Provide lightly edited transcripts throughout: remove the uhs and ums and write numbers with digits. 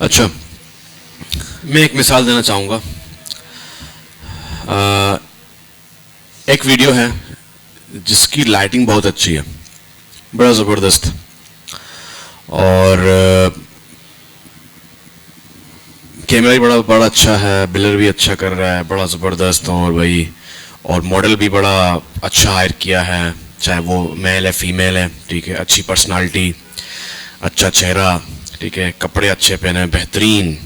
अच्छा, मैं एक मिसाल देना चाहूँगा। एक वीडियो है जिसकी लाइटिंग बहुत अच्छी है, बड़ा ज़बरदस्त, और कैमरा भी बड़ा बड़ा अच्छा है, बिलर भी अच्छा कर रहा है, बड़ा ज़बरदस्त, और भाई और मॉडल भी बड़ा अच्छा हायर किया है, चाहे वो मेल है फीमेल है, ठीक है, अच्छी पर्सनालिटी, अच्छा चेहरा, ठीक है, कपड़े अच्छे पहने, बेहतरीन।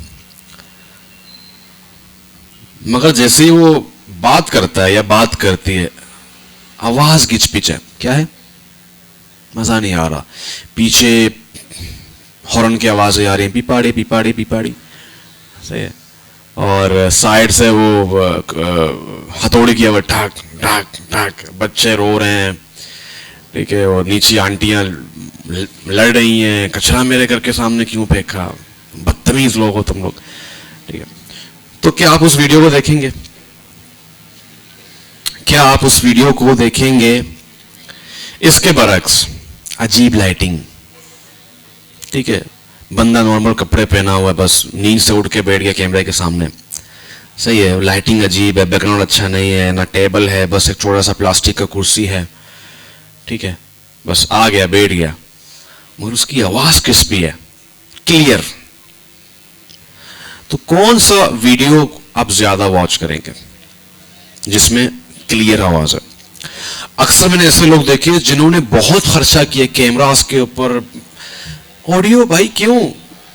मगर जैसे ही वो बात करता है या बात करती है, आवाज गिच पिच है। क्या है? मजा नहीं आ रहा। पीछे हॉर्न की आवाजें आ रही हैं, पिपाड़ी पिपाड़ी पिपाड़ी, सही है। और साइड से वो हथौड़ी की आवाज, ठाक ठाक ठाक, बच्चे रो रहे हैं, ठीक है, और नीचे आंटियां लड़ रही हैं, कचरा मेरे घर के सामने क्यों फेंका, बदतमीज लोग हो तुम लोग, ठीक है। तो क्या आप उस वीडियो को देखेंगे? क्या आप उस वीडियो को देखेंगे? इसके बरक्स अजीब लाइटिंग, ठीक है, बंदा नॉर्मल कपड़े पहना हुआ है, बस नींद से उठ के बैठ गया कैमरे के सामने, सही है, लाइटिंग अजीब है, बैकग्राउंड अच्छा नहीं है, ना टेबल है, बस एक छोटा सा प्लास्टिक का कुर्सी है, ठीक है, बस आ गया बैठ गया, मगर उसकी आवाज क्रिस्पी है, क्लियर। तो कौन सा वीडियो आप ज्यादा वॉच करेंगे जिसमें क्लियर आवाज है? अक्सर मैंने ऐसे लोग देखे जिन्होंने बहुत खर्चा किया कैमरास के ऊपर। ऑडियो भाई क्यों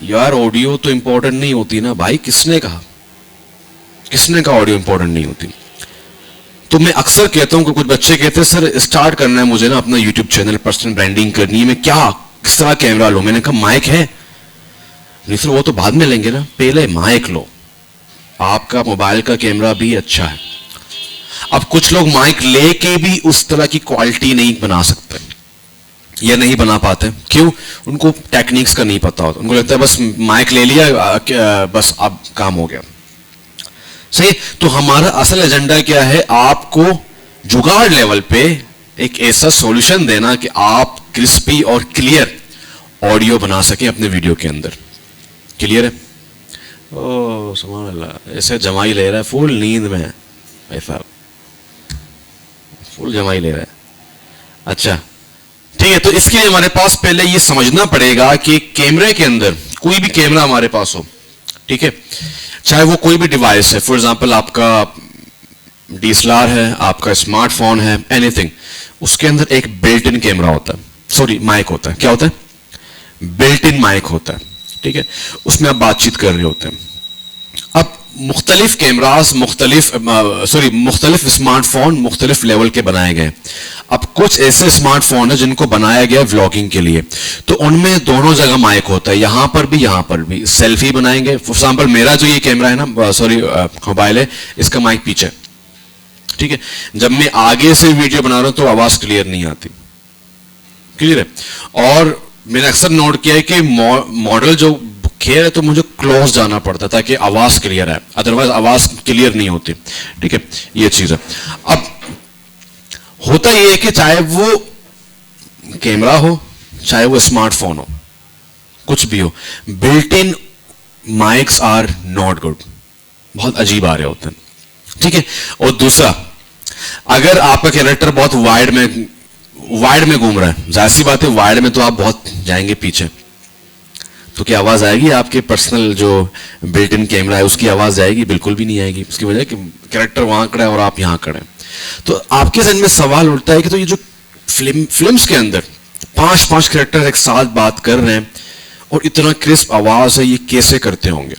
यार, ऑडियो तो इंपॉर्टेंट नहीं होती ना भाई, किसने कहा? किसने कहा ऑडियो इंपॉर्टेंट नहीं होती? तो मैं अक्सर कहता हूं कि कुछ बच्चे कहते हैं सर स्टार्ट करना है मुझे ना अपना यूट्यूब चैनल, पर्सनल ब्रांडिंग करनी है, मैं क्या किस तरह कैमरा लो? मैंने कहा माइक है? नहीं सर वो तो बाद में लेंगे ना, पहले माइक लो। आपका मोबाइल का कैमरा भी अच्छा है। अब कुछ लोग माइक लेके भी उस तरह की क्वालिटी नहीं बना सकते या नहीं बना पाते। क्यों? उनको टेक्निक्स का नहीं पता होता, उनको लगता है बस माइक ले लिया बस अब काम हो गया, सही। तो हमारा असल एजेंडा क्या है? आपको जुगाड़ लेवल पे एक ऐसा सॉल्यूशन देना कि आप क्रिस्पी और क्लियर ऑडियो बना सके अपने वीडियो के अंदर। क्लियर है? ओ सुभान अल्लाह, ऐसे जमाई ले रहा है, फुल नींद में है भाई साहब, फुल जमाई ले रहा है। अच्छा ठीक है, तो इसके लिए हमारे पास पहले ये समझना पड़ेगा कि कैमरे के अंदर, कोई भी कैमरा हमारे पास हो, ठीक है, चाहे वो कोई भी डिवाइस है, फॉर एग्जांपल आपका डीएसएलआर है, आपका स्मार्टफोन है, एनीथिंग, उसके अंदर एक बिल्ट इन कैमरा होता है, सॉरी माइक होता है। क्या होता है? बिल्ट इन माइक होता है, ठीक है, उसमें आप बातचीत कर रहे होते हैं। अब मुख्तलिफ कैमरास मुख्तलिफ स्मार्टफोन मुख्तलिफ लेवल के बनाए गए। अब कुछ ऐसे स्मार्टफोन है जिनको बनाया गया व्लॉगिंग के लिए, तो उनमें दोनों जगह माइक होता है, यहां पर भी यहां पर भी। सेल्फी बनाएंगे, फॉर एग्जाम्पल मेरा जो ये कैमरा है ना, मोबाइल है, इसका माइक पीछे, ठीक है, जब मैं आगे से वीडियो बना रहा हूं तो आवाज क्लियर नहीं आती। क्लियर है? और मैंने अक्सर नोट किया है कि मॉडल जो खेल है तो मुझे क्लोज जाना पड़ता ताकि आवाज क्लियर है, अदरवाइज आवाज क्लियर नहीं होती, ठीक है, ये चीज है। अब होता यह है कि चाहे वो कैमरा हो, चाहे वो स्मार्टफोन हो, कुछ भी हो, built in mics are not good, बहुत अजीब आ रहे होते हैं, ठीक है। और दूसरा, अगर आपका कैरेक्टर बहुत वाइड में घूम रहा है, जाहिर सी बात है वाइड में तो आप बहुत जाएंगे पीछे, तो क्या आवाज आएगी? आपके पर्सनल जो बिल्ट इन कैमरा है उसकी आवाज आएगी? बिल्कुल भी नहीं आएगी, उसकी वजह कि कैरेक्टर वहां खड़ा है और आप यहां खड़े हैं। तो आपके जहन में सवाल उठता है कि तो ये जो फिल्म्स के अंदर 5-5 कैरेक्टर एक साथ बात कर रहे हैं और इतना क्रिस्प आवाज है, ये कैसे करते होंगे?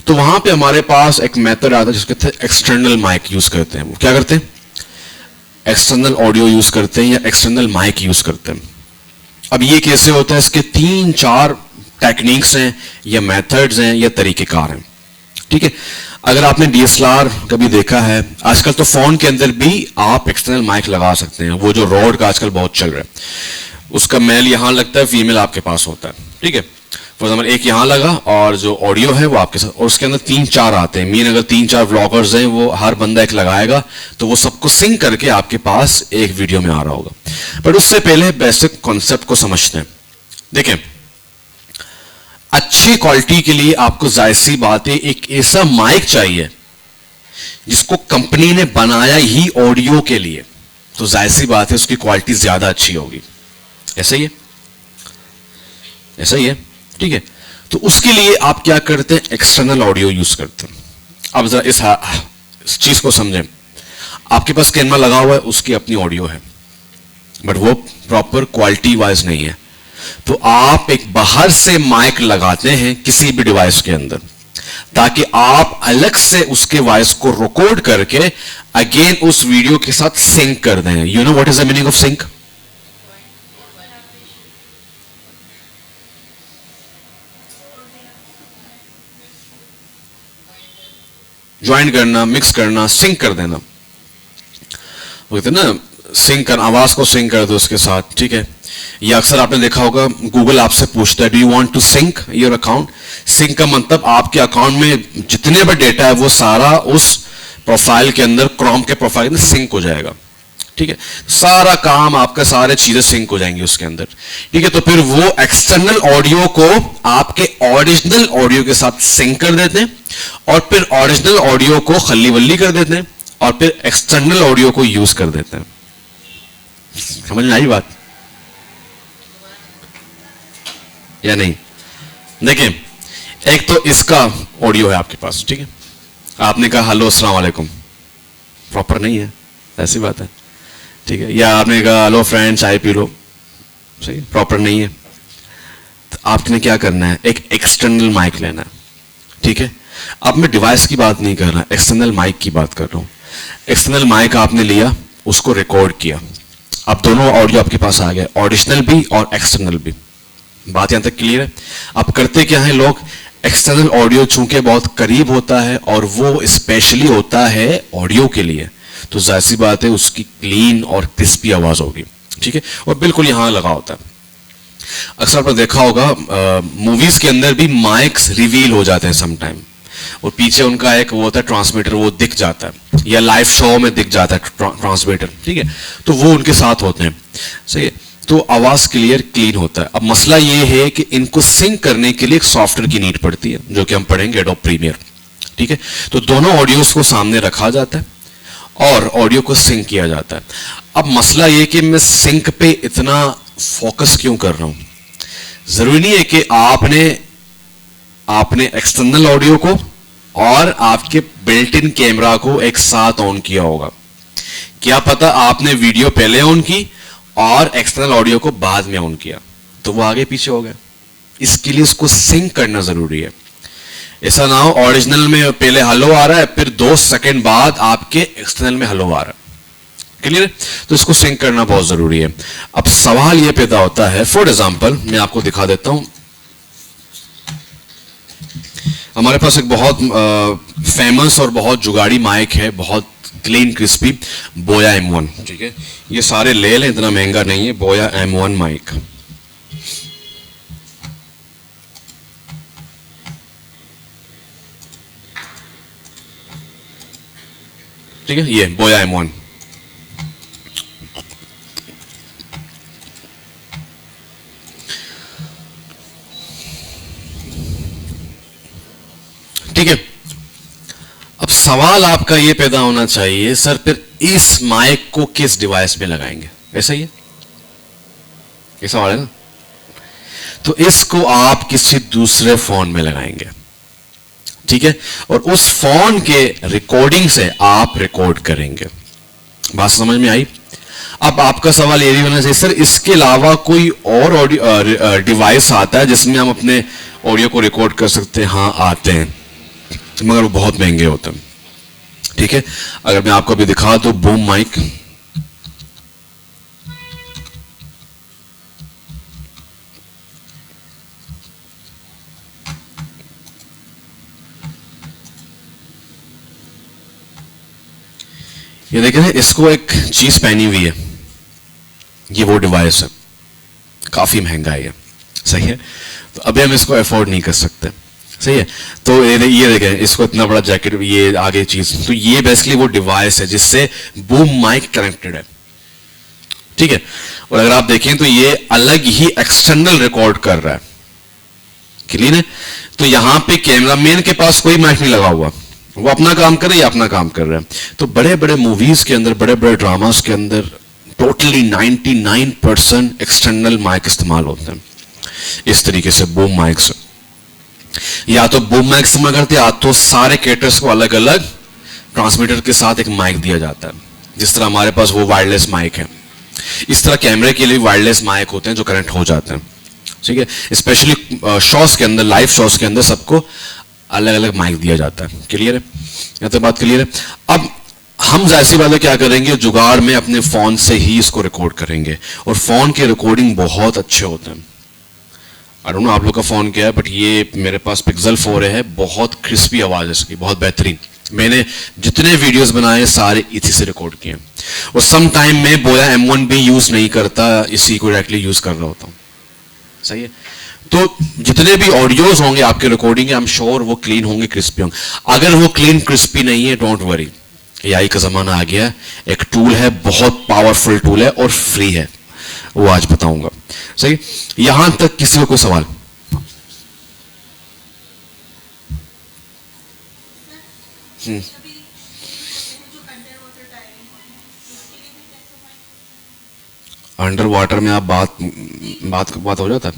तो वहां पे हमारे पास एक मेथड आता है जिसको एक्सटर्नल माइक यूज करते हैं। वो क्या करते हैं? एक्सटर्नल ऑडियो यूज करते हैं या एक्सटर्नल माइक यूज करते हैं। अब ये कैसे होता है? इसके 3-4 टेक्निक्स हैं या मेथड्स हैं या तरीकेकार हैं, ठीक है। अगर आपने डीएसएलआर कभी देखा है, आजकल तो फोन के अंदर भी आप एक्सटर्नल माइक लगा सकते हैं, वो जो रोड का आजकल बहुत चल रहा है, उसका मेल यहां लगता है, फीमेल आपके पास होता है, ठीक है। फॉर एग्जाम्पल एक यहां लगा और जो ऑडियो है वो आपके साथ, और उसके अंदर 3-4 आते हैं। मीन अगर 3-4 व्लॉगर्स हैं, वो हर बंदा एक लगाएगा तो वो सबको सिंक करके आपके पास एक वीडियो में आ रहा होगा। बट उससे पहले बेसिक कॉन्सेप्ट को समझते हैं। देखें, अच्छी क्वालिटी के लिए आपको जाहिर सी बात है एक ऐसा माइक चाहिए जिसको कंपनी ने बनाया ही ऑडियो के लिए, तो जाहिर सी बात है उसकी क्वालिटी ज्यादा अच्छी होगी। ऐसा ही है, ऐसा ही है, ठीक है। तो उसके लिए आप क्या करते हैं, एक्सटर्नल ऑडियो यूज करते हैं। अब जरा इस चीज को समझें। आपके पास कैमरा लगा हुआ है, उसकी अपनी ऑडियो है, बट वो प्रॉपर क्वालिटी वाइज नहीं है। तो आप एक बाहर से माइक लगाते हैं किसी भी डिवाइस के अंदर, ताकि आप अलग से उसके वॉइस को रिकॉर्ड करके अगेन उस वीडियो के साथ सिंक कर दें। You know what is the meaning of sync? Join करना, मिक्स करना, सिंक कर देना, बोलते ना, सिंक कर, आवाज को सिंक कर दो उसके साथ, ठीक है। या अक्सर आपने देखा होगा गूगल आपसे पूछता है, do you want to sync your account? Sync का मतलब आपके अकाउंट में जितने भी डेटा है वो सारा उस प्रोफाइल के अंदर, क्रोम के प्रोफाइल के अंदर सिंक हो जाएगा, ठीक है। सारा काम आपका, सारे चीजें सिंक हो जाएंगी उसके अंदर, ठीक है। तो फिर वो एक्सटर्नल ऑडियो को आपके ओरिजिनल ऑडियो के साथ सिंक कर देते हैं, और फिर ओरिजिनल ऑडियो को खल्ली वल्ली कर देते हैं, और फिर एक्सटर्नल ऑडियो को यूज कर देते हैं। समझ में आई बात या नहीं? देखिए, एक तो इसका ऑडियो है आपके पास, ठीक है। आपने कहा हेलो अस्सलाम वालेकुम, प्रॉपर नहीं है, ऐसी बात है, ठीक है। या आपने कहा हेलो फ्रेंड चाय पी लो, सही, प्रॉपर नहीं है। तो आपने क्या करना है, एक एक्सटर्नल माइक लेना है, ठीक है। अब मैं डिवाइस की बात नहीं कर रहा, एक्सटर्नल माइक की बात कर रहा हूं। एक्सटर्नल माइक आपने लिया, उसको रिकॉर्ड किया, अब दोनों ऑडियो आपके पास आ गए, ओरिजिनल भी और एक्सटर्नल भी। बात यहां तक क्लियर है? अब करते क्या है लोग, एक्सटर्नल ऑडियो चूंकि बहुत करीब होता है और वो स्पेशली होता है ऑडियो के लिए, तो जाहिर सी बात है उसकी क्लीन और क्रिस्पी आवाज होगी, ठीक है, और बिल्कुल यहां लगा होता है। अक्सर आपने देखा होगा मूवीज के अंदर भी माइक्स रिवील हो जाते हैं समटाइम, और पीछे उनका एक वो होता है ट्रांसमीटर, वो दिख जाता है, या लाइव शो में दिख जाता है ट्रांसमीटर, ठीक है। तो वो उनके साथ होते हैं, सही है। तो आवाज क्लियर क्लीन होता है। अब मसला ये है कि इनको सिंक करने के लिए एक सॉफ्टवेयर की नीड पड़ती है, जो कि हम पढ़ेंगे, एडोब प्रीमियर, ठीक है। तो दोनों ऑडियोज को सामने रखा जाता है और ऑडियो को सिंक किया जाता है। अब मसला ये कि मैं सिंक पे इतना फोकस क्यों कर रहा हूं? जरूरी नहीं है कि आपने एक्सटर्नल ऑडियो को और आपके बिल्ट इन कैमरा को एक साथ ऑन किया होगा। क्या पता आपने वीडियो पहले ऑन की और एक्सटर्नल ऑडियो को बाद में ऑन किया, तो वो आगे पीछे हो गया। इसके लिए इसको सिंक करना जरूरी है। ऐसा ना हो ओरिजिनल में पहले हेलो आ रहा है, फिर 2 सेकंड बाद आपके एक्सटर्नल में हेलो आ रहा है, क्लियर? तो इसको सिंक करना बहुत जरूरी है। अब सवाल यह पैदा होता है, फॉर एग्जांपल मैं आपको दिखा देता हूं, हमारे पास एक बहुत फेमस और बहुत जुगाड़ी माइक है, बहुत क्लीन क्रिस्पी, बोया M1, ठीक है। ये सारे ले लें, इतना महंगा नहीं है, बोया M1 माइक, ठीक है। ये बोया M1, ठीक है। अब सवाल आपका यह पैदा होना चाहिए, सर फिर इस माइक को किस डिवाइस में लगाएंगे? ऐसा ही है, ये सवाल है ना। तो इसको आप किसी दूसरे फोन में लगाएंगे, ठीक है, और उस फोन के रिकॉर्डिंग से आप रिकॉर्ड करेंगे। बात समझ में आई? अब आपका सवाल यह भी होना चाहिए, सर इसके अलावा कोई और ऑडियो डिवाइस आता है जिसमें हम अपने ऑडियो को रिकॉर्ड कर सकते हैं? हाँ आते हैं, मगर वो बहुत महंगे होते हैं, ठीक है। अगर मैं आपको अभी दिखा दूं बूम माइक, ये देखें, इसको एक चीज पहनी हुई है, ये वो डिवाइस है, काफी महंगा है, सही है। तो अभी हम इसको अफोर्ड नहीं कर सकते, सही है। तो ये देखें, इसको इतना बड़ा जैकेट, ये आगे चीज, तो ये बेसिकली वो डिवाइस है जिससे बूम माइक कनेक्टेड है, ठीक है। और अगर आप देखें तो ये अलग ही एक्सटर्नल रिकॉर्ड कर रहा है, क्लियर है? तो यहां पे कैमरामैन के पास कोई माइक नहीं लगा हुआ, वो अपना काम कर रहा है, अपना काम कर रहा है। तो बड़े बड़े मूवीज के अंदर, बड़े बड़े ड्रामास के अंदर टोटली 99% एक्सटर्नल माइक इस्तेमाल होते हैं, इस तरीके से बूम माइक से। या तो बूम माइक इस्तेमाल करते हैं, या तो सारे कैरेक्टर्स को अलग अलग ट्रांसमीटर के साथ एक माइक दिया जाता है, जिस तरह हमारे पास वो वायरलेस माइक है। इस तरह कैमरे के लिए वायरलेस माइक होते हैं जो करंट हो जाते हैं, ठीक है। स्पेशली शॉस के अंदर, लाइव शॉस के अंदर सबको अलग अलग माइक दिया जाता है। क्लियर है? या तो बात क्लियर है? अब हम जाहिर सी बात है क्या करेंगे, जुगाड़ में अपने फोन से ही इसको रिकॉर्ड करेंगे, और फोन के रिकॉर्डिंग बहुत अच्छे होते हैं। आई डोंट नो आप लोग का फोन क्या है, बट ये मेरे पास पिक्सल 4 है, बहुत क्रिस्पी आवाज है इसकी, बहुत बेहतरीन। मैंने जितने वीडियोस बनाए सारे इसी से रिकॉर्ड किए, और सम टाइम में बोया M1 भी यूज नहीं करता, इसी को डायरेक्टली यूज कर रहा होता हूं। सही है? तो जितने भी ऑडियोज होंगे आपके रिकॉर्डिंग, आई एम श्योर वो क्लीन होंगे, क्रिस्पी होंगे। अगर वो क्लीन क्रिस्पी नहीं है, डोंट वरी, AI का जमाना आ गया है। एक टूल है, बहुत पावरफुल टूल है और फ्री है, वो आज बताऊंगा। सही? यहां तक किसी को कोई सवाल? अंडर वाटर में आप बात हो जाता है?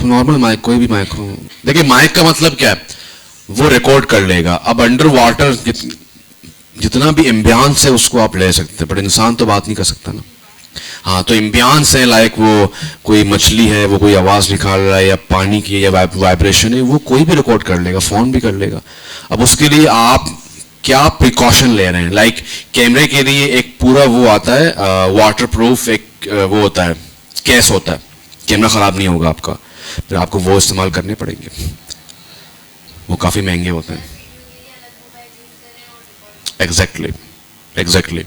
नॉर्मल माइक, कोई भी माइक हो, देखिए माइक का मतलब क्या है, वो रिकॉर्ड कर लेगा। अब अंडर वाटर जितना भी एम्बियंस है उसको आप ले सकते हैं, बट इंसान तो बात नहीं कर सकता ना। हाँ, तो एम्बियंस है, लाइक वो कोई मछली है, वो कोई आवाज निकाल रहा है, या पानी की या वाइब्रेशन है, वो कोई भी रिकॉर्ड कर लेगा, फोन भी कर लेगा। अब उसके लिए आप क्या प्रिकॉशन ले रहे हैं? लाइक कैमरे के लिए एक पूरा वो आता है, वाटर प्रूफ एक वो होता है, केस होता है, कैमरा खराब नहीं होगा आपका, फिर आपको वो इस्तेमाल करने पड़ेंगे, वो काफी महंगे होते हैं। एग्जैक्टली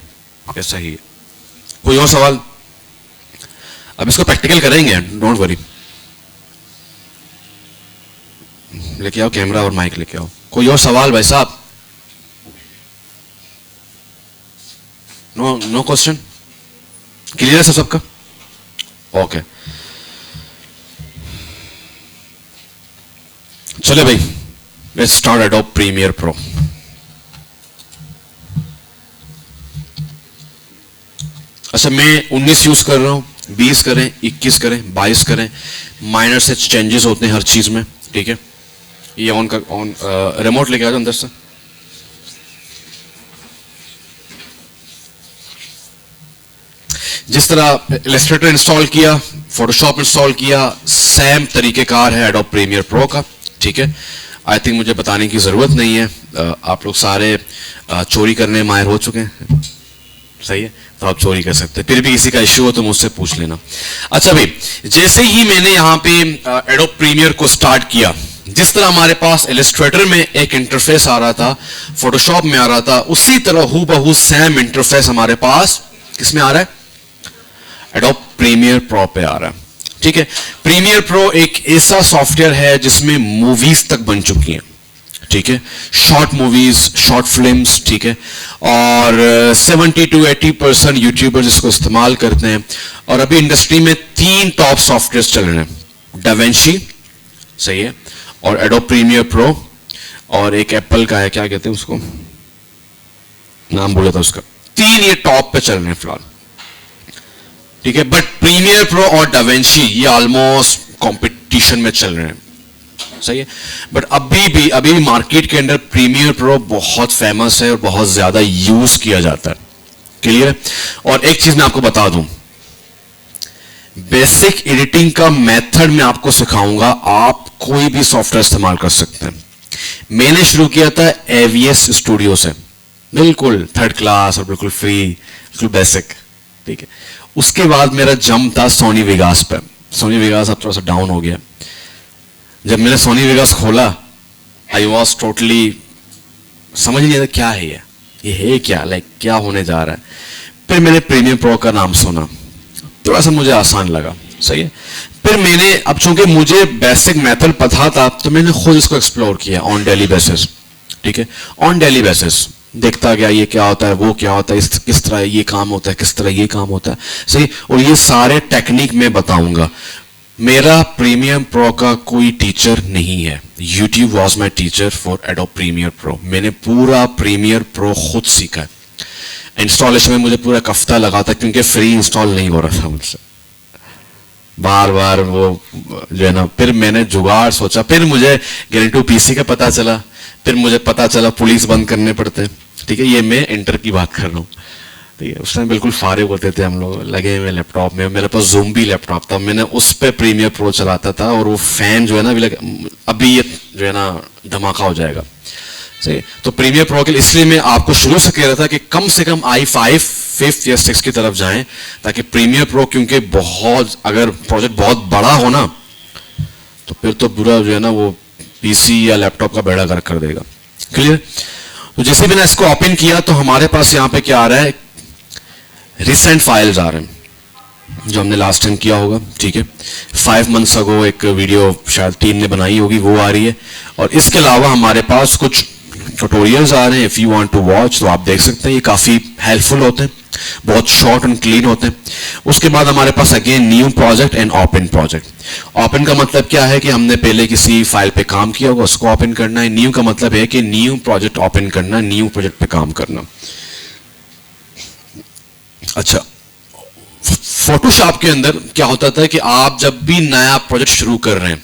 ऐसा ही है। कोई और सवाल? अब इसको प्रैक्टिकल करेंगे, डोंट वरी। लेके आओ कैमरा और माइक लेके आओ। कोई और सवाल भाई साहब? No question? क्लियर है सबका? ओके, चले भाई, let's start Adobe Premiere Pro. अच्छा, मैं 19 यूज कर रहा हूं, 20 करें, 21 करें, 22 करें, माइनर से चेंजेस होते हैं हर चीज में, ठीक है। ये ऑन कर, ऑन रिमोट लेके आ जाओ अंदर से। जिस तरह इलस्ट्रेटर इंस्टॉल किया, फोटोशॉप इंस्टॉल किया, सेम तरीकेकार है एडोब प्रीमियर प्रो का, ठीक है। आई थिंक मुझे बताने की जरूरत नहीं है, आप लोग सारे चोरी करने माहिर हो चुके हैं, सही है, तो आप चोरी कर सकते हैं। फिर भी किसी का इश्यू हो तो मुझसे पूछ लेना। अच्छा भाई, जैसे ही मैंने यहाँ पे एडोब प्रीमियर को स्टार्ट किया, जिस तरह हमारे पास इलस्ट्रेटर में एक इंटरफेस आ रहा था, फोटोशॉप में आ रहा था, उसी तरह हूबहू सेम इंटरफेस हमारे पास किसमें आ रहा है? एडोब प्रीमियर प्रो पे आ रहा है, ठीक है। प्रीमियर प्रो एक ऐसा सॉफ्टवेयर है जिसमें मूवीज तक बन चुकी हैं, ठीक है, शॉर्ट मूवीज, शॉर्ट फिल्म्स, ठीक है, और 70 to 80% यूट्यूबर्स इसको इस्तेमाल करते हैं। और अभी इंडस्ट्री में 3 टॉप सॉफ्टवेयर चल रहे हैं, डाविंची, सही है, और एडोब प्रीमियर प्रो, और एक एप्पल का है, क्या कहते हैं उसको, नाम बोला था उसका। 3 ये टॉप पे चल रहे हैं फिलहाल, ठीक है। बट प्रीमियर प्रो और डाविंची ये ऑलमोस्ट कंपटीशन में चल रहे हैं, सही है। बट अभी मार्केट के अंदर प्रीमियर प्रो बहुत फेमस है और बहुत ज्यादा यूज किया जाता है, क्लियर है। और एक चीज मैं आपको बता दूं, बेसिक एडिटिंग का मेथड मैं आपको सिखाऊंगा, आप कोई भी सॉफ्टवेयर इस्तेमाल कर सकते हैं। मैंने शुरू किया था AVS स्टूडियो से, बिल्कुल थर्ड क्लास और बिल्कुल फ्री, बिल्कुल बेसिक, ठीक है। उसके बाद मेरा जंप था सोनी वेगास पे। सोनी वेगास अब थोड़ा सा डाउन हो गया। जब मैंने सोनी वेगास खोला, आई वॉज टोटली समझ नहीं आता क्या है ये है क्या, लाइक क्या होने जा रहा है। फिर मैंने प्रीमियर प्रो का नाम सुना, थोड़ा सा मुझे आसान लगा, सही है। फिर मैंने, अब चूंकि मुझे बेसिक मेथड पता था, तो मैंने खुद इसको एक्सप्लोर किया ऑन डेली बेसिस, ठीक है, ऑन डेली बेसिस। देखता गया ये क्या होता है, वो क्या होता है, किस तरह ये काम होता है, किस तरह ये काम होता है, सही। और ये सारे टेक्निक मैं बताऊंगा। मेरा प्रीमियर प्रो का कोई टीचर नहीं है। YouTube was my teacher for Adobe Premiere Pro. मैंने पूरा प्रीमियर प्रो खुद सीखा है। इंस्टॉलेशन में मुझे पूरा एक हफ्ता लगा था, क्योंकि फ्री इंस्टॉल नहीं हो रहा था मुझसे, बार बार वो जो है ना। फिर मैंने जुगाड़ सोचा, फिर मुझे गेरेंटू पीसी का पता चला, फिर मुझे पता चला पुलिस बंद करने पड़ते, ठीक है। ये मैं इंटर की बात कर रहा हूँ, ठीक है। उस टाइम बिल्कुल फारिग होते थे हम लोग, लगे हुए लैपटॉप में। मेरे पास ज़ूम्बी लैपटॉप था, मैंने उस पर प्रीमियर प्रो चलाता था, और वो फैन जो है ना अभी ये जो है ना धमाका हो जाएगा, सही। तो प्रीमियर प्रो के लिए इसलिए मैं आपको शुरू से कह रहा था कि कम से कम i5 5th या 6th की तरफ जाएं, ताकि प्रीमियर प्रो, क्योंकि बहुत अगर प्रोजेक्ट बहुत बड़ा हो ना, तो फिर तो पूरा जो है ना वो पीसी या लैपटॉप का बेड़ा गर्क कर देगा। क्लियर। तो जैसे मैंने इसको ओपन किया तो हमारे पास यहाँ पे क्या आ रहा है, रिसेंट फाइल्स आ रहे हैं जो हमने लास्ट टाइम किया होगा, ठीक है। 5 months अगो एक वीडियो शायद टीम ने बनाई होगी, वो आ रही है। और इसके अलावा हमारे पास कुछ ट्यूटोरियल्स आ रहे हैं, if you want to watch तो आप देख सकते हैं। ये काफी हेल्पफुल होते हैं, बहुत शॉर्ट एंड क्लीन होते हैं। उसके बाद हमारे पास again new project and open project. Open का मतलब क्या है कि हमने पहले किसी फाइल पे काम किया होगा, उसको ओपन करना है। न्यू का मतलब है कि न्यू प्रोजेक्ट ओपन करना, न्यू प्रोजेक्ट पे काम करना। अच्छा, फोटोशॉप के अंदर क्या होता था कि आप जब भी नया प्रोजेक्ट शुरू कर रहे हैं,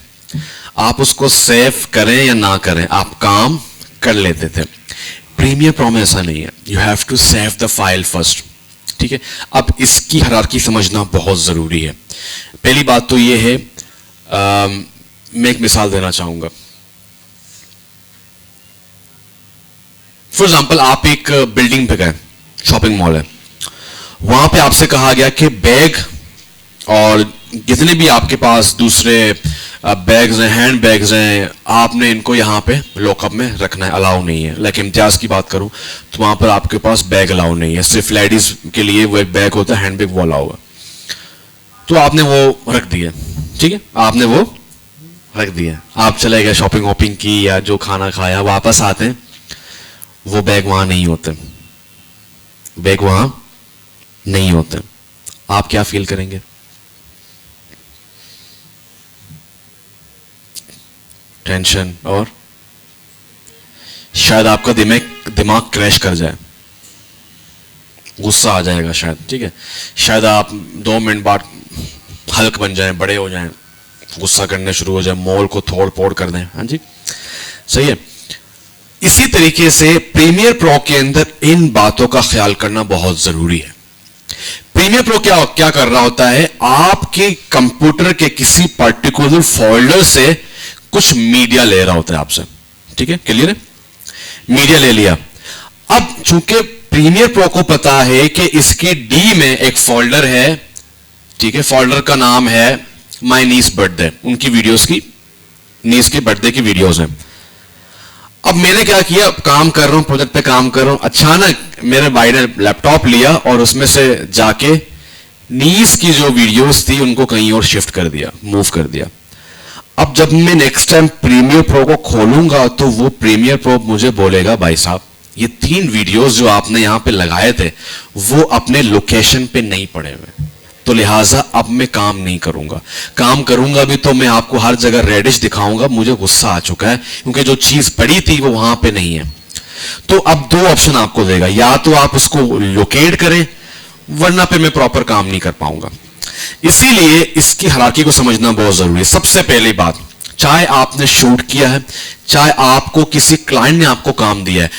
आप उसको सेव करें या ना करें, आप काम कर लेते थे। प्रीमियर प्रो में ऐसा नहीं है, you have to save the file first, ठीक है। अब इसकी हायरार्की समझना बहुत जरूरी है। पहली बात तो ये है, मैं एक मिसाल देना चाहूंगा। फॉर एग्जाम्पल, आप एक बिल्डिंग पे गए, शॉपिंग मॉल है, वहां पे आपसे कहा गया कि बैग और जितने भी आपके पास दूसरे बैग्स हैं, हैंड बैग्स हैं, आपने इनको यहाँ पे लॉकअप में रखना है, अलाउ नहीं है। लाइक इम्तियाज की बात करूं तो वहां पर आपके पास बैग अलाउ नहीं है, सिर्फ लेडीज के लिए वो एक बैग होता है, हैंड बैग, वो अलाउ है। तो आपने वो रख दिया, ठीक है, आपने वो रख दिया। आप चले गए, शॉपिंग वॉपिंग की या जो खाना खाया, वापस आते हैं, वो बैग वहां नहीं होते, बैग वहां नहीं होते। आप क्या फील करेंगे? टेंशन, और शायद आपका दिमाग क्रैश कर जाए, गुस्सा आ जाएगा शायद, ठीक है। शायद आप 2 मिनट बाद हल्क बन जाएं, बड़े हो जाएं, गुस्सा करने शुरू हो जाए, मॉल को तोड़ फोड़ कर दें। हाँ जी, सही है। इसी तरीके से प्रीमियर प्रो के अंदर इन बातों का ख्याल करना बहुत जरूरी है। प्रीमियर प्रो क्या कर रहा होता है, आपके कंप्यूटर के किसी पर्टिकुलर फोल्डर से कुछ मीडिया ले रहा होता है आपसे, ठीक है, क्लियर है। मीडिया ले लिया। अब चूंकि प्रीमियर प्रो को पता है कि इसकी डी में एक फोल्डर है, ठीक है, फोल्डर का नाम है माय नीस बर्थडे, उनकी वीडियोस की, नीस के बर्थडे की वीडियोस हैं। अब मैंने क्या किया, काम कर रहा हूं, प्रोजेक्ट पे काम कर रहा हूं, अचानक मेरे भाई ने लैपटॉप लिया और उसमें से जाके नीस की जो वीडियोस थी उनको कहीं और शिफ्ट कर दिया, मूव कर दिया। अब जब मैं नेक्स्ट टाइम प्रीमियर प्रो को खोलूंगा तो वो प्रीमियर प्रो मुझे बोलेगा, भाई साहब ये 3 वीडियोस जो आपने यहां पे लगाए थे वो अपने लोकेशन पे नहीं पड़े हुए, तो लिहाजा अब मैं काम नहीं करूंगा। काम करूंगा भी तो मैं आपको हर जगह रेडिश दिखाऊंगा, मुझे गुस्सा आ चुका है क्योंकि जो चीज पड़ी थी वो वहां पे नहीं है। तो अब 2 ऑप्शन आपको देगा, या तो आप उसको लोकेट करें, वरना पे मैं प्रॉपर काम नहीं कर पाऊंगा। इसीलिए इसकी हायरार्की को समझना बहुत जरूरी है। सबसे पहली बात, चाहे आपने शूट किया है, चाहे आपको किसी क्लाइंट ने आपको काम दिया है,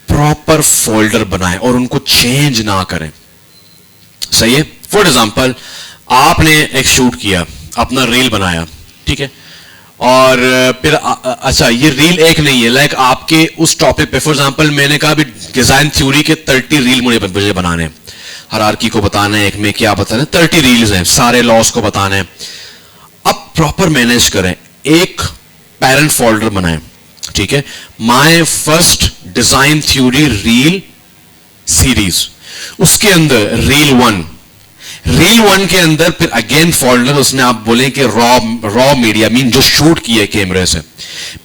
प्रॉपर फोल्डर बनाएं और उनको चेंज ना करें, सही है। फॉर एग्जाम्पल, आपने एक शूट किया, अपना रील बनाया, ठीक है, और फिर अच्छा ये रील एक नहीं है, लाइक आपके उस टॉपिक पे, फॉर एग्जाम्पल मैंने कहा भी डिजाइन थ्योरी के 30 रील मुझे बनाने हैं, हायरार्की को बताना है, एक में क्या बताना है, 30 रील्स हैं, सारे लॉस को बताना है। अब प्रॉपर मैनेज करें, एक पेरेंट फोल्डर बनाएं, ठीक है, my first design theory reel series, उसके अंदर रील 1 के अंदर फिर अगेन फोल्डर, उसमें आप बोलें कि रॉ मीडिया मीन जो शूट किए कैमरे से,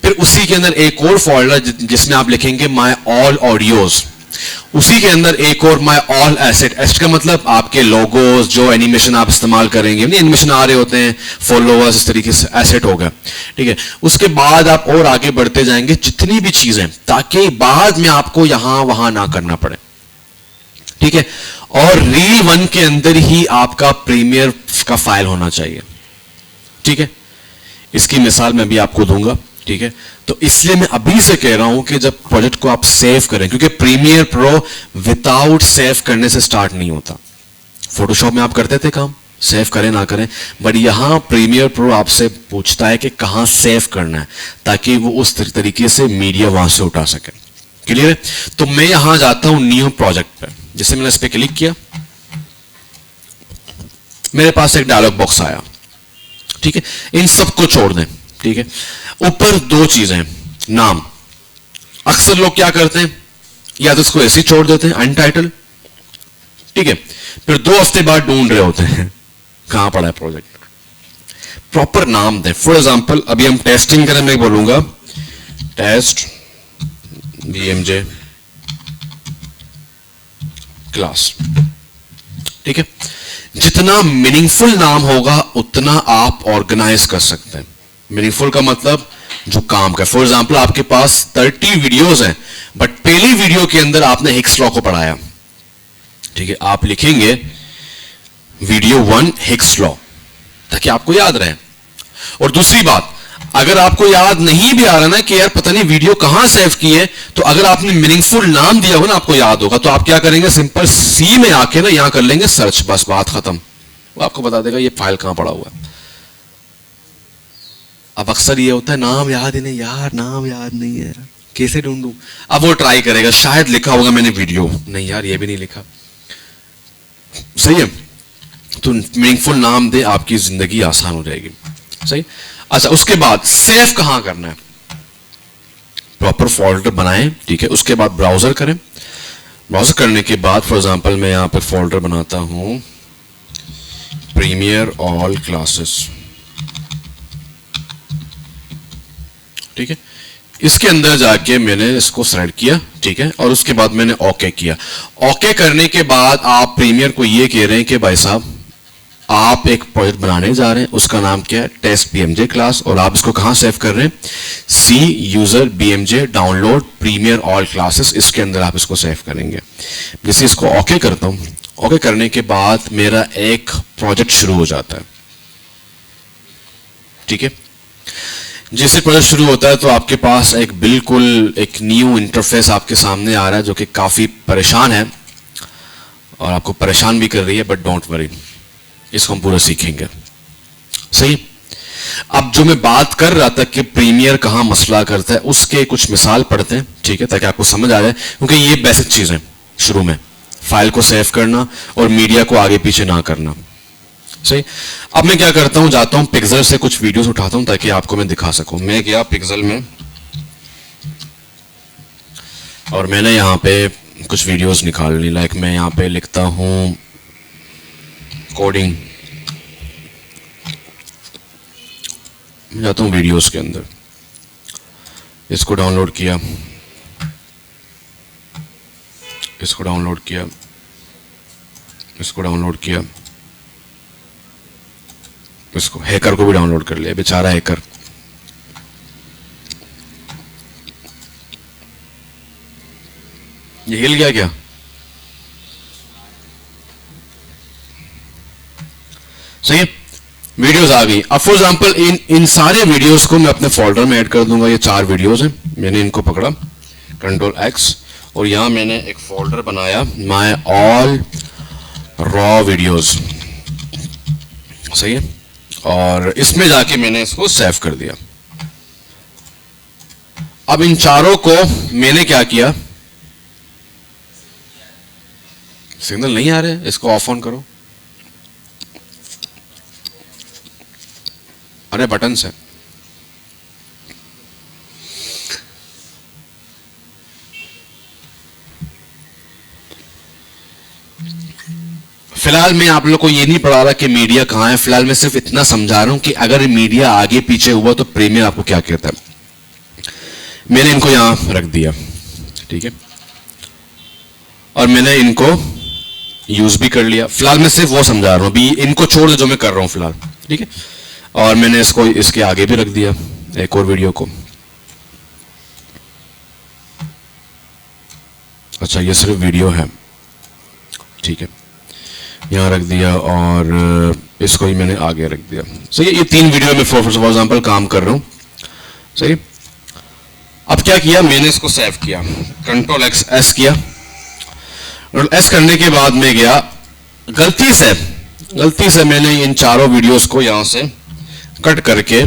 फिर उसी के अंदर एक और फोल्डर जिसमें आप लिखेंगे माय ऑल ऑडियोज, उसी के अंदर एक और माय ऑल एसेट, एसेट का मतलब आपके लोगोज, जो एनिमेशन आप इस्तेमाल करेंगे, नहीं एनिमेशन आ रहे होते हैं, फॉलोअर्स, इस तरीके से एसेट होगा, ठीक है। उसके बाद आप और आगे बढ़ते जाएंगे जितनी भी चीजें, ताकि बाद में आपको यहां वहां ना करना पड़े, ठीक है। और रील 1 के अंदर ही आपका प्रीमियर का फाइल होना चाहिए, ठीक है। इसकी मिसाल मैं भी आपको दूंगा, ठीक है। तो इसलिए मैं अभी से कह रहा हूं कि जब प्रोजेक्ट को आप सेव करें, क्योंकि प्रीमियर प्रो विदाउट सेव करने से स्टार्ट नहीं होता। फोटोशॉप में आप करते थे काम, सेव करें ना करें, बट यहां प्रीमियर प्रो आपसे पूछता है कि कहां सेव करना है, ताकि वो उस तरीके से मीडिया वहां से उठा सके। क्लियर है? तो मैं यहां जाता हूं न्यू प्रोजेक्ट पे, जैसे मैंने इस पर क्लिक किया, मेरे पास एक डायलॉग बॉक्स आया, ठीक है। इन सबको छोड़ दें, ठीक है। ऊपर दो चीजें, नाम, अक्सर लोग क्या करते हैं, या तो इसको ऐसे ही छोड़ देते हैं अनटाइटल, ठीक है। फिर 2 हफ्ते बाद ढूंढ रहे होते हैं कहां पड़ा है प्रोजेक्ट। प्रॉपर नाम दें। फॉर एग्जांपल अभी हम टेस्टिंग करें, मैं बोलूंगा टेस्ट बीएमजे क्लास, ठीक है। जितना मीनिंगफुल नाम होगा उतना आप ऑर्गेनाइज कर सकते हैं। मीनिंगफुल का मतलब जो काम का। फॉर एग्जांपल आपके पास 30 वीडियोस हैं, बट पहली वीडियो के अंदर आपने हिक्स लॉ को पढ़ाया, ठीक है। आप लिखेंगे वीडियो 1 हिक्स लॉ, ताकि आपको याद रहे। और दूसरी बात, अगर आपको याद नहीं भी आ रहा ना कि यार पता नहीं वीडियो कहां सेव की है, तो अगर आपने मीनिंगफुल नाम दिया हो ना, आपको याद होगा, तो आप क्या करेंगे, सिंपल सी में आके ना यहां कर लेंगे सर्च, बस बात खत्म। वो आपको बता देगा ये फाइल कहां पड़ा हुआ है। अब अक्सर ये होता है नाम याद ही नहीं, यार नाम याद नहीं है, कैसे ढूंढूं। अब वो ट्राई करेगा, शायद लिखा होगा मैंने वीडियो, नहीं यार ये भी नहीं लिखा, सही है। तो मीनिंगफुल नाम दे, आपकी जिंदगी आसान हो जाएगी, सही। अच्छा, उसके बाद सेव कहां करना है, प्रॉपर फोल्डर बनाएं, ठीक है। उसके बाद ब्राउजर करें, ब्राउजर करने के बाद फॉर एग्जांपल मैं यहां पर फोल्डर बनाता हूं प्रीमियर ऑल क्लासेस, ठीक है। इसके अंदर जाके मैंने इसको सेलेक्ट किया, ठीक है। और उसके बाद मैंने ओके किया। ओके करने के बाद आप प्रीमियर को ये कह रहे हैं कि भाई साहब आप एक प्रोजेक्ट बनाने जा रहे हैं, उसका नाम क्या है, टेस्ट बीएमजे क्लास, और आप इसको कहां सेव कर रहे हैं, C user BMJ download premiere all classes, इसके अंदर आप इसको सेव करेंगे। जैसे इसको ओके करता हूं, ओके करने के बाद मेरा एक प्रोजेक्ट शुरू हो जाता है, ठीक है। जैसे प्रोजेक्ट शुरू होता है तो आपके पास एक बिल्कुल एक न्यू इंटरफेस आपके सामने आ रहा है, जो कि काफी परेशान है और आपको परेशान भी कर रही है, बट डोंट वरी, इसको हम पूरा सीखेंगे, सही। अब जो मैं बात कर रहा था कि प्रीमियर कहां मसला करता है, उसके कुछ मिसाल पढ़ते हैं, ठीक है, ताकि आपको समझ आ जाए, क्योंकि ये बेसिक चीज है शुरू में, फाइल को सेव करना और मीडिया को आगे पीछे ना करना, सही। अब मैं क्या करता हूं, जाता हूं पिक्सल से कुछ वीडियोस उठाता हूं ताकि आपको मैं दिखा सकूं। मैं गया पिक्सल में और मैंने यहां पे कुछ वीडियोस निकाल ली। लाइक मैं यहां पे लिखता हूं कोडिंग, जाता हूं वीडियोस के अंदर, इसको डाउनलोड किया, इसको डाउनलोड किया, इसको डाउनलोड किया, इसको हैकर को भी डाउनलोड कर लिया, बेचारा हैकर। ये हिल गया क्या? सही है, वीडियोस आ गई। अब फॉर एग्जांपल इन सारे वीडियोस को मैं अपने फोल्डर में ऐड कर दूंगा। ये 4 वीडियोस हैं, मैंने इनको पकड़ा कंट्रोल एक्स और यहां मैंने एक फोल्डर बनाया माय ऑल रॉ वीडियोस, सही है। और इसमें जाके मैंने इसको सेव कर दिया। अब इन चारों को मैंने क्या किया, सिग्नल नहीं आ रहे, इसको ऑफ ऑन करो। अरे बटन से फिलहाल मैं आप लोग को ये नहीं पढ़ा रहा कि मीडिया कहां है, फिलहाल मैं सिर्फ इतना समझा रहा हूं कि अगर मीडिया आगे पीछे हुआ तो प्रीमियर आपको क्या कहता है। मैंने इनको यहां रख दिया, ठीक है। और मैंने इनको यूज भी कर लिया। फिलहाल मैं सिर्फ वो समझा रहा हूं, अभी इनको छोड़ दे जो मैं कर रहा हूं फिलहाल, ठीक है। और मैंने इसको इसके आगे भी रख दिया एक और वीडियो को। अच्छा ये सिर्फ वीडियो है, ठीक है, यहां रख दिया और इसको ही मैंने आगे रख दिया। सही है, ये 3 वीडियो में फॉर एग्जांपल काम कर रहा हूं। सही, अब क्या किया मैंने, इसको सेव किया, कंट्रोल एस किया, और एस करने के बाद में गया, गलती से मैंने इन चारों वीडियोस को यहां से कट करके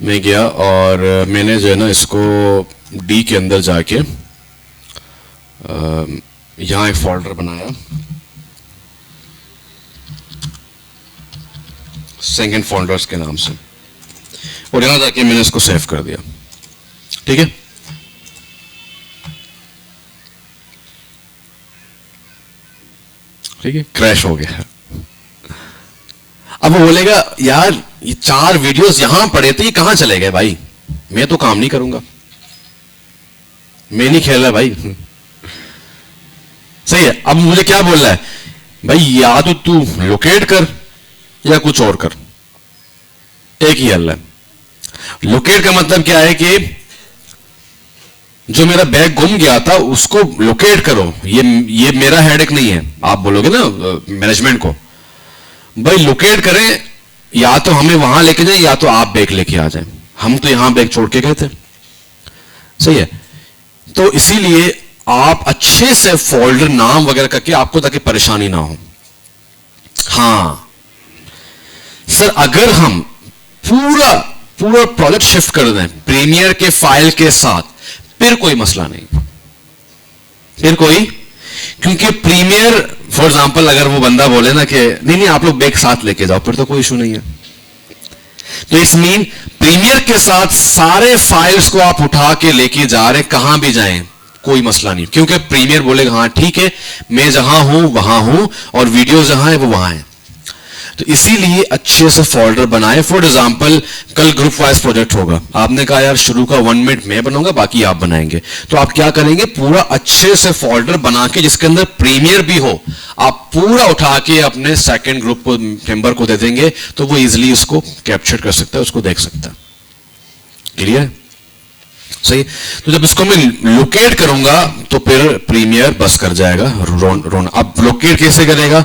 मैं गया और मैंने जो है ना इसको डी के अंदर जाके यहां एक फोल्डर बनाया, सेकंड फोल्डर्स के नाम से, और यहां जाके मैंने इसको सेव कर दिया, ठीक है। ठीक है, क्रैश हो गया। अब वो बोलेगा यार ये 4 वीडियोस यहां पड़े थे, ये कहां चले गए भाई, मैं तो काम नहीं करूंगा, मैं नहीं खेल रहा भाई। सही है, अब मुझे क्या बोल रहा है भाई, या तो तू लोकेट कर या कुछ और कर, एक ही हल है। लोकेट का मतलब क्या है कि जो मेरा बैग गुम गया था उसको लोकेट करो, ये मेरा हेडेक नहीं है। आप बोलोगे ना मैनेजमेंट को, भाई लोकेट करें, या तो हमें वहां लेके जाए या तो आप बैग लेके आ जाए, हम तो यहां बैग छोड़ के गए थे। सही है, तो इसीलिए आप अच्छे से फोल्डर नाम वगैरह करके, आपको ताकि परेशानी ना हो। हाँ सर, अगर हम पूरा प्रोजेक्ट शिफ्ट कर दें प्रीमियर के फाइल के साथ, फिर कोई मसला नहीं, फिर कोई, क्योंकि प्रीमियर फॉर एग्जांपल अगर वो बंदा बोले ना कि नहीं आप लोग बैग साथ लेके जाओ, फिर तो कोई इशू नहीं है। तो इस मीन प्रीमियर के साथ सारे फाइल्स को आप उठा के लेके जा रहे, कहां भी जाएं कोई मसला नहीं, क्योंकि प्रीमियर बोलेगा हाँ ठीक है मैं जहां हूं वहां हूं और वीडियो जहां है वो वहां है। तो इसीलिए अच्छे से फोल्डर बनाए। फॉर एग्जांपल कल ग्रुप वाइज प्रोजेक्ट होगा, आपने कहा यार शुरू का 1 मिनट मैं बनाऊंगा बाकी आप बनाएंगे, तो आप क्या करेंगे, पूरा अच्छे से फोल्डर बना के जिसके अंदर प्रीमियर भी हो, आप पूरा उठा के अपने सेकंड ग्रुप को मेंबर को दे देंगे, तो वो इजिली उसको कैप्चर कर सकता है, उसको देख सकता है। क्लियर? सही। तो जब इसको मैं लोकेट करूंगा तो फिर प्रीमियर बस कर जाएगा रोना। अब लोकेट कैसे करेगा,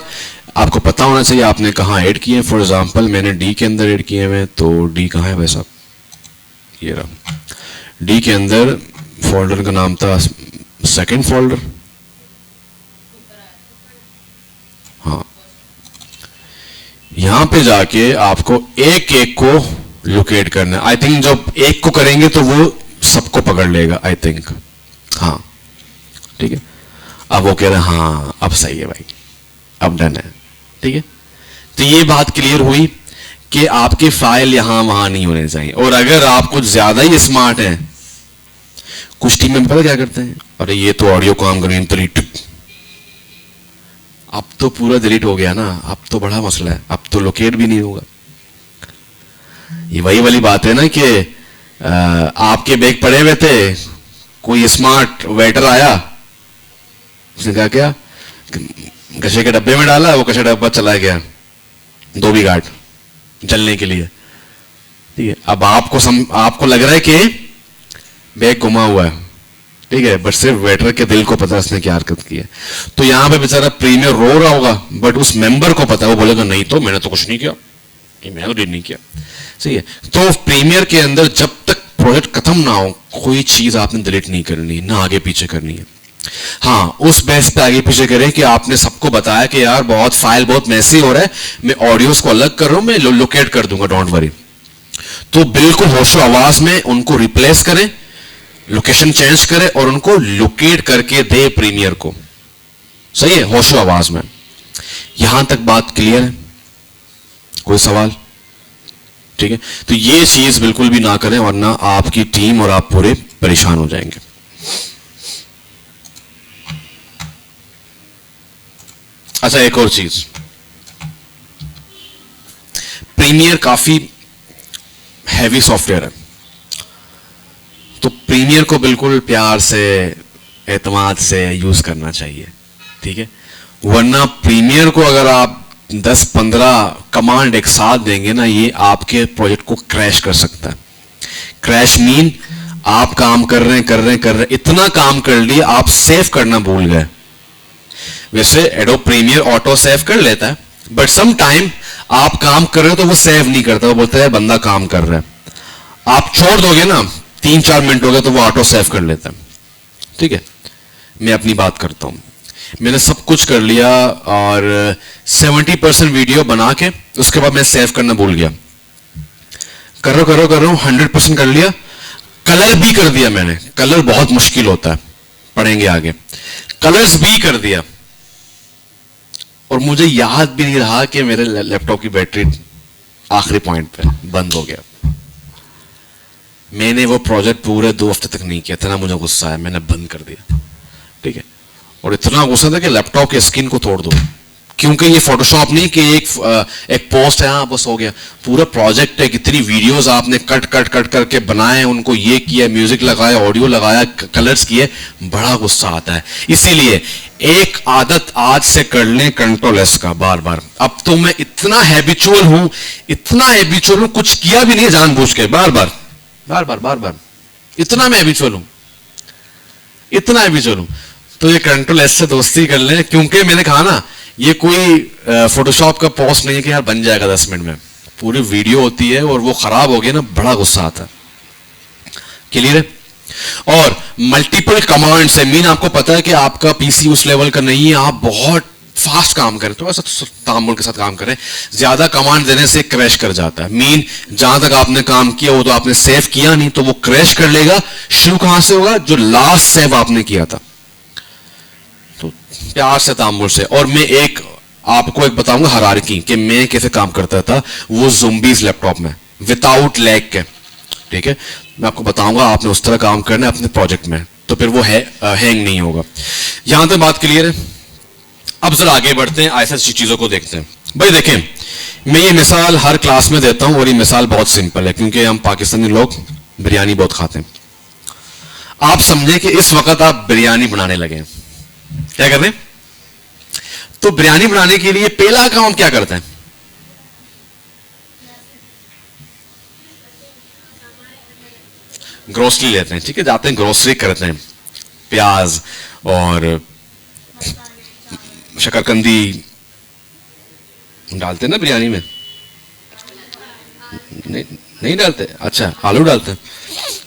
आपको पता होना चाहिए आपने कहां ऐड किए। फॉर एग्जांपल मैंने डी के अंदर ऐड किए हुए, तो डी कहां है भाई साहब, ये रहा डी के अंदर, फोल्डर का नाम था सेकंड फोल्डर। हाँ, यहां पे जाके आपको एक एक को लोकेट करना है। आई थिंक जब एक को करेंगे तो वो सबको पकड़ लेगा, आई थिंक। हाँ ठीक है, अब वो कह रहे हैं हाँ अब सही है भाई, अब डन है, ठीक है। तो ये बात क्लियर हुई कि आपके फाइल यहां वहां नहीं होने चाहिए। और अगर आप कुछ ज्यादा ही स्मार्ट हैं, कुछ टीम में पता क्या करते हैं, अरे ये तो ऑडियो काम करें तो अब तो पूरा डिलीट हो गया ना, अब तो बड़ा मसला है, अब तो लोकेट भी नहीं होगा। ये वही वाली बात है ना कि आपके बैग पड़े हुए थे, कोई स्मार्ट वेटर आया, उसने कहा क्या कचरे के डब्बे में डाला, वो कचरे डब्बा चला गया 2 बिघाट जलने के लिए, ठीक है। अब आपको लग रहा है कि बैग गुमा हुआ है, ठीक है, बट सिर्फ वेटर के दिल को पता उसने क्या हरकत की है। तो यहां पे बेचारा प्रीमियर रो रहा होगा, बट उस मेंबर को पता है, वो बोलेगा नहीं तो मैंने तो कुछ नहीं किया, मैंने तो डिलीट नहीं किया। सही है। तो प्रीमियर के अंदर जब तक प्रोजेक्ट खत्म ना हो, कोई चीज आपने डिलीट नहीं करनी, ना आगे पीछे करनी है। हाँ, उस बेस पे आगे पीछे करें कि आपने सबको बताया कि यार बहुत फाइल बहुत मैसी हो रहा है, मैं ऑडियोज को अलग कर रहा हूं, मैं लोकेट कर दूंगा, डोंट वरी। तो बिल्कुल होशो आवाज में उनको रिप्लेस करें, लोकेशन चेंज करें और उनको लोकेट करके दे प्रीमियर को। सही है, होशो आवाज में। यहां तक बात क्लियर है? कोई सवाल? ठीक है, तो ये चीज बिल्कुल भी ना करें वरना आपकी टीम और आप पूरे परेशान हो जाएंगे। अच्छा, एक और चीज, प्रीमियर काफी हैवी सॉफ्टवेयर है, तो प्रीमियर को बिल्कुल प्यार से एतमाद से यूज करना चाहिए, ठीक है। वरना प्रीमियर को अगर आप 10-15 कमांड एक साथ देंगे ना, ये आपके प्रोजेक्ट को क्रैश कर सकता है। क्रैश मीन आप काम कर रहे हैं, इतना काम कर लिए आप सेव करना भूल गए। वैसे एडोब प्रीमियर ऑटो सेव कर लेता है, बट सम टाइम आप काम कर रहे हो तो वो सेव नहीं करता, वो बोलता है बंदा काम कर रहा है। आप छोड़ दोगे ना 3-4 मिनट हो गए तो वो ऑटो सेव कर लेता है, ठीक है। मैं अपनी बात करता हूं, मैंने सब कुछ कर लिया और 70% वीडियो बना के उसके बाद मैं सेव करना भूल गया। कर रहा हूं 100% कर लिया, कलर भी कर दिया मैंने। कलर बहुत मुश्किल होता है, पढ़ेंगे आगे। कलर्स भी कर दिया और मुझे याद भी नहीं रहा कि मेरे लैपटॉप की बैटरी आखिरी पॉइंट पे बंद हो गया। मैंने वो प्रोजेक्ट पूरे 2 हफ्ते तक नहीं किया, इतना मुझे गुस्सा आया, मैंने बंद कर दिया, ठीक है। और इतना गुस्सा था कि लैपटॉप की स्क्रीन को तोड़ दो, क्योंकि ये फोटोशॉप नहीं कि एक पोस्ट है, हाँ बस हो गया। पूरा प्रोजेक्ट है, कितनी वीडियोस आपने कट करके बनाए, उनको ये किया, म्यूजिक लगाया, ऑडियो लगाया, कलर्स किए, बड़ा गुस्सा आता है। इसीलिए एक आदत आज से कर लें कंट्रोल एस का बार बार। अब तो मैं इतना हैबिचुअल हूं, कुछ किया भी नहीं जानबूझ के, बार बार इतना मैं हैबिचुअल हूं। तो ये कंट्रोल एस से दोस्ती कर लें, क्योंकि मैंने कहा ना ये कोई फोटोशॉप का पोस्ट नहीं है कि यार बन जाएगा 10 मिनट में। पूरी वीडियो होती है और वो खराब हो गई ना, बड़ा गुस्सा आता है। क्लियर है? और मल्टीपल कमांड से मीन आपको पता है कि आपका पीसी उस लेवल का नहीं है, आप बहुत फास्ट काम करें, थोड़ा सा तामुल के साथ काम करें। ज्यादा कमांड देने से क्रैश कर जाता है। मीन जहां तक आपने काम किया वो तो आपने सेव किया नहीं, तो वो क्रैश कर लेगा। शुरू कहां से होगा? जो लास्ट सेव आपने किया था। तो प्यार से तामुल से। और मैं आपको एक बताऊंगा हायरार्की कि मैं कैसे काम करता था वो ज़ुम्बीज़ लैपटॉप में विदाउट लैग के, ठीक है। मैं आपको बताऊंगा, आपने उस तरह काम करना है अपने प्रोजेक्ट में, तो फिर वो हैंग नहीं होगा। यहां तक बात क्लियर है? अब जरा आगे बढ़ते हैं, ऐसी चीजों को देखते हैं। भाई देखें, मैं ये मिसाल हर क्लास में देता हूं और ये मिसाल बहुत सिंपल है, क्योंकि हम पाकिस्तानी लोग बिरयानी बहुत खाते हैं। आप समझे कि इस वक्त आप बिरयानी बनाने लगे हैं। क्या कर रहे हैं? तो बिरयानी बनाने के लिए पहला काम क्या करते हैं? ग्रोसरी लेते हैं, ठीक है। जाते हैं ग्रोसरी करते हैं, प्याज और शकरकंदी डालते हैं ना बिरयानी में? नहीं डालते? अच्छा, आलू डालते हैं।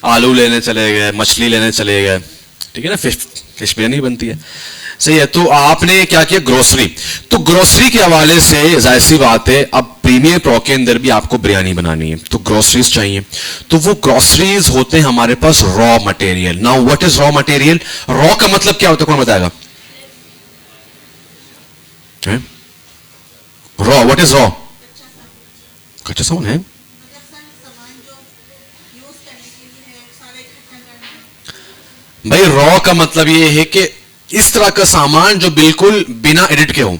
आलू लेने चले गए, मछली लेने चले गए, ठीक है ना। फिश बिरयानी बनती है, सही है। तो आपने क्या किया? ग्रोसरी। तो ग्रोसरी के हवाले से जाहिर सी बात है, अब प्रीमियर प्रो के अंदर भी आपको बिरयानी बनानी है, तो ग्रोसरीज चाहिए। तो वो ग्रोसरीज होते हैं हमारे पास raw material. Now what is raw material? Raw का मतलब क्या होता है, कौन बताएगा? Raw, what is raw? कच्चा सामान है। भाई रॉ का मतलब ये है कि इस तरह का सामान जो बिल्कुल बिना एडिट के हो,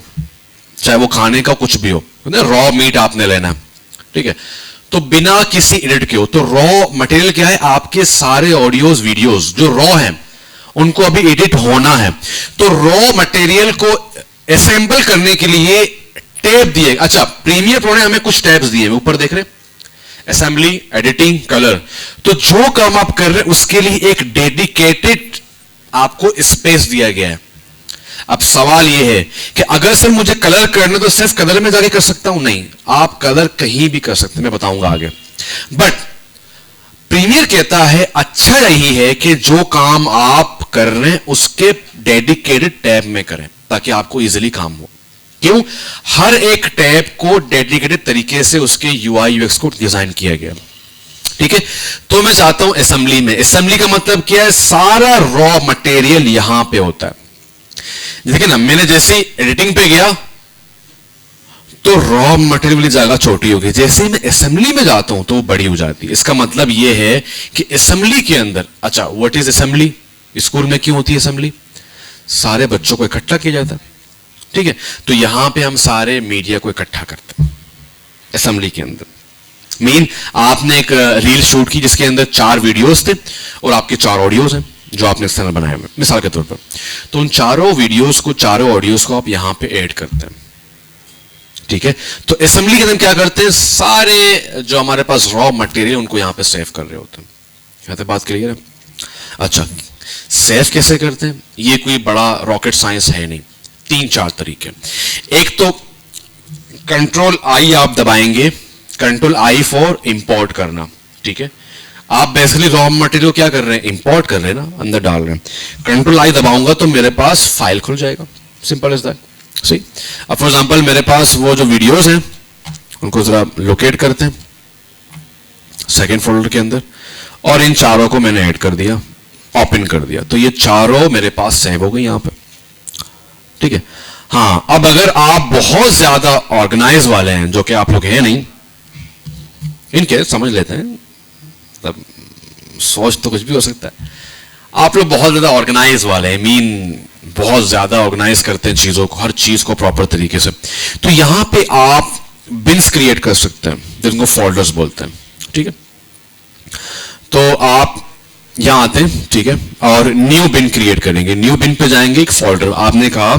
चाहे वो खाने का कुछ भी हो। रॉ मीट आपने लेना, ठीक है, तो बिना किसी एडिट के हो। तो रॉ मटेरियल क्या है? आपके सारे ऑडियोज वीडियोस जो रॉ हैं उनको अभी एडिट होना है। तो रॉ मटेरियल को असेंबल करने के लिए टैब दिए। अच्छा, प्रीमियर प्रो ने हमें कुछ टैब्स दिए, ऊपर देख रहे हैं, असेंबली, एडिटिंग, कलर। तो जो काम आप कर रहे हैं उसके लिए एक डेडिकेटेड आपको स्पेस दिया गया है। अब सवाल यह है कि अगर सिर्फ मुझे कलर करना तो सिर्फ कलर में जाके कर सकता हूं? नहीं, आप कलर कहीं भी कर सकते हैं, मैं बताऊंगा आगे। बट प्रीमियर कहता है अच्छा यही है कि जो काम आप कर रहे हैं उसके डेडिकेटेड टैब में करें, ताकि आपको इजीली काम हो। क्यों? हर एक टैब को डेडिकेटेड तरीके से उसके यूआई यूएक्स को डिजाइन किया गया, ठीक है। तो मैं चाहता हूं असेंबली में, असेंबली का मतलब क्या है? सारा रॉ मटेरियल यहां पे होता है। देखिए ना, मैंने जैसे ही एडिटिंग पे गया तो रॉ मटेरियल वाली जगह छोटी होगी, जैसे ही मैं असेंबली में जाता हूं तो वो बड़ी हो जाती है। इसका मतलब यह है कि असेंबली के अंदर, अच्छा व्हाट इज असेंबली? स्कूल में क्यों होती है असेंबली? सारे बच्चों को इकट्ठा किया जाता है, ठीक है। तो यहां पे हम सारे मीडिया को इकट्ठा करते हैं असेंबली के अंदर। मीन आपने एक रील शूट की जिसके अंदर 4 वीडियोस थे और आपके 4 ऑडियोज हैं, जो आपने एक्सटर्नल बनाए हुए, मिसाल के तौर पर। तो उन चारों वीडियोस को, चारों ऑडियोस को आप यहां पे ऐड करते हैं, ठीक है। तो असेंबली के अंदर क्या करते हैं, सारे जो हमारे पास रॉ मटेरियल उनको यहां पे सेव कर रहे होते हैं। यहां तक बात क्लियर है? अच्छा, सेव कैसे करते हैं? ये कोई बड़ा रॉकेट साइंस है नहीं, 3-4 तरीके। एक तो कंट्रोल आई आप दबाएंगे, कंट्रोल आई फॉर इंपोर्ट करना, ठीक है। आप बेसिकली रॉ मटेरियल क्या कर रहे हैं, इंपोर्ट कर रहे हैं ना, अंदर डाल रहे हैं। कंट्रोल आई दबाऊंगा तो मेरे पास फाइल खुल जाएगा, सिंपल एज दैट, सही। अब फॉर एग्जांपल मेरे पास वो जो वीडियोस हैं उनको जरा लोकेट करते हैं सेकंड फोल्डर के अंदर, और इन चारों को मैंने ऐड कर दिया, ओपन कर दिया, तो ये चारों मेरे पास सेव हो गई यहां पे, ठीक है। हाँ, अब अगर आप बहुत ज्यादा ऑर्गेनाइज वाले हैं, जो कि आप लोग हैं नहीं, इनके समझ लेते हैं, मतलब सोच तो कुछ भी हो सकता है, आप लोग बहुत ज्यादा ऑर्गेनाइज वाले हैं, मीन बहुत ज्यादा ऑर्गेनाइज करते हैं चीजों को, हर चीज को प्रॉपर तरीके से, तो यहां पे आप बिन्स क्रिएट कर सकते हैं, जिनको फोल्डर्स बोलते हैं, ठीक है। तो आप यहां आते हैं, ठीक है, और न्यू बिन क्रिएट करेंगे। न्यू बिन पे जाएंगे, एक फोल्डर आपने कहा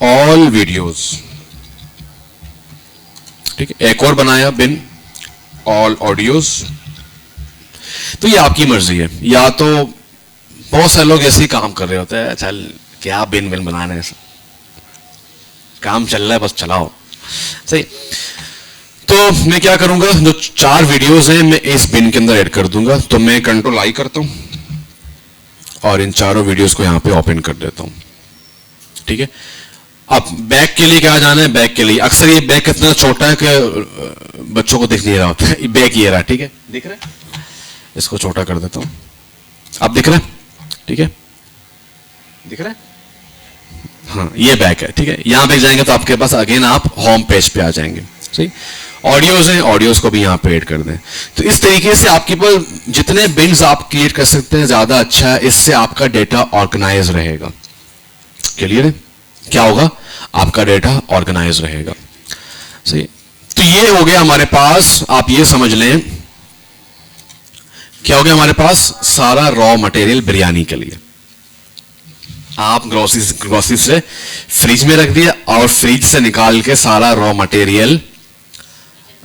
ऑल वीडियोस, ठीक है। एक और बनाया बिन ऑल ऑडियोज। तो ये आपकी मर्जी है, या तो बहुत सारे लोग ऐसे ही काम कर रहे होते हैं, चल क्या बिन बिन बनाने, ऐसा काम चल रहा है बस चलाओ, सही। तो मैं क्या करूंगा, जो 4 वीडियोस हैं मैं इस बिन के अंदर ऐड कर दूंगा। तो मैं कंट्रोल आई करता हूं और इन चारों वीडियोस को यहां पे ओपन कर देता हूं, ठीक है। अब बैक के लिए क्या जाना है, बैक के लिए अक्सर ये बैक इतना छोटा है कि बच्चों को दिख नहीं रहा होता है, बैक ये रहा, ठीक है, दिख रहा है, इसको छोटा कर देता हूं, अब दिख रहा है, ठीक है, दिख रहा है, हाँ ये बैक है, ठीक है। यहां पे जाएंगे तो आपके पास अगेन आप होम पेज पे आ जाएंगे, सही। ऑडियोज हैं, ऑडियोज को भी यहां पे ऐड कर दें। तो इस तरीके से आपके पास जितने बिन्स आप क्रिएट कर सकते हैं ज्यादा अच्छा है, इससे आपका डेटा ऑर्गेनाइज रहेगा। क्लियर है? क्या होगा, आपका डेटा ऑर्गेनाइज रहेगा, सही। तो ये हो गया हमारे पास, आप ये समझ लें क्या हो गया हमारे पास, सारा रॉ मटेरियल बिरयानी के लिए। आप ग्रोसरी से फ्रिज में रख दिया और फ्रिज से निकाल के सारा रॉ मटेरियल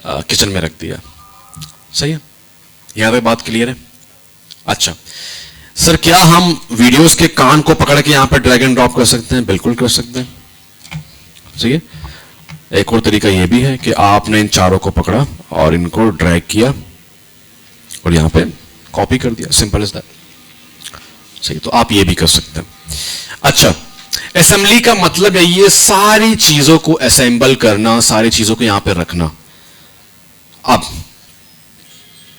किचन में रख दिया, सही है। यहां तक बात क्लियर है? अच्छा सर, क्या हम वीडियोस के कान को पकड़ के यहां पर ड्रैग एंड ड्रॉप कर सकते हैं? बिल्कुल कर सकते हैं, सही है। एक और तरीका यह भी है कि आपने इन चारों को पकड़ा और इनको ड्रैग किया और यहां पे कॉपी कर दिया, सिंपल इज दैट, सही। तो आप ये भी कर सकते हैं। अच्छा, असेंबली का मतलब है ये सारी चीजों को असेंबल करना, सारी चीजों को यहां पे रखना। अब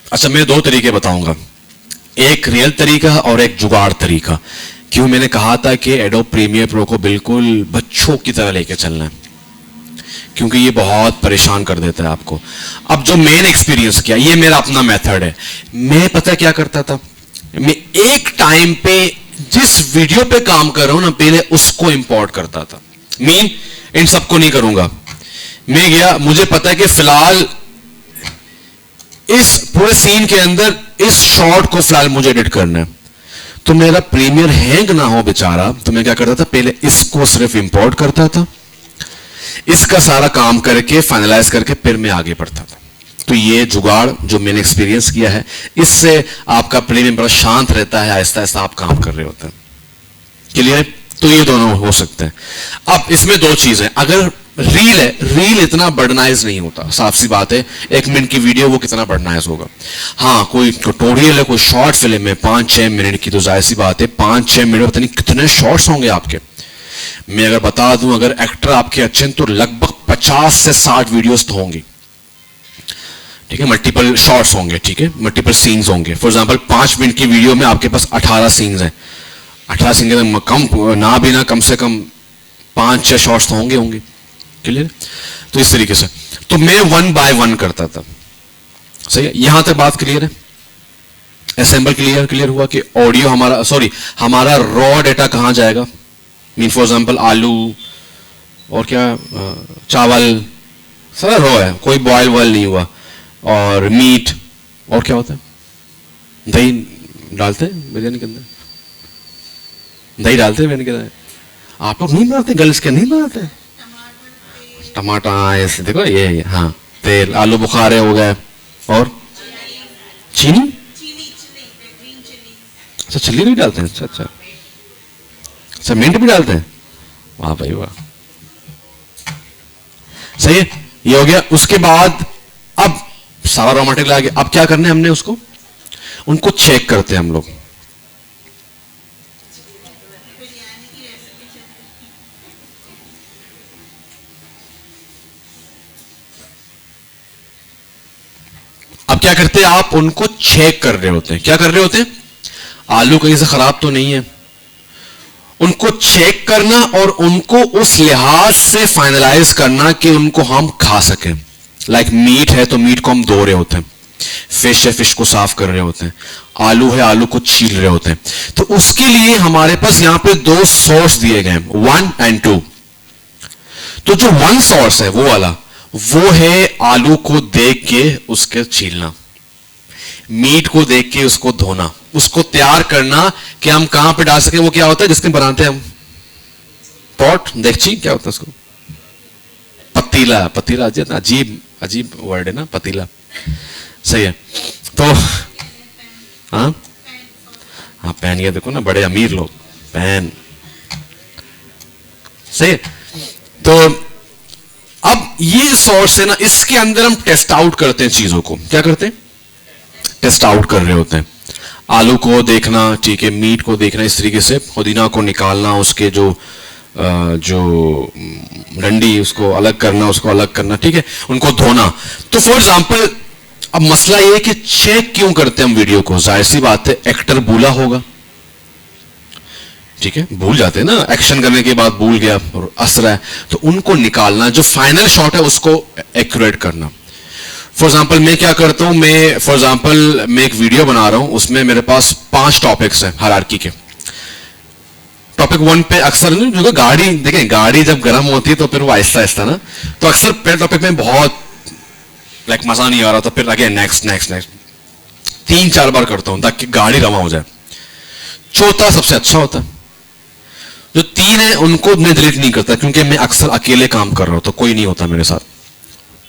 अच्छा, मैं 2 तरीके बताऊंगा, एक रियल तरीका और एक जुगाड़ तरीका। क्यों मैंने कहा था कि एडोब प्रीमियर प्रो को बिल्कुल बच्चों की तरह लेके चलना है, क्योंकि ये बहुत परेशान कर देता है आपको। अब जो मैंने एक्सपीरियंस किया, ये मेरा अपना मेथड है। मैं पता क्या करता था, मैं एक टाइम पे जिस वीडियो पे काम कर रहा हूं ना, पहले उसको इंपोर्ट करता था। मीन इन सबको नहीं करूंगा, मैं गया, मुझे पता है कि फिलहाल इस पूरे सीन के अंदर इस शॉट को फिलहाल मुझे एडिट करना है, तो मेरा प्रीमियर हैंग ना हो बेचारा, तो मैं क्या करता था, पहले इसको सिर्फ इंपोर्ट करता था, इसका सारा काम करके फाइनलाइज करके फिर मैं आगे बढ़ता था। तो ये जुगाड़ जो मैंने एक्सपीरियंस किया है, इससे आपका प्रीमियर बड़ा शांत रहता है, आहिस्ता आहिस्ता आप काम कर रहे होते हैं। क्लियर? तो ये दोनों हो सकते हैं। अब इसमें 2 चीजें, अगर रील है, रील इतना बर्डनाइज नहीं होता, साफ सी बात है। 1 मिनट की वीडियो वो कितना बर्डनाइज होगा। हाँ, कोई ट्यूटोरियल है, कोई शॉर्ट फिल्म है 5-6 मिनट की, तो जाहिर सी बात है 5-6 मिनट पता नहीं कितने शॉर्ट्स होंगे आपके। मैं अगर बता दूं, अगर एक्टर आपके अच्छे हैं तो लगभग 50 से 60 वीडियोस तो होंगी, ठीक है, मल्टीपल शॉर्ट्स होंगे, ठीक है, मल्टीपल सीन्स होंगे। फॉर एग्जांपल 5 मिनट की वीडियो में आपके पास 18 सीन्स हैं, 18 सीन के कम ना भी ना, कम से कम 5-6 शॉर्ट्स तो होंगे। क्लियर? तो इस तरीके से तो मैं 1 बाय 1 करता था, सही है। यहां तक बात क्लियर है? असेंबल क्लियर हुआ कि ऑडियो हमारा, सॉरी, हमारा रॉ डेटा कहां जाएगा। मीन फॉर एग्जांपल आलू और क्या, चावल, सारा रॉ है, कोई बॉयल वॉयल नहीं हुआ। और मीट, और क्या होता है, दही डालते हैं बिरयानी के अंदर, दही डालते हैं, मैंने कहा आप लोग नहीं बनाते, गर्ल्स के नहीं बनाते? टमाटर, हाँ ऐसे देखो ये हाँ, तेल, आलू बुखारे हो गए, और चीनी, अच्छा चिल्ली भी डालते हैं, अच्छा अच्छा अच्छा, मिंट भी डालते हैं, वाह भाई वाह, सही है, ये हो गया। उसके बाद अब सारा रॉ मटेरियल आ गया, अब क्या करना है हमने उसको, उनको चेक करते हैं हम लोग। अब क्या करते हैं, आप उनको चेक कर रहे होते हैं, क्या कर रहे होते हैं, आलू कहीं से खराब तो नहीं है, उनको चेक करना और उनको उस लिहाज से फाइनलाइज करना कि उनको हम खा सकें। लाइक मीट है तो मीट को हम धो रहे होते हैं, फिश है फिश को साफ कर रहे होते हैं, आलू है आलू को छील रहे होते हैं। तो उसके लिए हमारे पास यहां पे दो सोर्स दिए गए हैं, 1 और 2। तो जो 1 सोर्स है वो वाला, वो है आलू को देख के उसके छीलना, मीट को देख के उसको धोना, उसको तैयार करना कि हम कहां पे डाल सके। वो क्या होता है जिसके बनाते हैं हम, पॉट, देगची, क्या होता है उसको, पतीला, पतीला अजीब अजीब वर्ड है ना, पतीला, सही है। तो हाँ हाँ पैन, ये देखो ना बड़े अमीर लोग, पैन, सही है। तो अब ये सोर्स है ना, इसके अंदर हम टेस्ट आउट करते हैं चीजों को, क्या करते हैं, टेस्ट आउट कर रहे होते हैं। आलू को देखना, ठीक है, मीट को देखना, इस तरीके से पुदीना को निकालना, उसके जो डंडी उसको अलग करना, उसको अलग करना, ठीक है, उनको धोना। तो फॉर एग्जांपल अब मसला ये है कि चेक क्यों करते हैं हम वीडियो को, जाहिर सी बात है एक्टर भूला होगा, ठीक है, भूल जाते हैं ना, एक्शन करने के बाद भूल गया और हंस रहा है, तो उनको निकालना, जो फाइनल शॉट है उसको एक्यूरेट करना। फॉर एग्जाम्पल मैं क्या करता हूं, मैं एक वीडियो बना रहा हूं, उसमें मेरे पास 5 टॉपिक्स हैं हायरार्की के। टॉपिक 1 पे अक्सर जो गाड़ी देखें, गाड़ी जब गर्म होती है तो फिर वो आहिस्ता आहिस्ता ना, तो अक्सर पहले टॉपिक में बहुत लाइक मजा नहीं आ रहा, तो फिर आगे नेक्स्ट नेक्स्ट नेक्स्ट 3-4 बार करता हूं ताकि गाड़ी रवा हो जाए। चौथा सबसे अच्छा होता है, जो 3 है उनको मैं डिलीट नहीं करता, क्योंकि मैं अक्सर अकेले काम कर रहा हूं तो कोई नहीं होता मेरे साथ,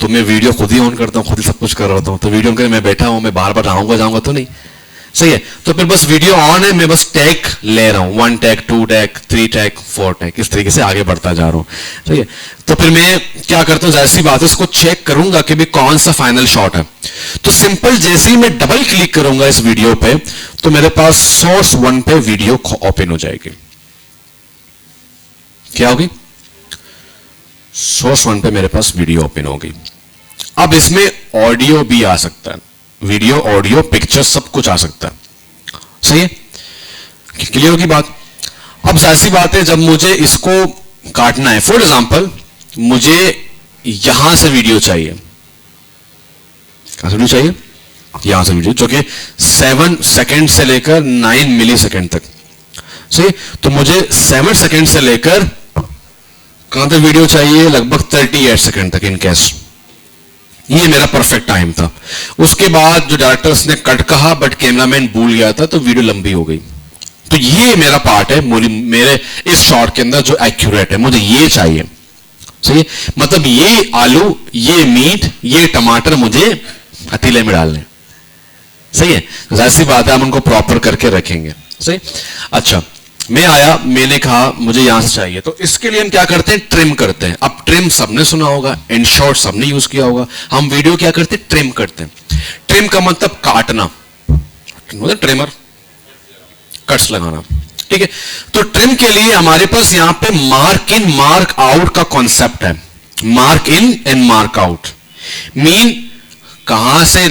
तो मैं वीडियो खुद ही ऑन करता हूं, खुद ही सब कुछ कर रहा हूं, तो वीडियो करके मैं बैठा हूं, मैं बार बार आऊंगा जाऊंगा तो नहीं, सही है। तो फिर बस वीडियो ऑन है, मैं बस टैग ले रहा हूं, 1 टैग, 2 टैग, 3 टैग, 4 टैग, इस तरीके से आगे बढ़ता जा रहा हूं, सही है। तो फिर मैं क्या करता हूं, जाहिर सी बात है इसको चेक करूंगा कि भाई कौन सा फाइनल शॉट है। तो सिंपल जैसे ही मैं डबल क्लिक करूंगा इस वीडियो पे, तो मेरे पास सोर्स 1 पे वीडियो ओपन हो जाएगी, क्या होगी, सोर्स 1 पे मेरे पास वीडियो ओपन होगी। अब इसमें ऑडियो भी आ सकता है, वीडियो, ऑडियो, पिक्चर, सब कुछ आ सकता है, सही है, क्लियर होगी बात। अब जाहिर सी बात है जब मुझे इसको काटना है, फॉर एग्जांपल मुझे यहां से वीडियो चाहिए, कहां से वीडियो चाहिए, यहां से वीडियो, जो कि 7 सेकेंड से लेकर 9 मिली सेकेंड तक, सही। तो मुझे 7 सेकेंड से लेकर कहां तक वीडियो चाहिए, लगभग 38 सेकेंड तक इन केस, ये मेरा परफेक्ट टाइम था। उसके बाद जो डायरेक्टर्स ने कट कहा बट कैमरामैन भूल गया था, तो वीडियो लंबी हो गई। तो ये मेरा पार्ट है मेरे इस शॉट के अंदर जो एक्यूरेट है, मुझे ये चाहिए, सही है। मतलब ये आलू, ये मीट, ये टमाटर मुझे पतीले में डालने, सही है। जाहिर सी बात है हम उनको प्रॉपर करके रखेंगे, सही। अच्छा, मैं आया, मैंने कहा मुझे यहां से चाहिए, तो इसके लिए हम क्या करते हैं, ट्रिम करते हैं। अब ट्रिम सबने सुना होगा, इन शॉर्ट सबने यूज किया होगा। हम वीडियो क्या करते हैं, ट्रिम करते हैं। ट्रिम का मतलब काटना, ट्रिमर, कट्स लगाना, ठीक है। तो ट्रिम के लिए हमारे पास यहां पे मार्क इन मार्क आउट का कॉन्सेप्ट है। Mark in and mark out mean कहां से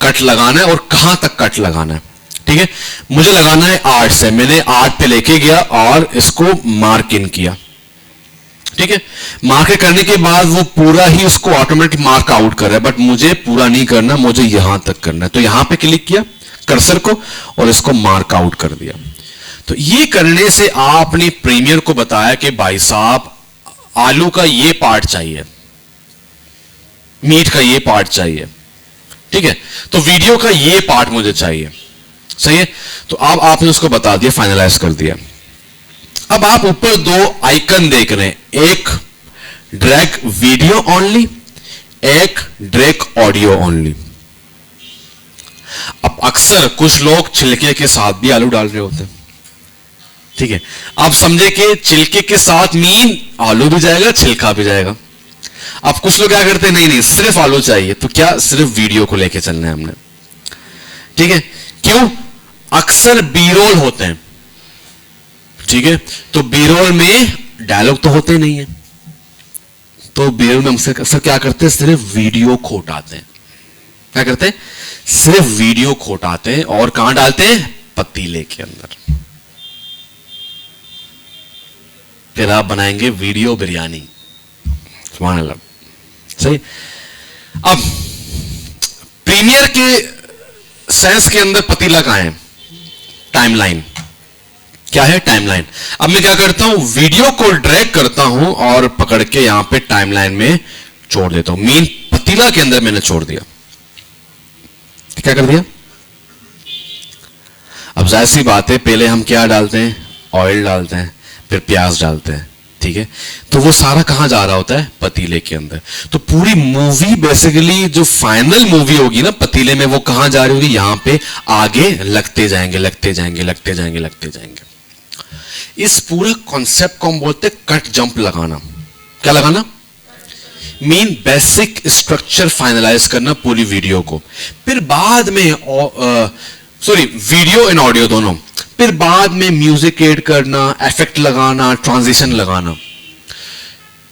कट लगाना है और कहां तक कट लगाना है, ठीक है। मुझे लगाना है 8 से, मैंने 8 पे लेके गया और इसको मार्क इन किया, ठीक है। मार्क करने के बाद वो पूरा ही उसको ऑटोमेटिक मार्क आउट कर रहा है, बट मुझे पूरा नहीं करना, मुझे यहां तक करना है। तो यहां पे क्लिक किया कर्सर को और इसको मार्क आउट कर दिया। तो ये करने से आपने प्रीमियर को बताया कि भाई साहब आलू का ये पार्ट चाहिए, मीट का ये पार्ट चाहिए, ठीक है। तो वीडियो का ये पार्ट मुझे चाहिए, सही है। तो अब आपने उसको बता दिया, फाइनलाइज कर दिया। अब आप ऊपर दो आइकन देख रहे हैं, एक ड्रैग वीडियो ओनली, एक ड्रैग ऑडियो ओनली। अब अक्सर कुछ लोग छिलके के साथ भी आलू डाल रहे होते हैं, ठीक है। आप समझे कि छिलके के साथ मीन आलू भी जाएगा, छिलका भी जाएगा। अब कुछ लोग क्या करते हैं, नहीं नहीं सिर्फ आलू चाहिए, तो क्या सिर्फ वीडियो को लेके चलना है हमने, ठीक है। क्यों? अक्सर बी रोल होते हैं, ठीक है, तो बी रोल में डायलॉग तो होते नहीं है, तो बी रोल में हम अक्सर क्या करते हैं, सिर्फ वीडियो को उठाते हैं। क्या करते हैं? सिर्फ वीडियो को उठाते हैं और कहां डालते हैं? पतीले के अंदर। फिर आप बनाएंगे वीडियो बिरयानी, सुभान अल्लाह, सही। अब प्रीमियर के सेंस के अंदर पतीला कहां है? टाइमलाइन। क्या है? टाइमलाइन। अब मैं क्या करता हूं, वीडियो को ड्रैग करता हूं और पकड़ के यहां पे टाइमलाइन में छोड़ देता हूं। मीन पतीला के अंदर मैंने छोड़ दिया। क्या कर दिया? अब जाहिर सी बात है, पहले हम क्या डालते हैं? ऑयल डालते हैं, फिर प्याज डालते हैं, ठीक है। तो वो सारा कहां जा रहा होता है? पतीले के अंदर। तो पूरी मूवी बेसिकली जो फाइनल मूवी होगी ना पतीले में, वो कहां जा रही होगी? यहां पे आगे लगते जाएंगे, लगते जाएंगे, लगते जाएंगे, लगते जाएंगे। इस पूरे कॉन्सेप्ट को हम बोलते हैं कट जंप लगाना। क्या लगाना? मीन बेसिक स्ट्रक्चर फाइनलाइज करना पूरी वीडियो को, फिर बाद में वीडियो एंड ऑडियो दोनों, फिर बाद में म्यूजिक ऐड करना, इफेक्ट लगाना, ट्रांजिशन लगाना।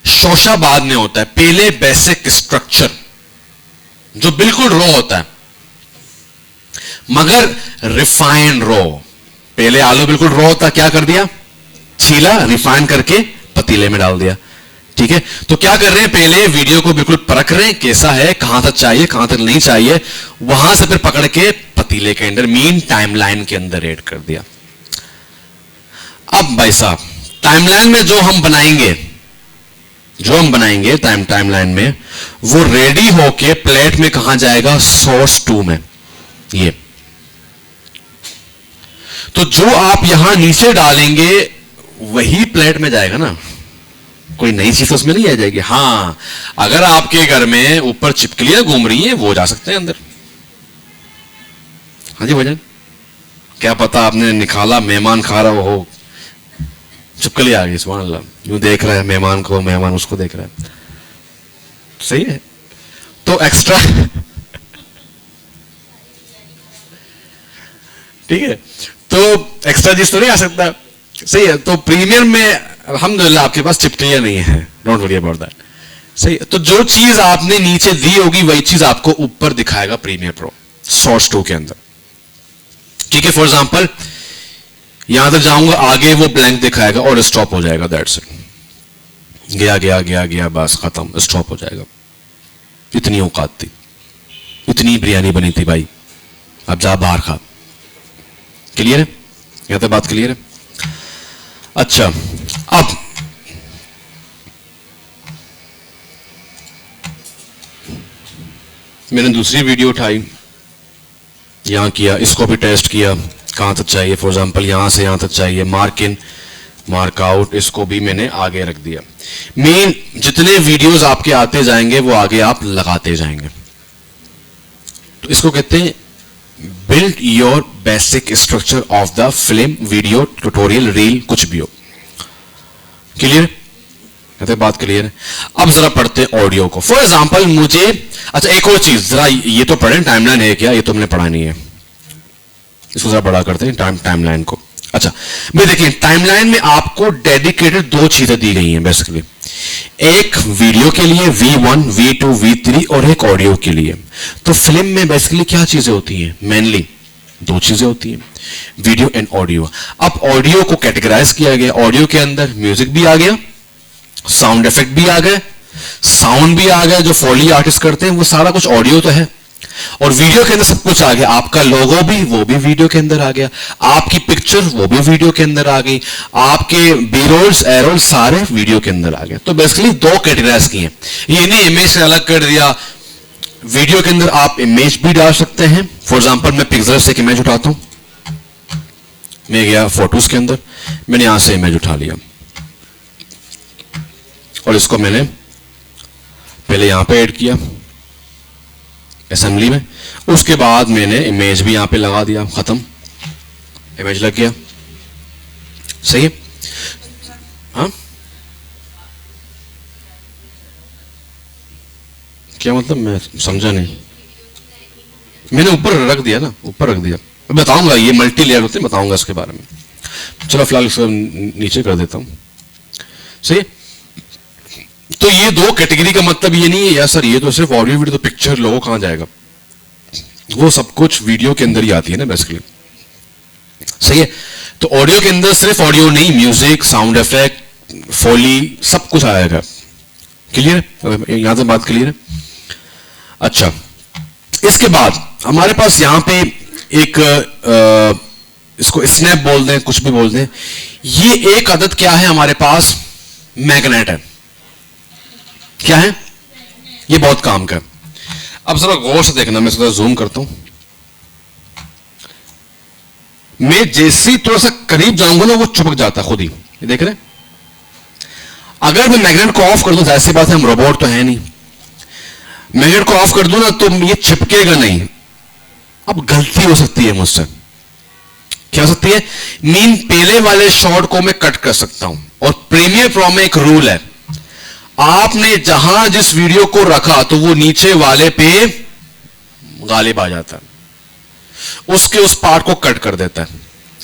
शोशा बाद में होता है, पहले बेसिक स्ट्रक्चर जो बिल्कुल रॉ होता है, मगर रिफाइंड रॉ। पहले आलू बिल्कुल रॉ होता, क्या कर दिया? छीला, रिफाइन करके पतीले में डाल दिया, ठीक है। तो क्या कर रहे हैं, पहले वीडियो को बिल्कुल परख रहे हैं, कैसा है, कहां तक चाहिए, कहां तक नहीं चाहिए, वहां से फिर पकड़ के पतीले के अंदर, मीन टाइमलाइन के अंदर ऐड कर दिया। अब भाई साहब, टाइमलाइन में जो हम बनाएंगे टाइमलाइन में, वो रेडी होके प्लेट में कहां जाएगा? सोर्स 2 में। ये तो जो आप यहां नीचे डालेंगे वही प्लेट में जाएगा ना, कोई नई चीज उसमें नहीं आ जाएगी। हां, अगर आपके घर में ऊपर चिपकलियां घूम रही हैं, वो जा सकते हैं अंदर। हाँ जी भजन, क्या पता आपने निकाला, मेहमान खा रहा हो, चिपकली आ गई, सुभान अल्लाह, यूं देख रहा है मेहमान को, मेहमान उसको देख रहा है, सही है। तो एक्स्ट्रा ठीक है, तो एक्स्ट्रा चीज तो नहीं आ सकता, सही है। तो प्रीमियम में अल्हम्दुलिल्लाह आपके पास चिपकलियां नहीं है, डोंट वरी अबाउट दैट, सही है। तो जो चीज आपने नीचे दी होगी वही चीज आपको ऊपर दिखाएगा प्रीमियर प्रो सोर्स 2 के अंदर, ठीक है। फॉर एग्जांपल यहां तक जाऊंगा, आगे वो ब्लैंक दिखाएगा और स्टॉप हो जाएगा, दैट्स इट। गया गया गया गया, बस खत्म, स्टॉप हो जाएगा। इतनी औकात थी, इतनी बिरयानी बनी थी भाई, अब जा बाहर खा। क्लियर है? यहां तक बात क्लियर है? अच्छा, अब मैंने दूसरी वीडियो उठाई, यहां किया, इसको भी टेस्ट किया, कहां तक चाहिए, फॉर एग्जांपल यहां से यहां तक चाहिए, मार्क इन, मार्क आउट, इसको भी मैंने आगे रख दिया। मेन जितने वीडियोस आपके आते जाएंगे वो आगे आप लगाते जाएंगे, तो इसको कहते हैं build your basic structure of the film, video, tutorial, reel, कुछ भी हो। क्लियर? कहते बात क्लियर है। अब जरा पढ़ते हैं ऑडियो को। फॉर एग्जांपल मुझे, अच्छा एक और चीज, जरा ये तो पढ़ें, टाइमलाइन है क्या, ये तो हमने पढ़ा नहीं है, इसको जरा बड़ा करते हैं टाइमलाइन को। अच्छा भाई देखिए, टाइमलाइन में आपको डेडिकेटेड 2 चीजें दी गई हैं बेसिकली, एक वीडियो के लिए V1, V2, V3 और एक ऑडियो के लिए। तो फिल्म में बेसिकली क्या चीजें होती हैं? मेनली 2 चीजें होती हैं, वीडियो एंड ऑडियो। अब ऑडियो को कैटेगराइज किया गया, ऑडियो के अंदर म्यूजिक भी आ गया, साउंड इफेक्ट भी आ गए, साउंड भी आ गया, जो फॉली आर्टिस्ट करते हैं वो सारा कुछ ऑडियो तो है, और वीडियो के अंदर सब कुछ आ गया। आपका लोगो भी, वो भी वीडियो के अंदर आ गया, आपकी पिक्चर वो भी वीडियो के अंदर आ गई, आपके बी रोल्स, ए रोल्स सारे वीडियो के अंदर आ गए। तो बेसिकली 2 कैटेगराइज की हैं, ये नहीं इमेज अलग कर दिया। वीडियो के अंदर आप इमेज भी डाल सकते हैं। फॉर एग्जांपल मैं पिक्सेल से एक इमेज उठाता हूं, मैं गया फोटोज के अंदर, मैंने यहां से इमेज उठा लिया और इसको मैंने पहले यहां पे ऐड किया असेंबली में, उसके बाद मैंने इमेज भी यहां पे लगा दिया, खत्म, इमेज लग गया। सही है? हाँ, क्या मतलब? मैं समझा नहीं। मैंने ऊपर रख दिया ना, ऊपर रख दिया। मैं बताऊंगा, ये मल्टी लेयर होते हैं, बताऊंगा इसके बारे में। चलो फिलहाल इसको नीचे कर देता हूं। सही है? तो ये दो कैटेगरी का मतलब ये नहीं है यार सर ये तो सिर्फ ऑडियो वीडियो, तो पिक्चर लोगों कहां जाएगा? वो सब कुछ वीडियो के अंदर ही आती है ना बेसिकली। सही है? तो ऑडियो के अंदर सिर्फ ऑडियो नहीं, म्यूजिक, साउंड इफेक्ट, फोली, सब कुछ आएगा। क्लियर है? यहां से बात क्लियर है? अच्छा, इसके बाद हमारे पास यहां पे एक इसको स्नैप बोल दें, कुछ भी बोल दें, ये एक आदत क्या है हमारे पास? मैग्नेट है। क्या है? ये बहुत काम का है। अब जरा गौर से देखना, मैं थोड़ा जूम करता हूं। मैं जैसे ही थोड़ा सा करीब जाऊंगा ना वो चिपक जाता है खुद ही। ये देख रहे हैं? अगर मैं मैग्नेट को ऑफ कर दूं, जाहिर सी बात है हम रोबोट तो है नहीं, मैग्नेट को ऑफ कर दूं ना तो ये चिपकेगा नहीं। अब गलती हो सकती है मुझसे। क्या हो सकती है? मीन पहले वाले शॉट को मैं कट कर सकता हूं, और प्रीमियर प्रो में एक रूल है, आपने जहां जिस वीडियो को रखा तो वो नीचे वाले पे गालिब आ जाता है, उसके उस पार्ट को कट कर देता है।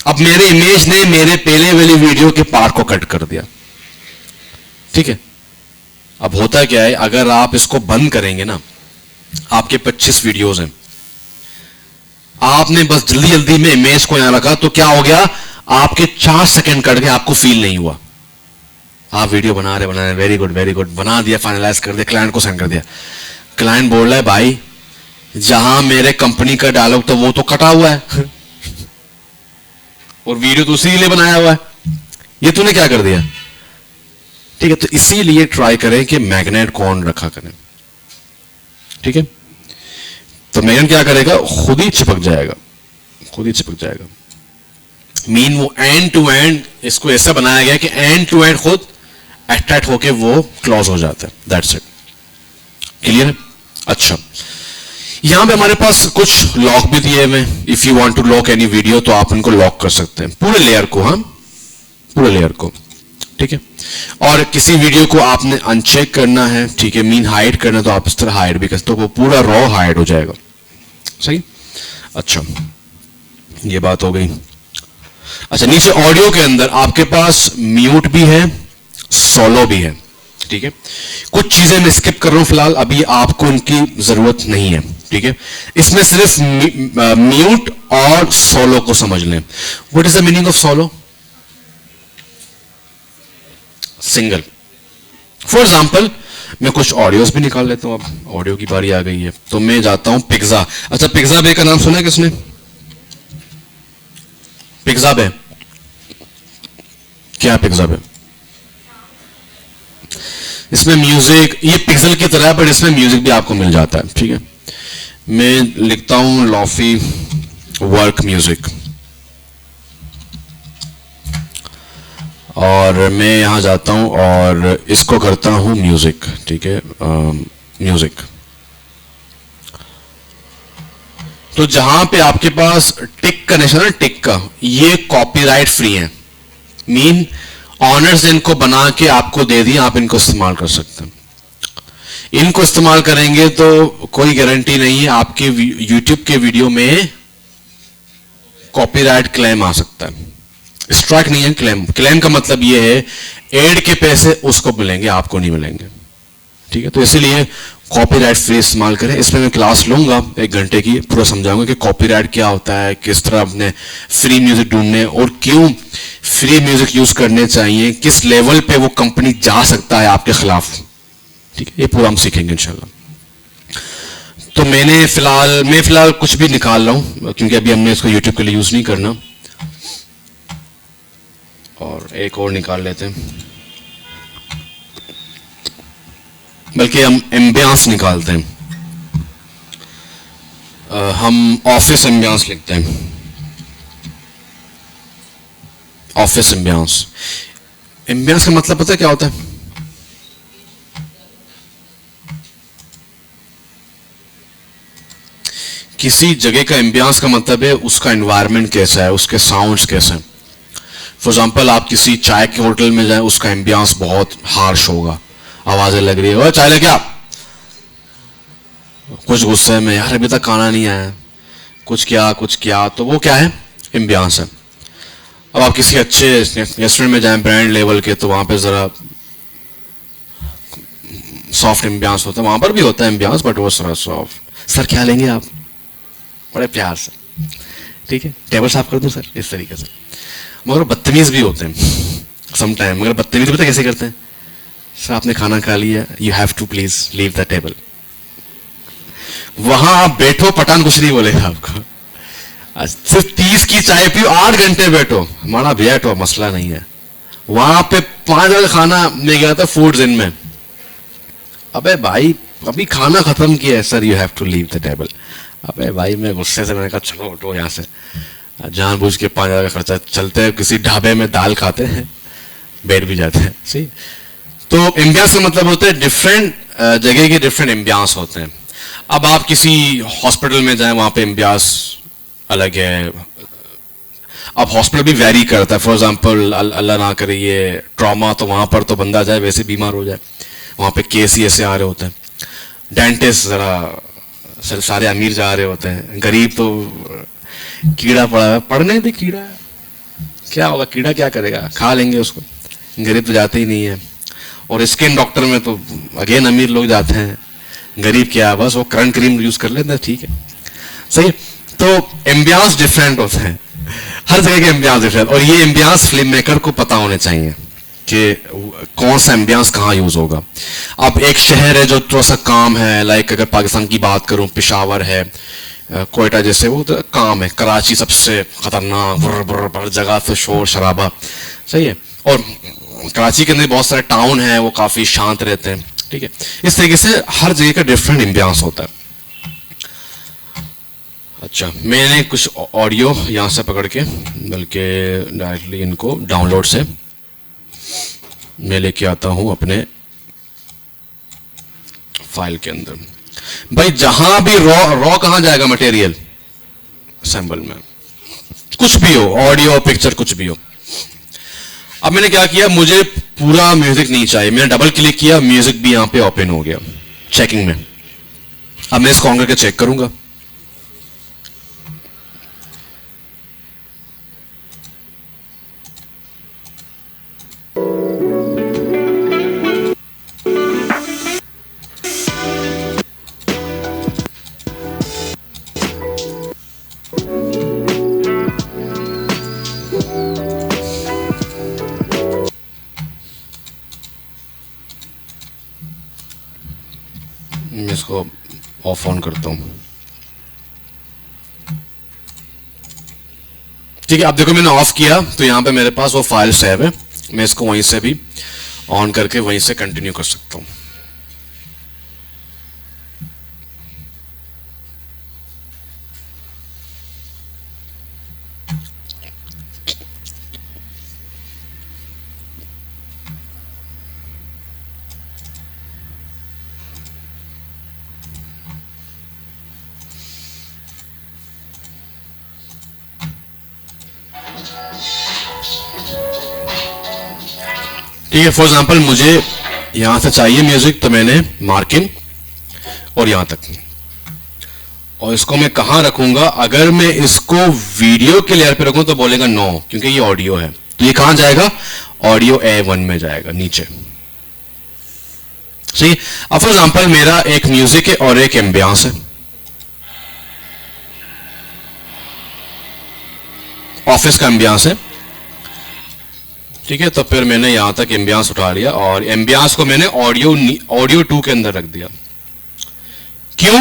अब मेरे इमेज ने मेरे पहले वाली वीडियो के पार्ट को कट कर दिया। ठीक है? अब होता क्या है, अगर आप इसको बंद करेंगे ना, आपके 25 वीडियोस हैं, आपने बस जल्दी जल्दी में इमेज को यहां रखा तो क्या हो गया, आपके 4 सेकंड कट गए, आपको फील नहीं हुआ। आप वीडियो बना रहे वेरी गुड बना दिया, फाइनलाइज कर दिया, क्लाइंट को सेंड कर दिया। क्लाइंट बोल रहा है भाई जहां मेरे कंपनी का डायलॉग तो वो तो कटा हुआ है और वीडियो तो उसी लिए बनाया हुआ है, ये तूने क्या कर दिया? ठीक है? तो इसीलिए ट्राई करें कि मैग्नेट को ऑन रखा करें। ठीक है? तो मैग्नेट क्या करेगा, खुद ही चिपक जाएगा, खुद ही चिपक जाएगा। मीन वो एंड टू एंड इसको ऐसा बनाया गया कि एंड टू एंड खुद अट्रैक्ट होके वो क्लोज हो जाता है। That's it. क्लियर है? अच्छा, यहां पे हमारे पास कुछ लॉक भी दिए हुए। If you want to lock any video तो आप उनको लॉक कर सकते हैं, पूरे लेयर को। हाँ, पूरे लेयर को। ठीक है? और किसी वीडियो को आपने अनचेक करना है, ठीक है, मीन हाइड करना, तो आप इस तरह हाइड भी कर सकते हो, वो पूरा रॉ हाइड हो जाएगा। सही? अच्छा, ये बात हो गई। अच्छा, नीचे ऑडियो के अंदर आपके पास म्यूट भी है, सोलो भी है। ठीक है? कुछ चीजें मैं स्किप कर रहा हूं फिलहाल, अभी आपको उनकी जरूरत नहीं है। ठीक है? इसमें सिर्फ म्यूट और सोलो को समझ लें। What is the meaning of solo? Single. For example मैं कुछ ऑडियोज भी निकाल लेता हूं। अब ऑडियो की बारी आ गई है तो मैं जाता हूं पिज्जा। अच्छा, पिज्जा बे का नाम सुना है किसने? पिज्जा बे क्या है? पिज्जा बे, इसमें म्यूजिक, ये पिक्सल की तरह है बट इसमें म्यूजिक भी आपको मिल जाता है। ठीक है? मैं लिखता हूं लॉफी वर्क म्यूजिक और मैं यहां जाता हूं और इसको करता हूं म्यूजिक। ठीक है? म्यूजिक। तो जहां पे आपके पास टिक का निशान है, टिक का, ये कॉपीराइट फ्री है। मीन ऑनर्स इनको बना के आपको दे दिए, आप इनको इस्तेमाल कर सकते हैं। इनको इस्तेमाल करेंगे तो कोई गारंटी नहीं है, आपके यूट्यूब के वीडियो में कॉपीराइट क्लेम आ सकता है। स्ट्राइक नहीं है, क्लेम। क्लेम का मतलब यह है एड के पैसे उसको मिलेंगे, आपको नहीं मिलेंगे। ठीक है? तो इसीलिए कॉपीराइट फ्री इस्तेमाल करें। इसमें मैं क्लास लूंगा 1 घंटे की, पूरा समझाऊंगा कि कॉपीराइट क्या होता है, किस तरह अपने फ्री म्यूजिक ढूंढने और क्यों फ्री म्यूजिक यूज करने चाहिए, किस लेवल पे वो कंपनी जा सकता है आपके खिलाफ। ठीक है? ये पूरा हम सीखेंगे इंशाल्लाह। तो मैं फिलहाल कुछ भी निकाल रहा हूं क्योंकि अभी हमने इसको यूट्यूब के लिए यूज नहीं करना। और एक और निकाल लेते हैं, बल्कि हम एम्बियंस निकालते हैं। हम ऑफिस एम्बियंस लिखते हैं। Office ambience. एम्बियंस का मतलब पता है क्या होता है? किसी जगह का एम्बियंस का मतलब है उसका एनवायरनमेंट कैसा है, उसके साउंड्स कैसे हैं। फॉर एग्जाम्पल आप किसी चाय के होटल में जाएं, उसका एम्बियंस बहुत हार्श होगा, आवाजें लग रही है, ओए चाय लेके आ, कुछ गुस्से में, यार अभी तक खाना नहीं आया, कुछ क्या, तो वो क्या है? एम्बियंस है। अब आप किसी अच्छे रेस्टोरेंट में जाएं ब्रांड लेवल के, तो वहां पे जरा सॉफ्ट एम्बियंस होता है, वहां पर भी होता है एम्बियंस, बट वो जरा सॉफ्ट। सर क्या लेंगे आप? बड़े प्यार से, ठीक है टेबल साफ कर दूं सर, इस तरीके से। मगर बदतमीज भी होते हैं सम टाइम। मगर बदतमीज पता कैसे करते हैं? सर आपने खाना खा लिया, you have to please leave the table. वहां आप बैठो, पठान कुछ नहीं बोलेगा आपको। सिर्फ 30 की चाय पियो, 8 घंटे बैठो, हमारा बैठो, मसला नहीं है। वहां पे 5 बजे खाना मैं गया था फूड्स इन में, अबे भाई अभी खाना खत्म किया है, sir you have to leave the table. अबे भाई मैं गुस्से से मैंने कहा चलो उठो यहाँ से, जानबूझ के 5,000 का खर्चा। चलते हैं किसी ढाबे में, दाल खाते हैं, बैठ भी जाते हैं। सही। तो एम्बियंस का मतलब होता है डिफरेंट जगह के डिफरेंट एम्बियंस होते हैं। अब आप किसी हॉस्पिटल में जाएं, वहां पे एम्बियंस अलग है। अब हॉस्पिटल भी वैरी करता है। फॉर एग्जाम्पल अल्लाह ना करे ये ट्रॉमा, तो वहां पर तो बंदा जाए वैसे बीमार हो जाए, वहां पे केस ही ऐसे आ रहे होते हैं। डेंटिस्ट जरा सारे अमीर जा रहे होते हैं, गरीब तो कीड़ा पड़ा है, पढ़ने दे कीड़ा, क्या होगा कीड़ा, क्या करेगा, खा लेंगे उसको। गरीब तो जाते ही नहीं है। और स्किन डॉक्टर में तो अगेन अमीर लोग जाते हैं, गरीब क्या, बस वो करंट क्रीम यूज कर लेते हैं, ठीक है सही। तो एम्बियंस डिफरेंट होते हैं, हर जगह के एम्बियंस डिफरेंट। और ये एम्बियंस फिल्म मेकर को पता होने चाहिए कि कौन सा एम्बियंस कहाँ यूज होगा। अब एक शहर है जो थोड़ा सा काम है, लाइक अगर पाकिस्तान की बात करूं, पेशावर है, कोयटा जैसे, वो तो काम है। कराची सबसे खतरनाक, हर जगह से शोर शराबा, सही है। और कराची के अंदर बहुत सारे टाउन हैं, वो काफी शांत रहते हैं, ठीक है। इस तरीके से हर जगह का डिफरेंट एम्बियंस होता है। अच्छा, मैंने कुछ ऑडियो यहां से पकड़ के, बल्कि डायरेक्टली इनको डाउनलोड से मैं लेके आता हूं अपने फाइल के अंदर। भाई जहां भी रॉ कहां जाएगा? मटेरियल असेंबल में, कुछ भी हो, ऑडियो पिक्चर कुछ भी हो। अब मैंने क्या किया, मुझे पूरा म्यूजिक नहीं चाहिए, मैंने डबल क्लिक किया, म्यूजिक भी यहां पे ओपन हो गया चेकिंग में। अब मैं इसको ऑन करके चेक करूंगा। मैं इसको ऑफ ऑन करता हूं, ठीक है। अब देखो मैंने ऑफ किया, तो यहां पे मेरे पास वो फाइल सेव है, मैं इसको वहीं से भी ऑन करके वहीं से कंटिन्यू कर सकता हूं। ठीक है, फॉर एग्जाम्पल मुझे यहां से चाहिए म्यूजिक, तो मैंने मार्किंग और यहां तक, और इसको मैं कहां रखूंगा? अगर मैं इसको वीडियो के लेयर पे रखूं तो बोलेगा नो, क्योंकि ये ऑडियो है। तो ये कहां जाएगा? ऑडियो A1 में जाएगा, नीचे, सही। अब फॉर एग्जाम्पल मेरा एक म्यूजिक है और एक एम्बियंस है, ऑफिस का एम्बियंस है, ठीक है। तो फिर मैंने यहां तक एम्बियंस उठा लिया और एम्बियंस को मैंने ऑडियो 2 के अंदर रख दिया। क्यों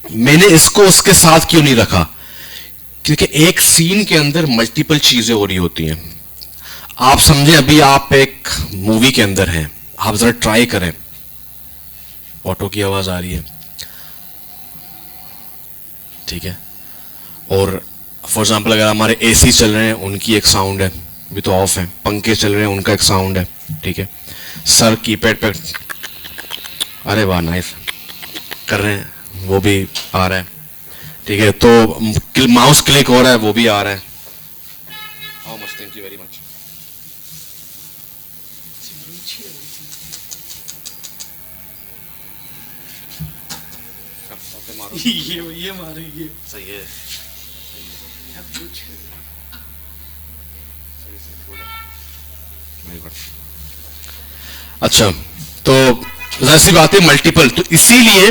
मैंने इसको उसके साथ क्यों नहीं रखा? क्योंकि एक सीन के अंदर मल्टीपल चीजें हो रही होती हैं। आप समझे, अभी आप एक मूवी के अंदर हैं, आप जरा ट्राई करें, ऑटो की आवाज आ रही है, ठीक है। और फॉर एग्जाम्पल अगर हमारे एसी चल रहे हैं, उनकी एक साउंड है, भी तो ऑफ है, पंखे चल रहे हैं उनका एक साउंड है, ठीक है। सर कीपैड पे अरे वाह नाइस कर रहे हैं वो भी आ रहा है, ठीक है। तो माउस क्लिक हो रहा है वो भी आ रहा है। How much, thank you very much. ये मारेंगे। सही है। अच्छा, तो जाहिर सी बात है मल्टीपल, तो इसीलिए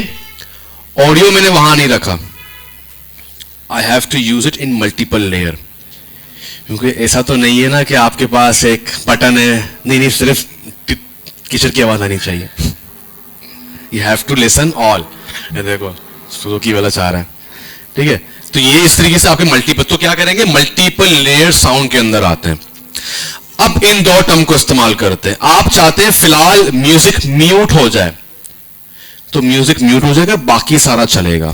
ऑडियो मैंने वहां नहीं रखा। I have to use it in multiple layer, क्योंकि ऐसा तो नहीं है ना कि आपके पास एक बटन है, नहीं नहीं सिर्फ कीचड़ की आवाज आनी चाहिए। You have to listen all. ये देखो सुजुकी वाला चाह रहा है, ठीक है। तो ये इस तरीके से आपके मल्टीपल, तो क्या करेंगे मल्टीपल लेयर साउंड के अंदर आते हैं। अब इन दो टर्म को इस्तेमाल करते हैं। आप चाहते हैं फिलहाल म्यूजिक म्यूट हो जाए, तो म्यूजिक म्यूट हो जाएगा, बाकी सारा चलेगा।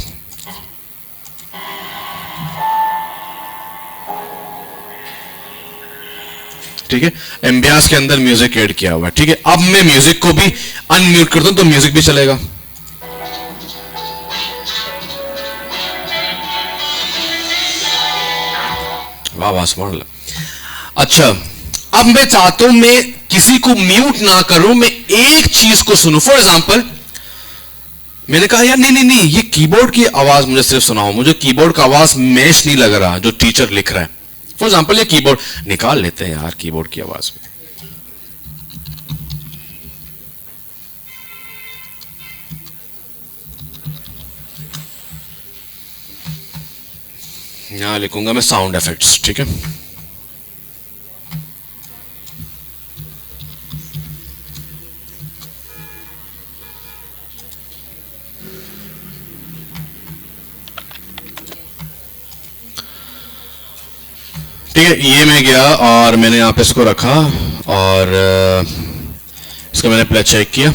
ठीक है, एम्बियंस के अंदर म्यूजिक ऐड किया हुआ है, ठीक है। अब मैं म्यूजिक को भी अनम्यूट करता हूं तो म्यूजिक भी चलेगा। वाह वाह स्मार्ट। अच्छा, अब मैं चाहता हूं मैं किसी को म्यूट ना करूं, मैं एक चीज को सुनूं। फॉर एग्जाम्पल मैंने कहा यार नहीं नहीं नहीं, ये कीबोर्ड की आवाज मुझे सिर्फ सुनाओ, मुझे कीबोर्ड का आवाज मैच नहीं लग रहा जो टीचर लिख रहा है। फॉर एग्जाम्पल ये कीबोर्ड निकाल लेते हैं यार, कीबोर्ड की आवाज में। यहां लिखूंगा मैं साउंड इफेक्ट्स, ठीक है। ठीक है, ये मैं गया और मैंने यहां पे इसको रखा और इसका मैंने प्ले चेक किया।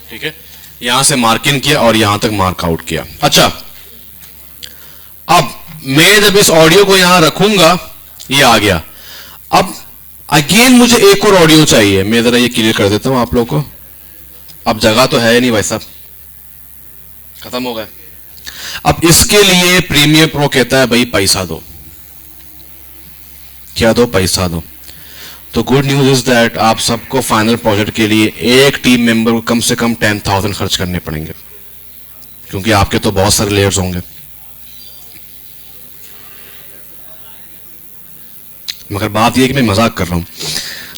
ठीक है, यहां से मार्क इन किया और यहां तक मार्क आउट किया। अच्छा, अब मैं जब इस ऑडियो को यहां रखूंगा, ये आ गया। अब अगेन मुझे एक और ऑडियो चाहिए, मैं जरा ये क्लियर कर देता हूं आप लोगों को। अब जगह तो है नहीं भाई साहब, खत्म हो गया। अब इसके लिए प्रीमियर प्रो कहता है भाई पैसा दो। क्या दो? पैसा दो। तो गुड न्यूज इज दैट आप सबको फाइनल प्रोजेक्ट के लिए एक टीम मेंबर को कम से कम 10,000 खर्च करने पड़ेंगे, क्योंकि आपके तो बहुत सारे लेयर्स होंगे। मगर बात यह कि मैं मजाक कर रहा हूं।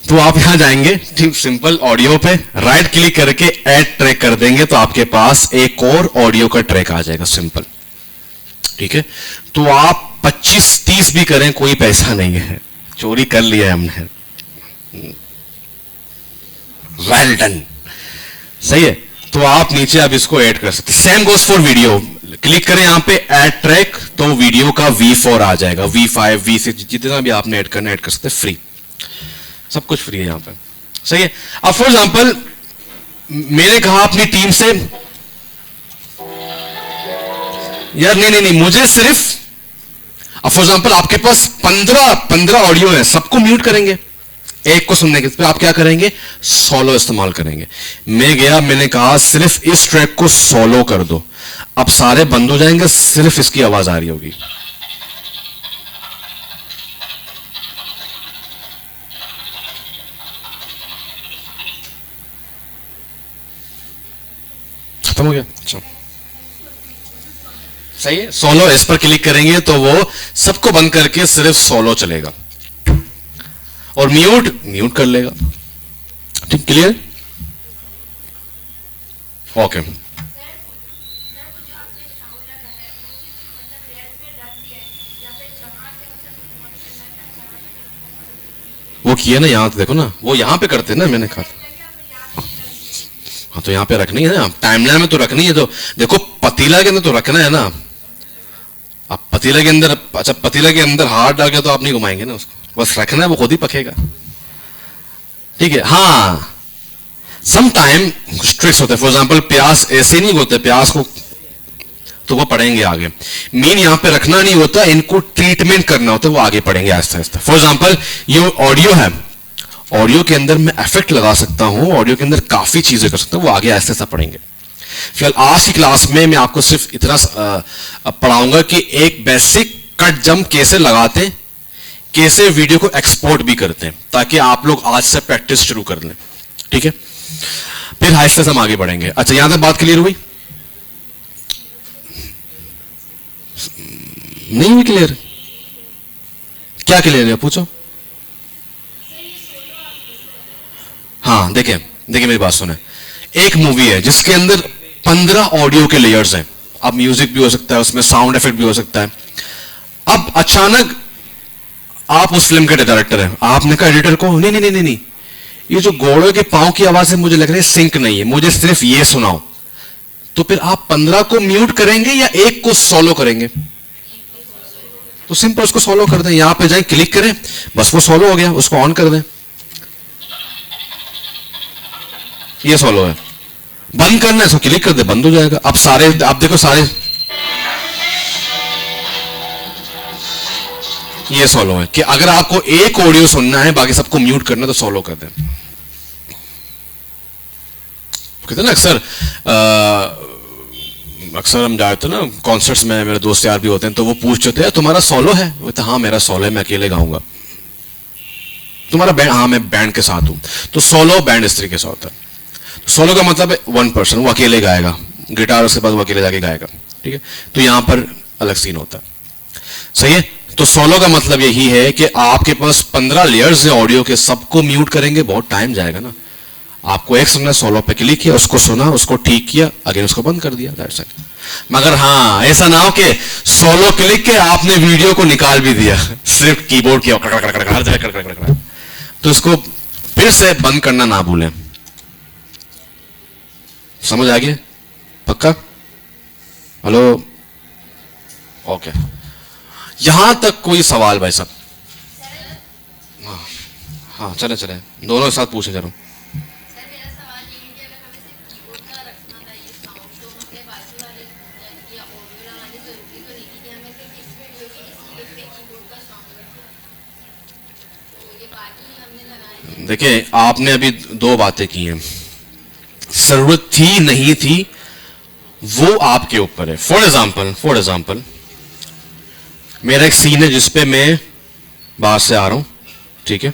तो आप यहां जाएंगे, ठीक, सिंपल ऑडियो पे राइट क्लिक करके ऐड ट्रैक कर देंगे, तो आपके पास एक और ऑडियो का ट्रैक आ जाएगा, सिंपल। ठीक है, तो आप 25-30 भी करें, कोई पैसा नहीं है, चोरी कर लिया है हमने। वेल डन, सही है। तो आप नीचे अब इसको ऐड कर सकते। Same goes for video, click करें यहां पे ऐड ट्रैक, तो वीडियो का V4 आ जाएगा, V5 V6 जितना भी आपने ऐड करना ऐड कर सकते, फ्री, सब कुछ फ्री है यहां पे, सही है। अब फॉर एग्जांपल मैंने कहा अपनी टीम से यार नहीं नहीं नहीं मुझे सिर्फ, अब फॉर एग्जांपल आपके पास 15 ऑडियो है, सबको म्यूट करेंगे एक को सुनने के, फिर आप क्या करेंगे? सोलो इस्तेमाल करेंगे। मैं गया, मैंने कहा सिर्फ इस ट्रैक को सोलो कर दो। अब सारे बंद हो जाएंगे, सिर्फ इसकी आवाज आ रही होगी। खत्म हो गया। अच्छा, सही है। सोलो, इस पर क्लिक करेंगे तो वो सबको बंद करके सिर्फ सोलो चलेगा, और म्यूट कर लेगा। ठीक, क्लियर? ओके। वो किया ना, यहां देखो ना, वो यहां पे करते ना, मैंने कहा। हाँ, तो यहां पे रखनी है ना, टाइमलाइन में तो रखनी है। तो देखो पतीला के अंदर तो रखना है ना। आप पतीला के अंदर, अच्छा पतीला के अंदर हाथ डाल के तो आप नहीं घुमाएंगे ना उसको, बस रखना है, वो खुद ही पकेगा। ठीक है। हाँ, सम टाइम कुछ ट्रिक्स होते हैं। फॉर एग्जाम्पल प्याज ऐसे नहीं होते, प्याज को तो वो पढ़ेंगे आगे। मीन यहां पे रखना नहीं होता, इनको ट्रीटमेंट करना होता है, वो आगे पढ़ेंगे आहिस्ता आहिस्ता। फॉर एग्जाम्पल ये ऑडियो है, ऑडियो के अंदर मैं इफेक्ट लगा सकता हूं, ऑडियो के अंदर काफी चीजें कर सकता हूं, वो आगे आहिस्ता आहिस्ता पढ़ेंगे। फिलहाल आज की क्लास में मैं आपको सिर्फ इतना पढ़ाऊंगा कि एक बेसिक कट जंप कैसे लगाते हैं, कैसे वीडियो को एक्सपोर्ट भी करते हैं, ताकि आप लोग आज से प्रैक्टिस शुरू कर लें। ठीक है, फिर आहिस्ता से हम आगे बढ़ेंगे। अच्छा, यहां तक बात क्लियर हुई? नहीं हुई क्लियर? क्या क्लियर है, पूछो। हाँ, देखें मेरी बात सुने। एक मूवी है जिसके अंदर 15 ऑडियो के लेयर्स हैं। अब म्यूजिक भी हो सकता है, उसमें साउंड इफेक्ट भी हो सकता है। अब अचानक आप उस फिल्म के डायरेक्टर हैं, आपने कहा एडिटर को, नहीं नहीं नहीं नहीं, ये जो घोड़े के पांव की आवाज है मुझे लग रहा है सिंक नहीं है, मुझे सिर्फ ये सुनाओ। तो फिर आप 15 को म्यूट करेंगे या एक को सोलो करेंगे? तो सिंपल उसको सोलो कर दें, यहां पे जाएं, क्लिक करें, बस वो सोलो हो गया, उसको ऑन कर दें, ये सोलो है। बंद करना है, इसको क्लिक कर दे, बंद हो जाएगा। अब सारे आप देखो, सारे ये सोलो है। कि अगर आपको एक ऑडियो सुनना है, बाकी सबको म्यूट करना है, तो सोलो कर दें। कहते ना अक्सर हम जाते ना कॉन्सर्ट्स में, मेरे दोस्त यार भी होते हैं, तो वो पूछते थे तुम्हारा सोलो है? वो तो हाँ मेरा सोलो है, मैं अकेले गाऊंगा। तुम्हारा बैंड? हाँ मैं बैंड के साथ हूं। तो सोलो बैंड इस तरीके से होता है। सोलो का मतलब है वन पर्सन, वो अकेले गाएगा, गिटार उसके बाद वो अकेले जाके गाएगा। ठीक है, तो यहां पर अलग सीन होता है। सही है, तो सोलो का मतलब यही है कि आपके पास 15 लेयर्स है ऑडियो के, सबको म्यूट करेंगे, बहुत टाइम जाएगा ना। आपको एक सुनना, सोलो पे क्लिक किया, उसको सुना, उसको ठीक किया, अगेन उसको बंद कर दिया, दैट्स इट। मगर हाँ, ऐसा ना हो कि सोलो क्लिक के आपने वीडियो को निकाल भी दिया, सिर्फ कीबोर्ड किया, हर जगह। तो इसको फिर से बंद करना ना भूलें। समझ आ गया? पक्का? Hello, okay. यहां तक कोई सवाल भाई साहब? हाँ चले दोनों के साथ पूछे जरूर। देखिए, आपने अभी दो बातें की हैं, जरूरत थी नहीं थी वो आपके ऊपर है। फॉर एग्जाम्पल मेरा एक सीन है जिसपे मैं बाहर से आ रहा हूं, ठीक है,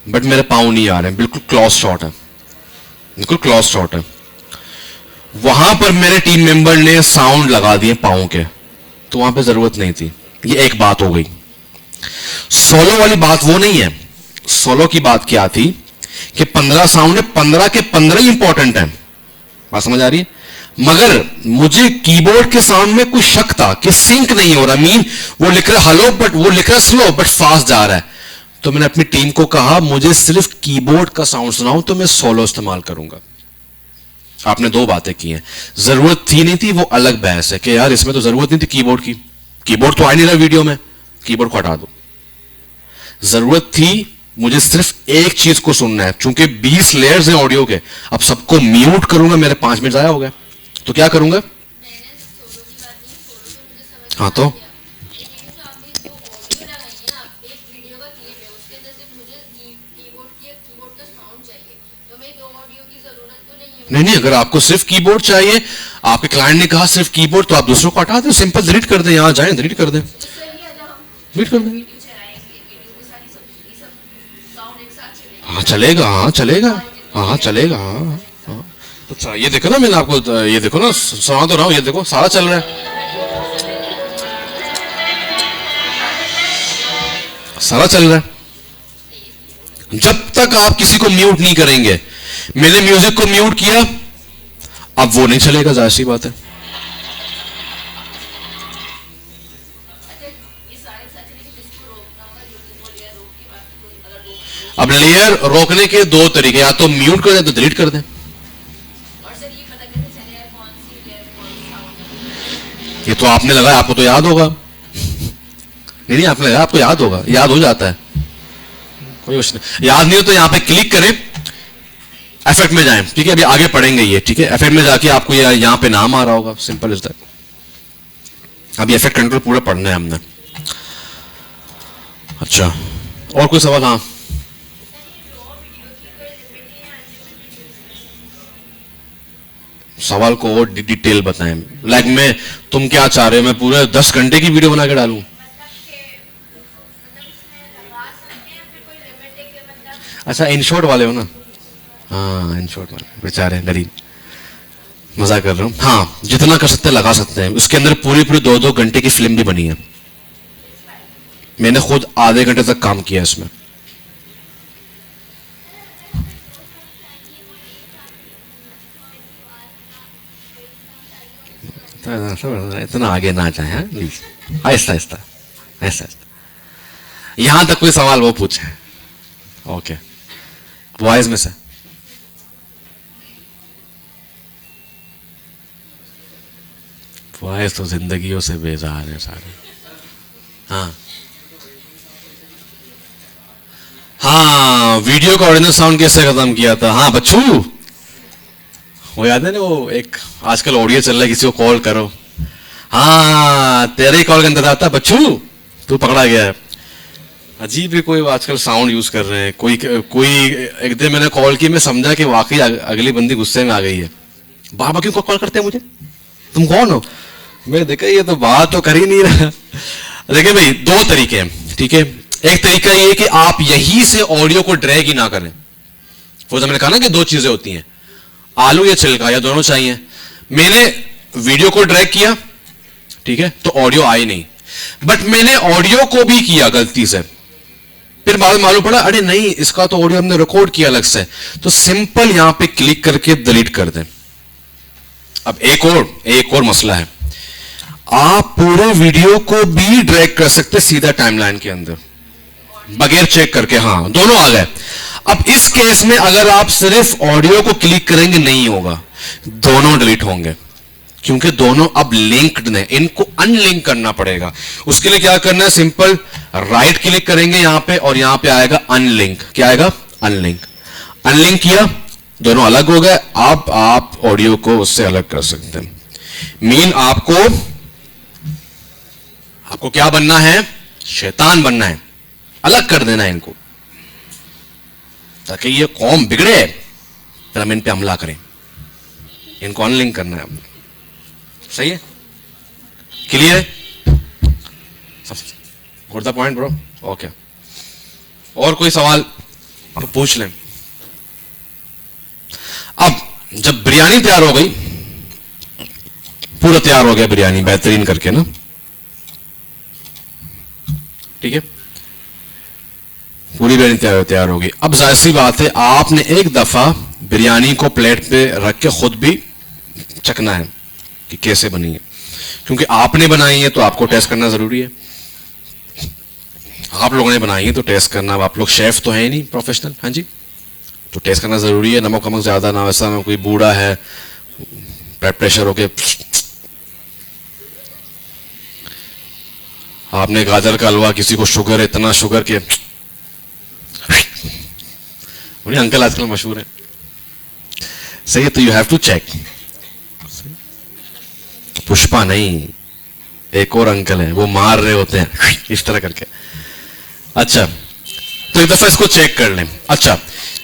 बट मेरे पाँव नहीं आ रहे हैं, बिल्कुल क्लोज शॉट है, वहां पर मेरे टीम मेंबर ने साउंड लगा दिए पाँव के, तो वहां पे जरूरत नहीं थी। ये एक बात हो गई। सोलो वाली बात वो नहीं है। सोलो की बात क्या थी कि 15 साउंड है, 15 के 15 ही इंपॉर्टेंट है। बात समझ आ रही है? मगर मुझे कीबोर्ड के साउंड में कुछ शक था कि सिंक नहीं हो रहा। मीन वो लिख रहा हेलो, बट वो लिख रहा स्लो, बट फास्ट जा रहा है। तो मैंने अपनी टीम को कहा मुझे सिर्फ कीबोर्ड का साउंड सुनाओ, तो मैं सोलो इस्तेमाल करूंगा। आपने दो बातें की हैं। जरूरत थी नहीं थी वो अलग बहस है कि यार इसमें तो जरूरत नहीं थी कीबोर्ड की, कीबोर्ड तो आ नहीं रहा वीडियो में, कीबोर्ड को हटा दो। जरूरत थी मुझे सिर्फ एक चीज को सुनना है। चूंकि 20 लेयर्स हैं ऑडियो के, अब सबको म्यूट करूंगा, मेरे 5 मिनट जाया हो गया, तो क्या करूंगा? हाँ तो नहीं, अगर आपको सिर्फ कीबोर्ड चाहिए, आपके क्लाइंट ने कहा सिर्फ कीबोर्ड, तो आप दूसरों को हटा दें, सिंपल डिलीट कर दें, यहां जाएं डिलीट कर दें, डिलीट कर दें। हाँ चलेगा, हाँ। तो ये देखो ना, मैंने आपको ये देखो ना, सुना तो रहा हूं, ये देखो सारा चल रहा है, सारा चल रहा है। जब तक आप किसी को म्यूट नहीं करेंगे, मैंने म्यूजिक को म्यूट किया, अब वो नहीं चलेगा, जाहिर सी बात है। अब लेयर रोकने के दो तरीके, या तो म्यूट कर दें तो डिलीट कर दें। ये तो आपने लगाया, आपको तो याद होगा। नहीं आपने लगाया, आपको याद होगा, याद हो जाता है, कोई नहीं। याद नहीं हो तो यहां पे क्लिक करें, इफेक्ट में जाएं, ठीक है, अभी आगे पढ़ेंगे ये, ठीक है। इफेक्ट में जाके आपको यहां पे नाम आ रहा होगा, सिंपल इज दैट। अभी इफेक्ट कंट्रोल पूरा पढ़ना है हमने। अच्छा, और कोई सवाल? हाँ, सवाल को और डिटेल बताएं। लाइक मैं, तुम क्या चाह रहे हो, मैं पूरे 10 घंटे की वीडियो बना के डालूं? अच्छा, इन शॉर्ट वाले हो ना? हाँ, इन शॉर्ट वाले बेचारे गरीब, मजाक कर रहा हूँ। हाँ, जितना कर सकते हैं लगा सकते हैं। उसके अंदर पूरी पूरी 2-2 घंटे की फिल्म भी बनी है। मैंने खुद आधे घंटे तक काम किया इसमें। इतना आगे ना जाए, प्लीज, आहिस्ता आहिस्ता आहिस्ता आहिस्ता। यहां तक कोई सवाल वो पूछे? ओके, वॉइस में से वॉइस तो जिंदगियों से बेजार है सारे। हाँ हाँ, वीडियो का ओरिजिनल साउंड कैसे खत्म किया था? हाँ बच्चू, वो याद है ना, वो एक आजकल ऑडियो चल रहा है, किसी को कॉल करो, हाँ तेरे ही कॉल का इंतजार था बच्चू, तू पकड़ा गया है। अजीब ही कोई आजकल साउंड यूज कर रहे हैं। कोई कोई एक दिन मैंने कॉल की, मैं समझा कि वाकई अगली बंदी गुस्से में आ गई है। बाबा क्यों कॉल करते हैं मुझे, तुम कौन हो? मैं देखा ये तो बात तो कर ही नहीं रहा। देखिए भाई, 2 तरीके हैं, ठीक है। एक तरीका ये कि आप यहीं से ऑडियो को ड्रैग ही ना करें। वो मैंने कहा ना कि 2 चीजें होती हैं, आलू या छिलका, या दोनों चाहिए। मैंने वीडियो को ड्रैग किया, ठीक है, तो ऑडियो आई नहीं। बट मैंने ऑडियो को भी किया गलती से, फिर बाद में मालूम पड़ा अरे नहीं, इसका तो ऑडियो हमने रिकॉर्ड किया अलग से। तो सिंपल यहां पे क्लिक करके डिलीट कर दें। अब एक और मसला है, आप पूरे वीडियो को भी ड्रैग कर सकते सीधा टाइमलाइन के अंदर बगैर चेक करके। हाँ, दोनों आ गए। अब इस केस में अगर आप सिर्फ ऑडियो को क्लिक करेंगे नहीं होगा, दोनों डिलीट होंगे, क्योंकि दोनों अब लिंक्ड हैं। इनको अनलिंक करना पड़ेगा। उसके लिए क्या करना है, सिंपल राइट क्लिक करेंगे यहां पे, और यहां पे आएगा अनलिंक। क्या आएगा? अनलिंक। अनलिंक किया, दोनों अलग हो गए। अब आप ऑडियो को उससे अलग कर सकते हैं। मीन आपको क्या बनना है? शैतान बनना है, अलग कर देना है इनको, ताकि ये कौम बिगड़े, फिर हम इन पे हमला करें। इनको अनलिंक करना है हमने। सही है? क्लियर है? Good the point bro. Okay, और कोई सवाल तो पूछ लें। अब जब बिरयानी तैयार हो गई, पूरा तैयार हो गया बिरयानी बेहतरीन करके ना, ठीक है, पूरी बिरयानी तैयार हो गई। अब जाहिर सी बात है, आपने एक दफा बिरयानी को प्लेट पे रख के खुद भी चखना है कि कैसे बनी है, क्योंकि आपने बनाई है तो आपको टेस्ट करना जरूरी है। आप लोगों ने बनाई है तो टेस्ट करना, आप लोग शेफ तो है ही नहीं प्रोफेशनल, हाँ जी, तो टेस्ट करना जरूरी है। नमक वमक ज्यादा ना, वैसा ना, कोई बूढ़ा है ब्लड प्रेशर हो के आपने गाजर का हलवा, किसी को शुगर है, इतना शुगर के अंकल आजकल मशहूर है। सही है, तो you have to check. Pushpa नहीं, एक और अंकल है, वो मार रहे होते हैं इस तरह करके। अच्छा, तो एक दफा इसको चेक कर लें। अच्छा,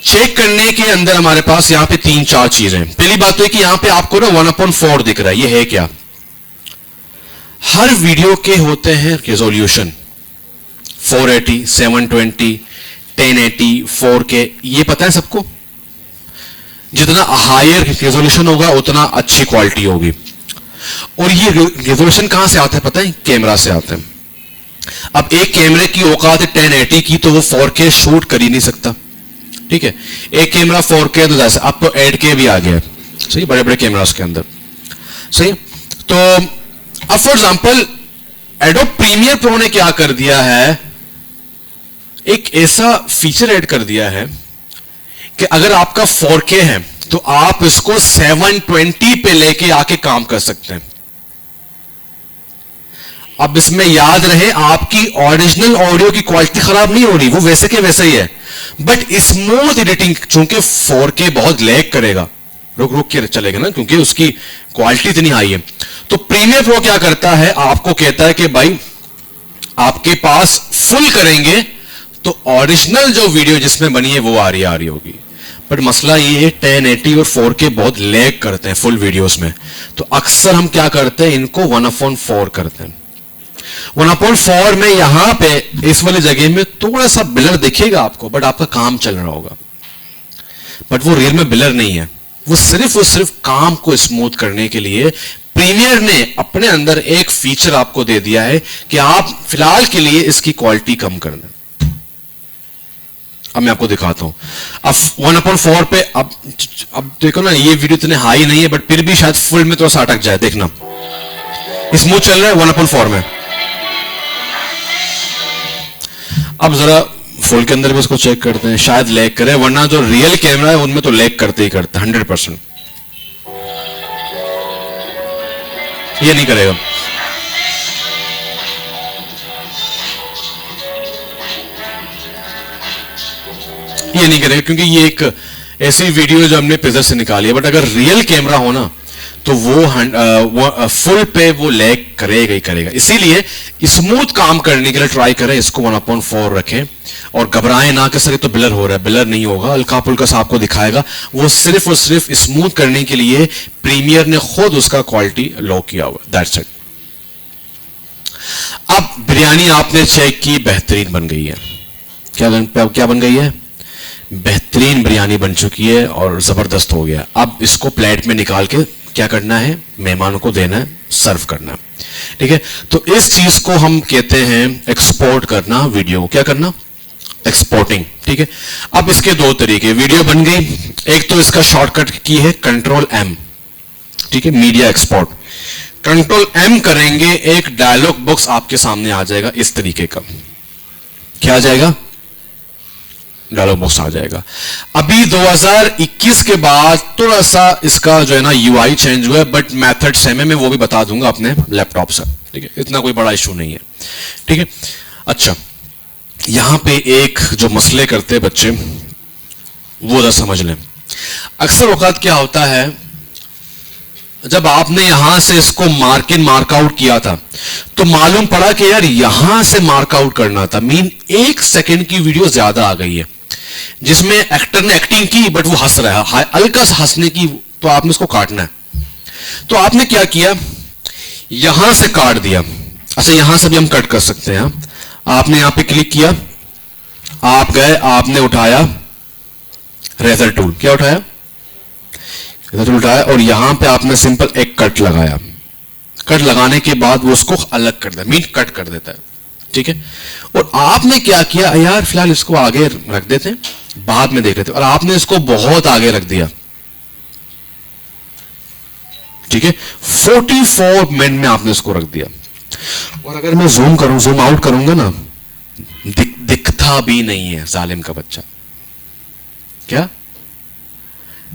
चेक करने के अंदर हमारे पास यहां पे 3-4 चीजें। पहली बात तो है कि यहां पे आपको ना 1/4 दिख रहा है, ये है क्या? हर वीडियो के होते हैं रेजोल्यूशन 480, 720, 1080, 4K, ये पता है सबको। जितना हायर रेजोल्यूशन होगा उतना अच्छी क्वालिटी होगी। और ये रेजोल्यूशन कहां से आता है पता है? कैमरा से आता है। अब एक कैमरे की औकात है 1080 की, तो वो 4K शूट कर ही नहीं सकता, ठीक है। एक कैमरा 4K, तो जैसे अब तो 8K भी आ गया है, सही, बड़े बड़े कैमरास के अंदर, सही। तो अब for example Adobe Premiere Pro ने क्या कर दिया है, एक ऐसा फीचर ऐड कर दिया है कि अगर आपका 4K है तो आप इसको 720 पे लेके आके काम कर सकते हैं। अब इसमें याद रहे, आपकी ओरिजिनल ऑडियो की क्वालिटी खराब नहीं हो रही, वो वैसे के वैसे ही है, बट स्मूथ एडिटिंग, चूंकि 4K बहुत लैग करेगा, रुक रुक के चलेगा ना, क्योंकि उसकी क्वालिटी इतनी हाई है। तो प्रीमियर प्रो क्या करता है, आपको कहता है कि भाई आपके पास फुल करेंगे तो ओरिजिनल जो वीडियो जिसमें बनी है वो आ रही होगी। बट मसला ये है 1080 और 4K बहुत लैग करते हैं फुल वीडियोस में, तो अक्सर हम क्या करते हैं, इनको 1/4 करते हैं। 1/4 में यहां पे इस वाली जगह में थोड़ा सा ब्लर दिखेगा आपको, बट आपका काम चल रहा होगा। बट वो रियल में ब्लर नहीं है, वो सिर्फ काम को स्मूथ करने के लिए प्रीमियर ने अपने अंदर एक फीचर आपको दे दिया है कि आप फिलहाल के लिए इसकी क्वालिटी कम कर दें। अब मैं आपको दिखाता हूं। अब 1/4 पे अब देखो ना, ये वीडियो इतने हाई नहीं है, बट फिर भी शायद फुल में थोड़ा सा अटक जाए। देखना स्मूथ चल रहा है 1/4 में। अब जरा फुल के अंदर भी इसको चेक करते हैं, शायद लैग करे, वरना जो रियल कैमरा है उनमें तो लैग करते ही करते 100%। ये नहीं करेगा। ये नहीं करेगा क्योंकि ये एक ऐसी वीडियो है जो हमने पिक्चर से निकाली है। बट अगर रियल कैमरा हो ना तो वो फुल पे वो लैग करेगा ही करेगा। इसीलिए स्मूथ काम करने के लिए ट्राई करें, इसको 1/4 रखें और घबराएं ना कि सर ये तो ब्लर हो रहा है। ब्लर नहीं होगा, हल्का फुल्का सा आपको दिखाएगा। वो सिर्फ और सिर्फ स्मूथ करने के लिए प्रीमियर ने खुद उसका क्वालिटी लो किया हुआ, दैट्स इट। अब बिरयानी आपने चेक की, बेहतरीन बन गई है। क्या बन गई है? बेहतरीन बिरयानी बन चुकी है और जबरदस्त हो गया। अब इसको प्लेट में निकाल के क्या करना है, मेहमानों को देना है, सर्व करना है। ठीक है, तो इस चीज को हम कहते हैं एक्सपोर्ट करना वीडियो। क्या करना? एक्सपोर्टिंग। ठीक है, अब इसके दो तरीके, वीडियो बन गई, एक तो इसका शॉर्टकट की है Ctrl+M। ठीक है, मीडिया एक्सपोर्ट। Ctrl+M करेंगे, एक डायलॉग बॉक्स आपके सामने आ जाएगा इस तरीके का। क्या आ जाएगा? डायलॉग बॉक्स आ जाएगा। अभी 2021 के बाद थोड़ा सा इसका जो है ना UI चेंज हुआ है, बट मेथड सेम है, मैं वो भी बता दूंगा अपने लैपटॉप से। ठीक है, इतना कोई बड़ा इशू नहीं है। ठीक है, अच्छा यहां पे एक जो मसले करते हैं बच्चे, वो जरा समझ लें। अक्सर औकात क्या होता है, जब आपने यहां से इसको मार्कआउट किया था तो मालूम पड़ा कि यार यहां से मार्कआउट करना था, मीन 1 सेकंड की वीडियो ज्यादा आ गई है जिसमें एक्टर ने एक्टिंग की बट वो हंस रहा है, हल्का सा हंसने की, तो आपने इसको काटना है। तो आपने क्या किया, यहां से काट दिया। अच्छा, यहां से भी हम कट कर सकते हैं। आपने यहां पे क्लिक किया, आप गए, आपने उठाया रेजर टूल। क्या उठाया? रेजर टूल उठाया और यहां पे आपने सिंपल एक कट लगाया। कट लगाने के बाद वो उसको अलग कर देता, मीन कट कर देता है। ठीक है, और आपने क्या किया, यार फिलहाल इसको आगे रख देते हैं, बाद में देख लेते हैं, और आपने इसको बहुत आगे रख दिया। ठीक है, 44 मिनट में आपने इसको रख दिया। और अगर मैं जूम आउट करूंगा ना, दिखता भी नहीं है जालिम का बच्चा। क्या?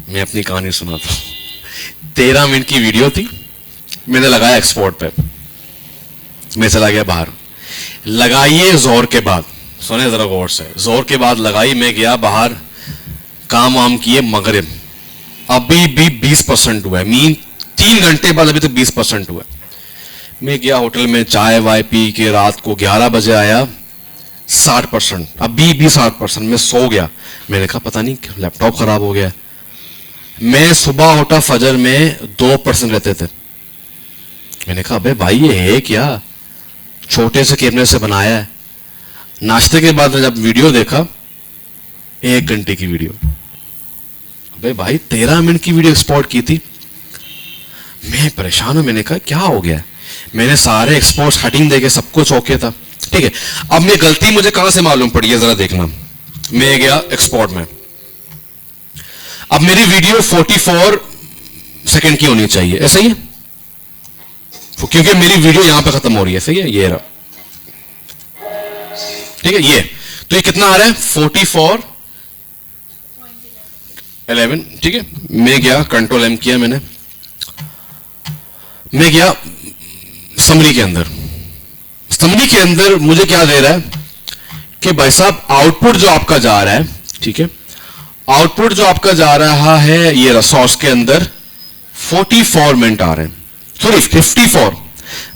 मैं अपनी कहानी सुनाता हूं। 13 मिनट की वीडियो थी, मैंने लगाया एक्सपोर्ट पे, मैं चला गया बाहर। लगाइए जोर के बाद, सुने जरा गौर से, जोर के बाद लगाई, मैं गया बाहर, काम वाम किए, मगरिब अभी भी 20% हुआ है, मीन 3 घंटे बाद अभी तक 20% हुआ है। मैं गया होटल में, चाय वाय पी के रात को 11 बजे आया, 60%, अभी भी 60%। मैं सो गया, मैंने कहा पता नहीं लैपटॉप खराब हो गया। मैं सुबह उठा, फजर में 2% रहते थे। मैंने कहा अबे भाई ये है क्या, छोटे से कैमरे से बनाया है। नाश्ते के बाद जब वीडियो देखा, 1 घंटे की वीडियो। अबे भाई 13 मिनट की वीडियो एक्सपोर्ट की थी। मैं परेशान हूं, मैंने कहा क्या हो गया। मैंने सारे एक्सपोर्ट हेडिंग देके सब कुछ ओके था। ठीक है, अब ये गलती मुझे कहां से मालूम पड़ी है जरा देखना। मैं गया एक्सपोर्ट में, अब मेरी वीडियो 44 सेकंड की होनी चाहिए, ऐसा ही है, क्योंकि मेरी वीडियो यहां पे खत्म हो रही है। सही है, ये रहा। ठीक है, ये तो ये कितना आ रहा है, 44:11। ठीक है, मैं गया, Ctrl+M किया मैंने, मैं गया समरी के अंदर। समरी के अंदर मुझे क्या दे रहा है कि भाई साहब आउटपुट जो आपका जा रहा है, ठीक है, आउटपुट जो आपका जा रहा है ये सॉर्स के अंदर 44 मिनट आ रहे हैं, सॉरी 54,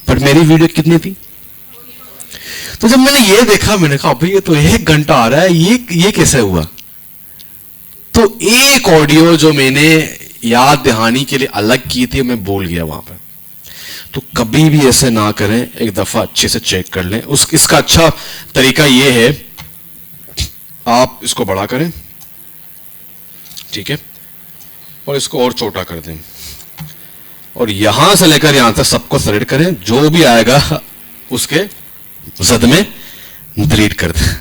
पर मेरी वीडियो कितनी थी? तो जब मैंने ये देखा मैंने कहा भाई ये तो 1 घंटा आ रहा है, ये कैसे हुआ? तो एक ऑडियो जो मैंने याद दहानी के लिए अलग की थी मैं भूल गया वहां पर। तो कभी भी ऐसे ना करें, एक दफा अच्छे से चेक कर लें। इसका अच्छा तरीका ये है, आप इसको बड़ा करें, ठीक है, और इसको और छोटा कर दें, और यहां से लेकर यहां तक सबको सेलेक्ट करें, जो भी आएगा उसके जद में डिलीट कर दें,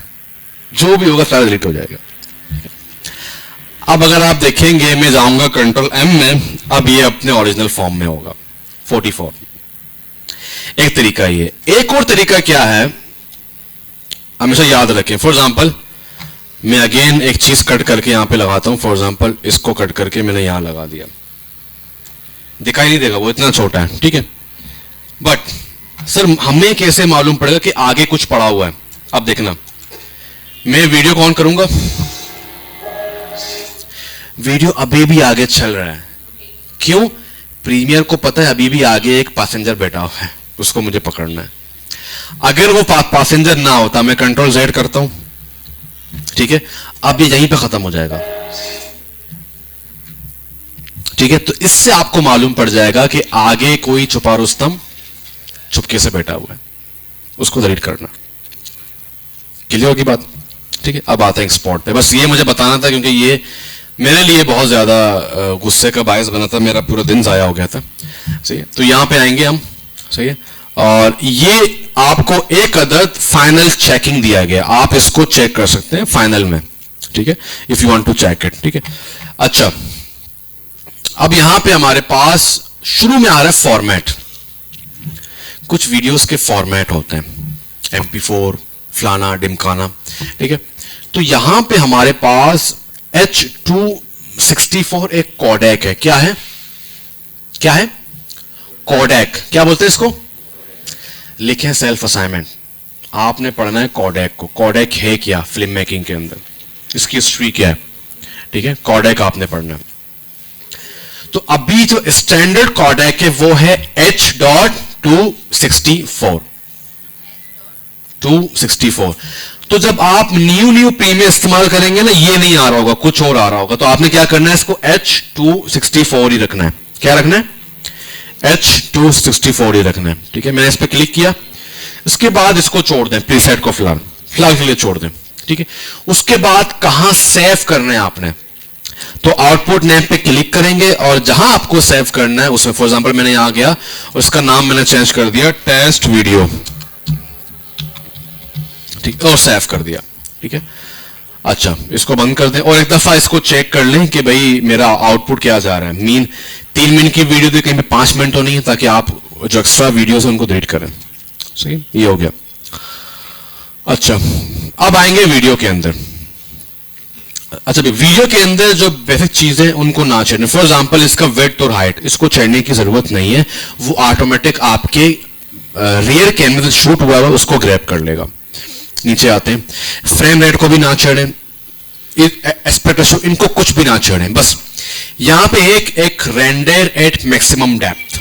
जो भी होगा सारा डिलीट हो जाएगा। अब अगर आप देखेंगे मैं जाऊंगा कंट्रोल M में, अब ये अपने ओरिजिनल फॉर्म में होगा 44। एक तरीका ये। एक और तरीका क्या है, हमेशा याद रखें। फॉर एग्जांपल मैं अगेन एक चीज कट करके यहां पे लगाता हूं। फॉर एग्जांपल इसको कट करके मैंने यहां लगा दिया, दिखाई नहीं देगा, वो इतना छोटा है, ठीक है। बट सर हमें कैसे मालूम पड़ेगा कि आगे कुछ पड़ा हुआ है? अब देखना, मैं वीडियो को ऑन करूंगा, वीडियो अभी भी आगे चल रहा है। क्यों? प्रीमियर को पता है अभी भी आगे एक पैसेंजर बैठा हुआ है, उसको मुझे पकड़ना है। अगर वो पैसेंजर ना होता, मैं कंट्रोल Z करता हूं, ठीक है, अब ये यहीं पे खत्म हो जाएगा, ठीक है। तो इससे आपको मालूम पड़ जाएगा कि आगे कोई छुपा रुस्तम चुपके से बैठा हुआ है, उसको डिलीट करना। क्लियर होगी बात? ठीक है। अब आते हैं एक्सपोर्ट पे। बस ये मुझे बताना था क्योंकि ये मेरे लिए बहुत ज्यादा गुस्से का बायस बना था, मेरा पूरा दिन जाया हो गया था। सही है, तो यहां पे आएंगे हम, सही है। और ये आपको एक अदद फाइनल चेकिंग दिया गया, आप इसको चेक कर सकते हैं फाइनल में, ठीक है, if you want to check it, ठीक है। अच्छा, अब यहां पे हमारे पास शुरू में आ रहा है फॉर्मेट। कुछ वीडियोस के फॉर्मेट होते हैं, MP4 फलाना डिमकाना, ठीक है। तो यहां पे हमारे पास H264 एक कोडेक है। क्या है? क्या है? कोडेक। क्या बोलते हैं इसको? लिखें सेल्फ असाइनमेंट, आपने पढ़ना है कोडेक को। कोडेक है क्या फिल्म मेकिंग के अंदर, इसकी हिस्ट्री क्या है, ठीक है। कोडेक आपने पढ़ना है। तो अभी जो स्टैंडर्ड कोडेक है वो है H.264 264। तो जब आप न्यू प्रीमियर इस्तेमाल करेंगे ना, ये नहीं आ रहा होगा, कुछ और आ रहा होगा, तो आपने क्या करना है, इसको H.264 ही रखना है। क्या रखना है? H.264 ही रखना है, ठीक है। मैंने इस पर क्लिक किया, इसके बाद इसको छोड़ दें, प्रीसेट को फिलहाल के लिए छोड़ दें, ठीक है। उसके बाद कहां सेव करना है आपने, तो आउटपुट नेम पे क्लिक करेंगे और जहां आपको सेव करना है उसमें, फॉर एग्जांपल मैंने यहां गया और इसका नाम मैंने चेंज कर दिया टेस्ट वीडियो, ठीक, और सेव कर दिया, ठीक है। अच्छा, इसको बंद कर दें और एक दफा इसको चेक कर लें कि भाई मेरा आउटपुट क्या जा रहा है। 3 मिनट की वीडियो थी, कहीं 5 मिनट तो नहीं है, ताकि आप जो एक्स्ट्रा वीडियोस है उनको डिलीट करें। सही, ये हो गया। अच्छा, अब आएंगे वीडियो के अंदर। अच्छा, वीडियो के अंदर जो बेसिक चीजें उनको ना छेड़ने। फॉर एग्जांपल इसका विड्थ और हाइट, इसको छेड़ने की जरूरत नहीं है, वो ऑटोमेटिक आपके रियर कैमरे से शूट हुआ है उसको ग्रैब कर लेगा। नीचे आते हैं, फ्रेम रेट को भी ना छेड़ें, एस्पेक्ट रेशियो, इनको कुछ भी ना छेड़ें। बस यहां पे एक रेंडर एट मैक्सिमम डेप्थ,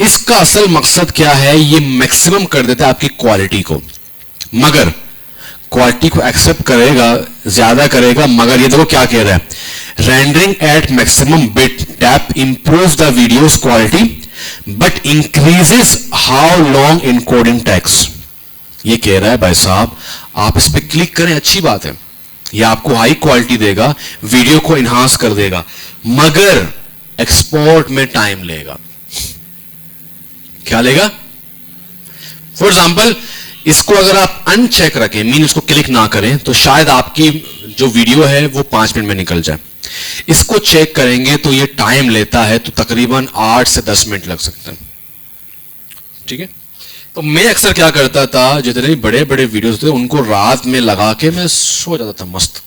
इसका असल मकसद क्या है, ये मैक्सिमम कर देता है आपकी क्वालिटी को, मगर क्वालिटी को एक्सेप्ट करेगा, ज्यादा करेगा, मगर ये देखो क्या कह रहा है, rendering at maximum bit depth improve the videos quality but increases how long encoding text. ये कह रहा है भाई साहब, आप इस पर क्लिक करें, अच्छी बात है, ये आपको हाई क्वालिटी देगा, वीडियो को इन्हांस कर देगा, मगर एक्सपोर्ट में टाइम लेगा। क्या लेगा? फॉर एग्जाम्पल इसको अगर आप अनचेक रखें, मीन इसको क्लिक ना करें, तो शायद आपकी जो वीडियो है वो 5 मिनट में निकल जाए। इसको चेक करेंगे तो ये टाइम लेता है, तो तकरीबन 8 से 10 मिनट लग सकते हैं, ठीक है। तो मैं अक्सर क्या करता था, जितने भी बड़े बड़े वीडियोस थे उनको रात में लगा के मैं सो जाता था मस्त।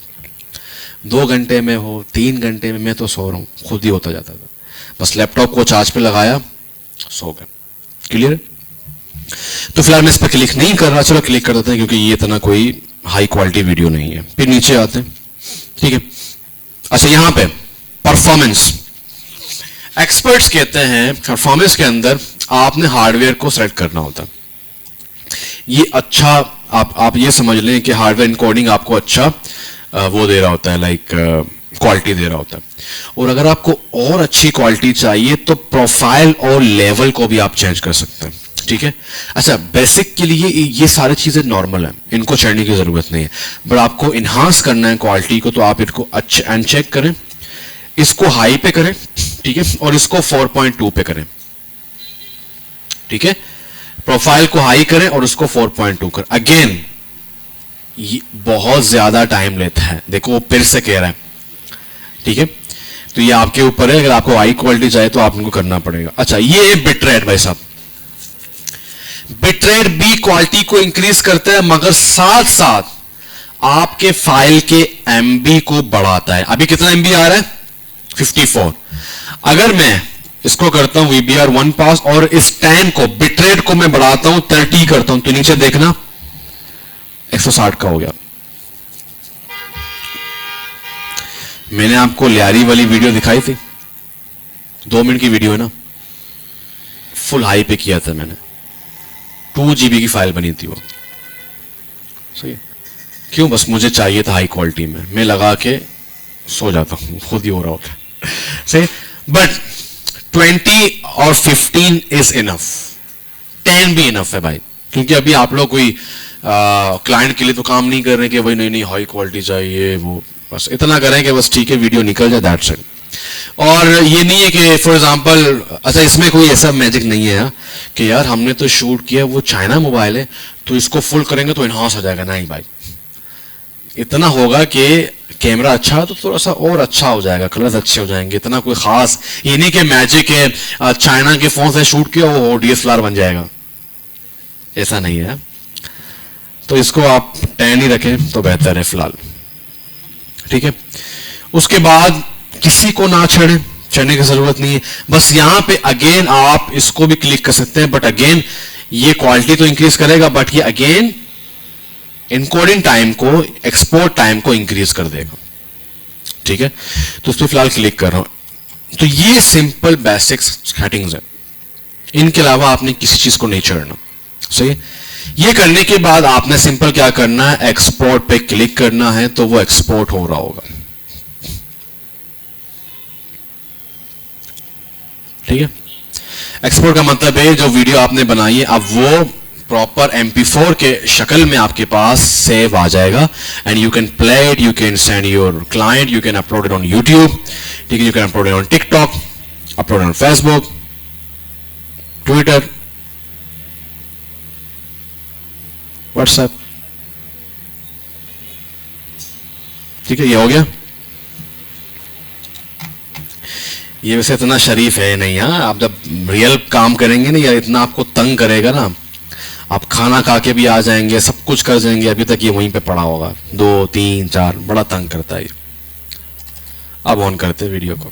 2 घंटे में हो, 3 घंटे में मैं तो सो रहा हूं, खुद ही होता जाता था। बस लैपटॉप को चार्ज पे लगाया, सो गया। क्लियर? तो फिलहाल मैं इस पर क्लिक नहीं कर रहा, चलो क्लिक कर देते हैं क्योंकि ये इतना कोई हाई क्वालिटी वीडियो नहीं है। फिर नीचे आते हैं, ठीक है। अच्छा, यहां पे परफॉर्मेंस, एक्सपर्ट्स कहते हैं परफॉर्मेंस के अंदर आपने हार्डवेयर को सेलेक्ट करना होता है। ये अच्छा, आप ये समझ लें कि हार्डवेयर इनकोडिंग आपको अच्छा वो दे रहा होता है, लाइक क्वालिटी दे रहा होता है। और अगर आपको और अच्छी क्वालिटी चाहिए तो प्रोफाइल और लेवल को भी आप चेंज कर सकते हैं। ठीक है। अच्छा, बेसिक के लिए ये सारी चीजें नॉर्मल है, इनको चढ़ने की जरूरत नहीं है। बट आपको इन्हांस करना है क्वालिटी को, तो आप इनको अच्छे अनचेक करें, इसको हाई पे करें, ठीक है, और इसको 4.2 पे करें। ठीक है, प्रोफाइल को हाई करें और उसको 4.2 करें। अगेन ये बहुत ज्यादा टाइम लेता है, देखो वो फिर से कह रहा है। ठीक है, तो ये आपके ऊपर है, अगर आपको हाई क्वालिटी चाहिए तो आपको करना पड़ेगा। अच्छा, ये बिटरेट भाई साहब, बिटरेट भी क्वालिटी को इंक्रीज करता है, मगर साथ साथ आपके फाइल के एमबी को बढ़ाता है। अभी कितना एमबी आ रहा है? 54। अगर मैं इसको करता हूं VBR 1 पास और इस टाइम को, बिटरेट को मैं बढ़ाता हूं 30 करता हूं, तो नीचे देखना 160 का हो गया। मैंने आपको लियारी वाली वीडियो दिखाई थी, 2 मिनट की वीडियो है ना, फुल हाई पे किया था मैंने, 2 GB की फाइल बनी थी वो। सही है, क्यों? बस मुझे चाहिए था हाई क्वालिटी में, मैं लगा के सो जाता हूं, खुद ही हो रहा होता है। सही, बट 20 और 15 इज इनफ, 10 भी इनफ है भाई, क्योंकि अभी आप लोग कोई क्लाइंट के लिए तो काम नहीं कर रहे कि भाई नहीं नहीं हाई क्वालिटी चाहिए, वो बस इतना करें कि बस ठीक है वीडियो निकल जाए, दैट्स इट। और ये नहीं है कि फॉर एग्जांपल, अच्छा इसमें कोई ऐसा मैजिक नहीं है हा? कि यार हमने तो शूट किया, वो चाइना मोबाइल है तो इसको फुल करेंगे तो इनहांस हो जाएगा। नहीं भाई, इतना होगा कि कैमरा अच्छा है तो थोड़ा सा और अच्छा हो जाएगा, कलर्स अच्छे हो जाएंगे, इतना कोई खास ये नहीं कि मैजिक है चाइना के फोन से शूट किया वो DSLR बन जाएगा, ऐसा नहीं है। तो इसको आप 10 ही रखें तो बेहतर है फिलहाल। ठीक है, उसके बाद किसी को ना चढ़ने की जरूरत नहीं है। बस यहां पे अगेन आप इसको भी क्लिक कर सकते हैं, बट अगेन ये क्वालिटी तो इंक्रीज करेगा, बट ये अगेन इनकोडिंग टाइम को, एक्सपोर्ट टाइम को इंक्रीज कर देगा। ठीक है, तो उस पर फिलहाल क्लिक कर रहा हूं। तो ये सिंपल बेसिक सेटिंग्स है, इनके अलावा आपने किसी चीज को नहीं चढ़ना। सही है, ये करने के बाद आपने सिंपल क्या करना है, एक्सपोर्ट पे क्लिक करना है, तो वो एक्सपोर्ट हो रहा होगा। ठीक है, एक्सपोर्ट का मतलब है जो वीडियो आपने बनाई है अब वो प्रॉपर MP4 के शक्ल में आपके पास सेव आ जाएगा, and you can play it, you can send your client, you can upload it on YouTube, ठीक है, you can upload it on TikTok, upload on Facebook, Twitter, WhatsApp. ठीक है, ये हो गया। ये वैसे इतना शरीफ है नहीं, हाँ, आप जब रियल काम करेंगे ना, या इतना आपको तंग करेगा ना, आप खाना खा के भी आ जाएंगे, सब कुछ कर जाएंगे, अभी तक ये वहीं पे पड़ा होगा, 2, 3, 4, बड़ा तंग करता है ये। अब ऑन करते वीडियो को।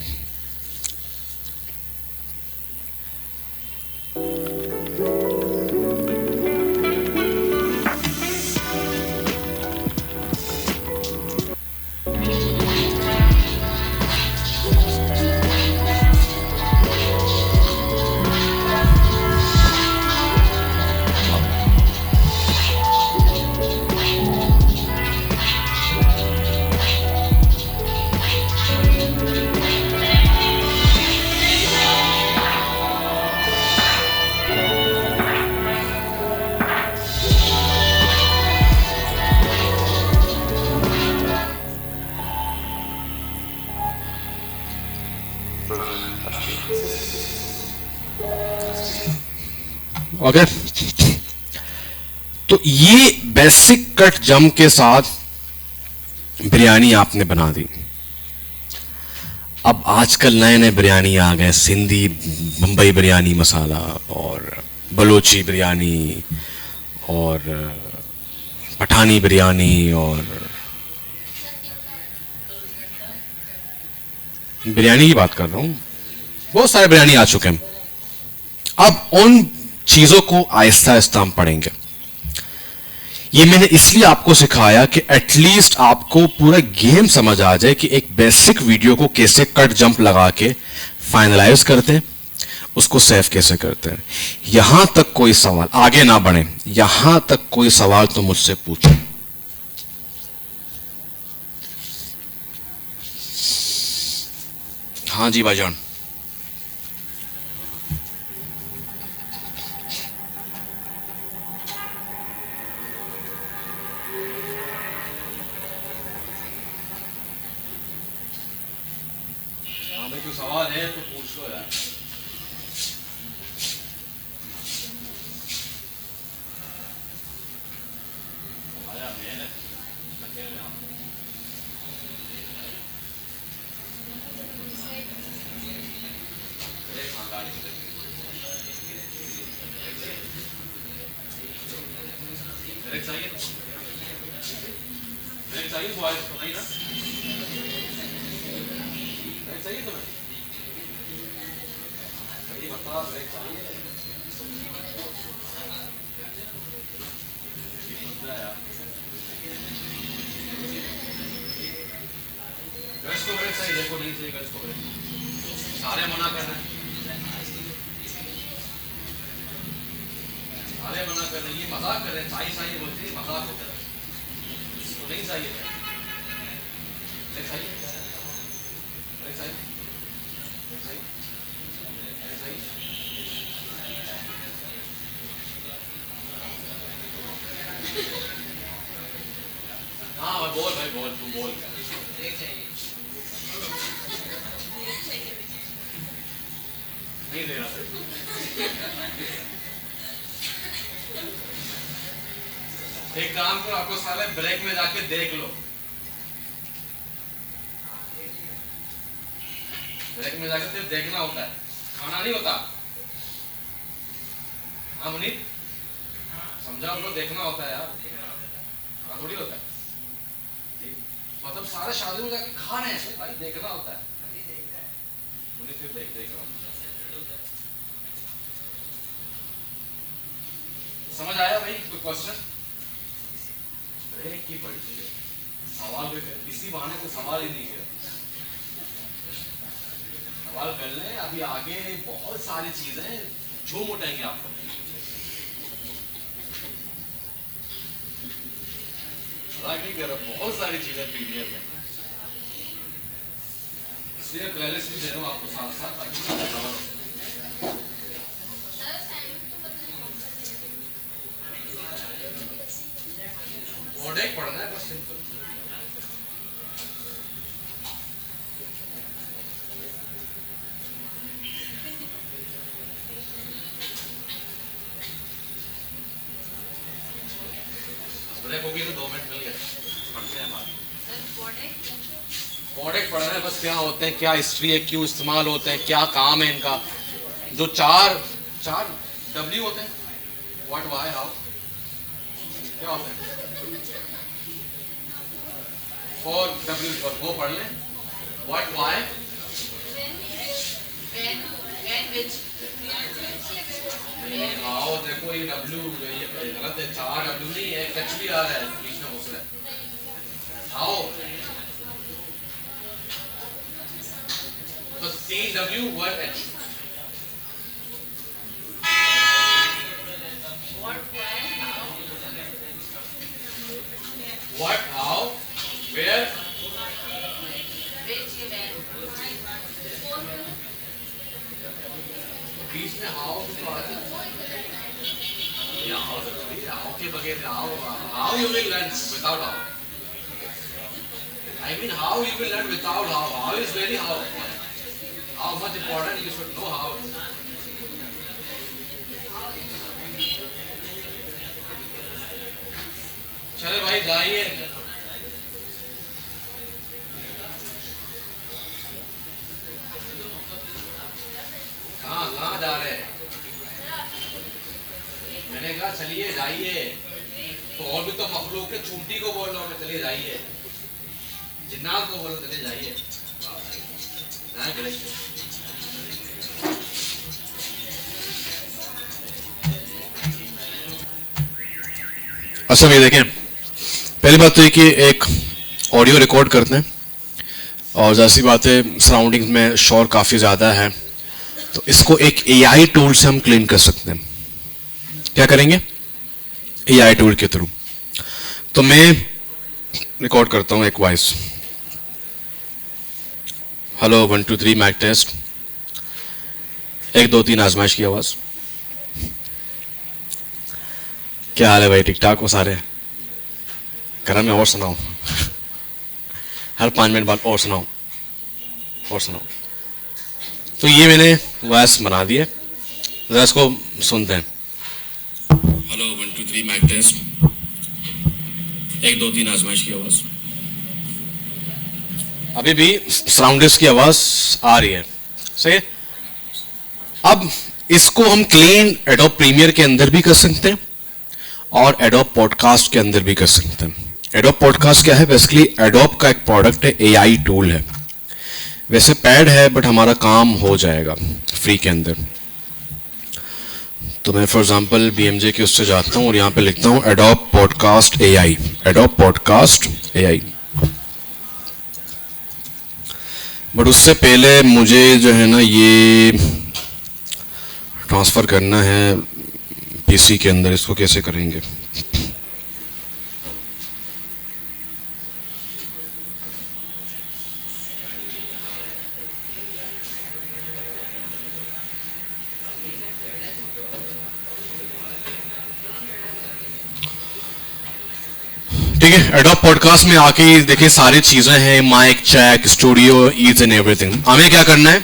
ओके, तो ये बेसिक कट जम के साथ बिरयानी आपने बना दी। अब आजकल नए नए बिरयानी आ गए, सिंधी बंबई बिरयानी मसाला और बलोची बिरयानी और पठानी बिरयानी और बिरयानी की बात कर रहा हूं, बहुत सारे बिरयानी आ चुके हैं। अब उन चीजों को आहिस्ता आहिस्ता हम पढ़ेंगे। ये मैंने इसलिए आपको सिखाया कि एटलीस्ट आपको पूरा गेम समझ आ जाए कि एक बेसिक वीडियो को कैसे कट जंप लगा के फाइनलाइज करते हैं, उसको सेव कैसे करते हैं। यहां तक कोई सवाल, आगे ना बढ़े, यहां तक कोई सवाल तो मुझसे पूछो। हाँ जी भाईजान। हाँ भाई, कोई सवाल है तो पूछ लो यार। आया मैंने अकेले में आप। एक हाँ गाड़ी से ब्रेक चाहिए तो ब्रेक चाहिए तो आवाज तो नहीं ना, ब्रेक चाहिए तुम्हें, सही बता, ब्रेक चाहिए। यार गर्ल्स को ब्रेक चाहिए, देखो नहीं चाहिए गर्ल्स को ब्रेक, सारे मना कर रहे हैं, सारे मना कर रहे हैं, ये मजाक कर रहे हैं, चाहिए बोलते हैं, मजाक होता है, तो नहीं चाहिए ब्रेक चाहिए, ब्रेक चाहिए, ब्रेक चाहिए, ब्रेक चाहिए। हाँ भाई बोल, भाई बोल, तू बोल। नहीं दे रहा था। एक काम करो, आपको साले ब्रेक में जाके देख लो, ब्रेक में जाके सिर्फ देखना होता है, खाना नहीं होता। हाँ मुनीर, समझाओ ब्रो, देखना होता है यार, खाना थोड़ी होता है जी। मतलब सारे शादी में जाके खा रहे हैं भाई, देखना होता है। मुनीर सिर्फ देख रहा हूँ। समझ आया भाई? कोई क्वेश्चन? ब्रेक की पड़ती है, सवाल भी इसी बहाने को सवाल ही नहीं किया, सवाल कर लें। अभी आगे बहुत सारी चीजें झूम उठेंगे आपको, नहीं कर रहा, बहुत सारी चीजें पीडीएफ में, इसलिए प्लेलिस्ट भी दे रहा हूँ आपको साथ साथ, ताकि कवर हो। कोडेक पढ़ना है बस, सिंपल। ब्रेक होगी तो 2 मिनट मिल गए, पढ़ते हैं बात। कोडेक पढ़ना है बस, क्या होते हैं, क्या हिस्ट्री है, क्यों इस्तेमाल होते हैं, क्या काम है इनका। जो चार W होते हैं, व्हाट, व्हाई, हाउ, क्या होते हैं। 4 W पर वो पढ़ लें, व्हाट, व्हाई, आओ देखो ये W, ये गलत है, 4 W नहीं है, H भी आ रहा है बीच में घुस रहा है। आओ तो 3 W 1 H। What, how, where, बीच में हाउ तो आ जाए, हाउ जरूरी है, हाउ के बगैर how you will learn without how, I mean how you will learn without how, how is very how much important, you should know how। चले भाई जाइए, कहाँ जा रहे हैं? मैंने कहा चलिए जाइए, तो और भी तो मखलूक के चूंटी को बोल रहा हूँ मैं, चलिए जाइए, जिन्नात को बोलो चले जाइए। अच्छा ये देखें, पहली बात तो ये कि एक ऑडियो रिकॉर्ड करते हैं और जैसी बात है सराउंडिंग्स में शोर काफ़ी ज़्यादा है, तो इसको एक एआई टूल से हम क्लीन कर सकते हैं। क्या करेंगे? एआई टूल के थ्रू। तो मैं रिकॉर्ड करता हूँ एक वॉइस। हेलो 1 2 3 माइक टेस्ट, 1 2 3 आजमाइश की आवाज़। क्या हाल है भाई? ठीक ठाक हो सारे? करा मैं और सुनाऊं? हर 5 मिनट बाद और सुनाऊं, और सुनाऊं। तो ये मैंने वॉइस बना दिया, जरा इसको सुनते हैं। हेलो 1 2 3 माइक टेस्ट, 1 2 3 आजमाइश की आवाज़। अभी भी सराउंडिंग्स की आवाज़ आ रही है, सही है? अब इसको हम क्लीन एडोब प्रीमियर के अंदर भी कर सकते हैं और एडोब पॉडकास्ट के अंदर भी कर सकते हैं। एडोब पॉडकास्ट क्या है? बेसिकली एडोब का एक प्रोडक्ट है, एआई टूल है। वैसे पैड है बट हमारा काम हो जाएगा फ्री के अंदर। तो मैं फॉर एग्जांपल बीएमजे के उससे जाता हूँ और यहाँ पे लिखता हूँ adobe podcast AI, adobe podcast AI. But उससे पहले मुझे जो है ना ये ट्रांसफ़र करना है पीसी के अंदर। इसको कैसे करेंगे? ठीक है, एडोब पॉडकास्ट में आके देखिए सारी चीजें हैं, mic check, studio, ease and everything. हमें क्या करना है?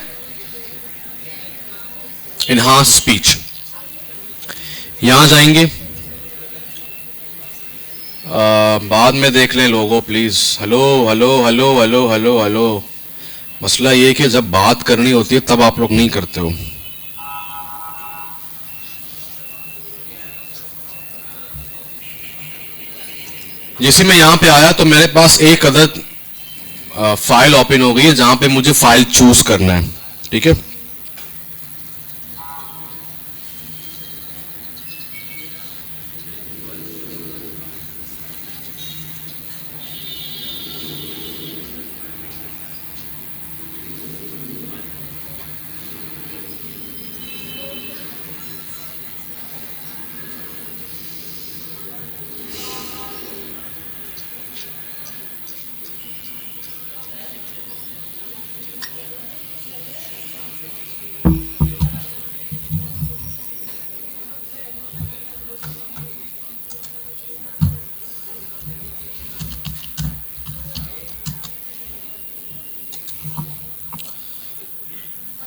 Enhance speech. यहां जाएंगे, बाद में देख लें लोगों please. Hello hello hello hello hello hello. मसला ये कि जब बात करनी होती है तब आप लोग नहीं करते हो। जैसे मैं यहां पे आया तो मेरे पास एक अदद फाइल ओपन हो गई है जहां पे मुझे फाइल चूज करना है। ठीक है,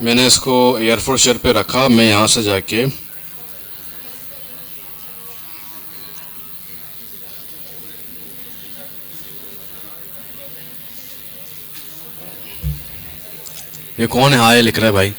मैंने इसको एयरफोर्स शेयर पे रखा। मैं यहां से जाके ये कौन है? हाय लिख रहा है भाई।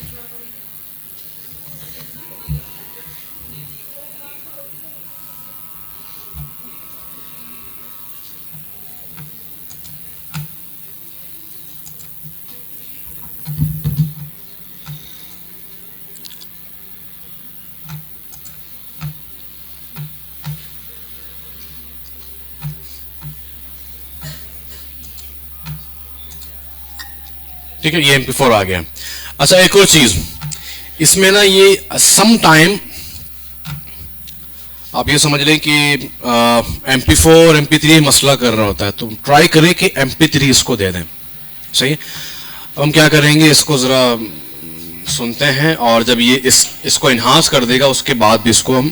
ठीक है, ये MP4 आ गया। अच्छा एक और चीज इसमें ना, ये सम टाइम आप ये समझ लें कि MP4 MP3 मसला कर रहा होता है, तो ट्राई करें कि MP3 इसको दे दें। सही है, अब हम क्या करेंगे, इसको जरा सुनते हैं और जब ये इसको इन्हांस कर देगा उसके बाद भी इसको हम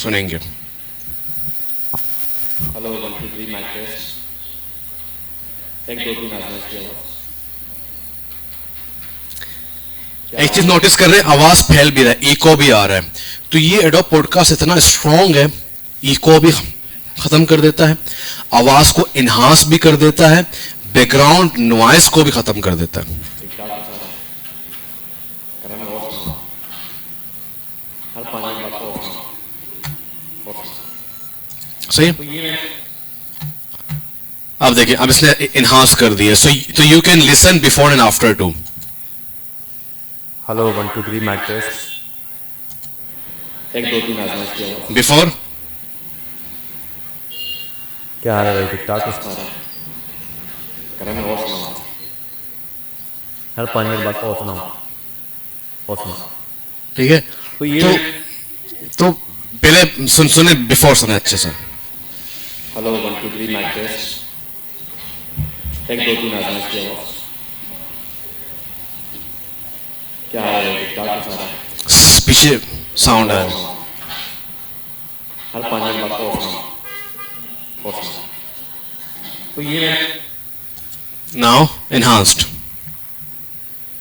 सुनेंगे। हेलो 1 2 3 माइक टेस्ट, 1 2 3 आजमाइश की आवाज़। एक चीज नोटिस कर रहे हैं, आवाज फैल भी रहा है, इको भी आ रहा है। तो ये एडोब पॉडकास्ट इतना स्ट्रॉन्ग है, इको भी खत्म कर देता है, आवाज को इन्हांस भी कर देता है, बैकग्राउंड नॉइस को भी खत्म कर देता है। सही है? अब देखिए, अब इसने इन्हांस कर दिया। So you can listen before and after too. Hello 1 2 3 mic test, 1 2 3 आजमाइश की आवाज़। बिफोर क्या हाल है भाई, ठीक ठाक हो सारा? करें मैं और सुनाऊँ? हर 5 मिनट बाद और सुनाऊँ? और सुनाऊँ? ठीक है। तो ये तो पहले सुने, बिफोर सुने अच्छे से। हेलो 1 2 3 माइक टेस्ट, 1 2 3 आजमाइश की आवाज़। क्या हाल है भाई, ठीक ठाक हो सारा? पीछे साउंड और है। सुनाऊँ? हर 5 मिनट बाद और सुनाऊँ? और सुनाऊँ? तो ये now enhanced.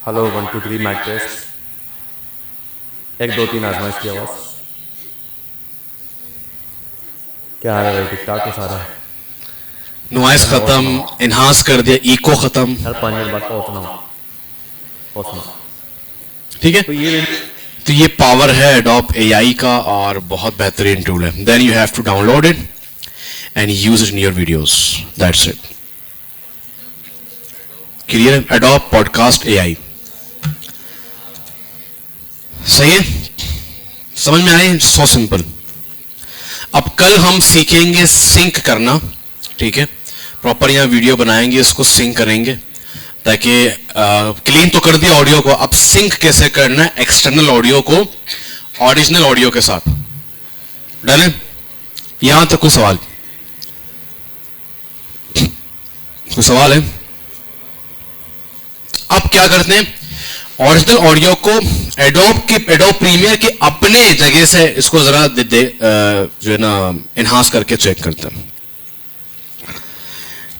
Hello 1 2 3 mic test, 1 2 3 आजमाइश की आवाज़। क्या हाल है भाई, ठीक ठाक हो सारा? नॉइस खत्म, एनहांस कर दिया, इको खत्म। हर 5 मिनट बाद और सुनाऊँ? और सुनाऊँ? ठीक है। तो ये तो ये पावर है एडोब एआई का और बहुत बेहतरीन टूल है। Then you have to download it and use it in your videos, that's it. Clear? Adobe podcast AI. सही है, समझ में आई? So simple. अब कल हम सीखेंगे सिंक करना, ठीक है। प्रॉपर यहाँ वीडियो बनाएंगे, इसको सिंक करेंगे ताकि क्लीन तो कर दिया ऑडियो को, अब सिंक कैसे करना है एक्सटर्नल ऑडियो को ओरिजिनल ऑडियो के साथ। डन है? यहां तक कोई सवाल? कोई सवाल है? अब क्या करते हैं, ओरिजिनल ऑडियो को एडोब प्रीमियर के अपने जगह से इसको जरा जो है ना एनहांस करके चेक करते हैं।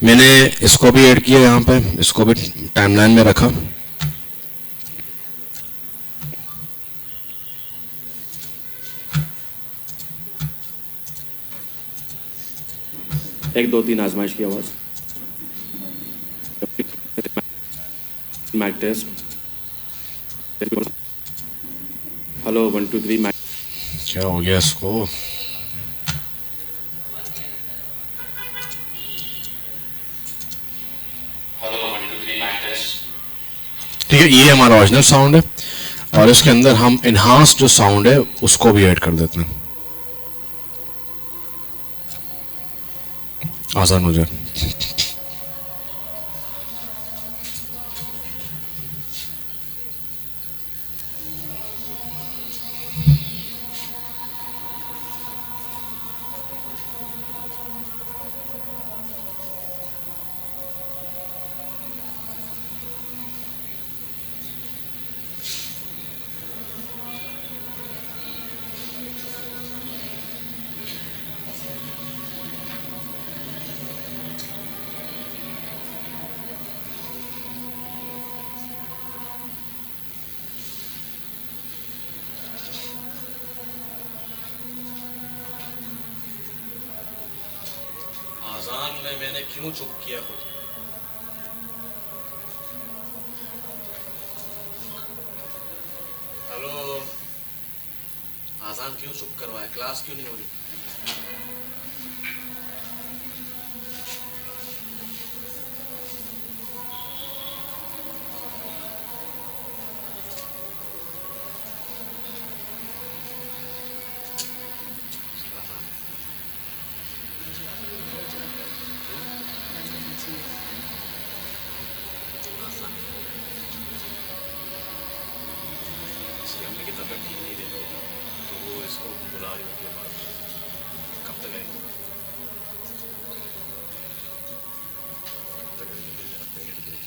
मैंने इसको भी ऐड किया यहां पे, इसको भी टाइमलाइन में रखा। एक दो तीन आजमाइश की आवाज़। Mic test. Hello 1 2 3 mic. क्या हो गया इसको? ठीक है, ये हमारा ओरिजिनल साउंड है और इसके अंदर हम एनहांस जो साउंड है उसको भी ऐड कर देते हैं। आसान हो जाए। आजान में मैंने क्यों चुप किया खुद? हेलो, आजान क्यों चुप करवाया? क्लास क्यों नहीं हो रही? अम्मी की तबीयत ठीक नहीं रहती है तो वो इसको बुला रही होती है बाहर। कब तक आएगी? कब तक आएगी? मेरा पेट देख।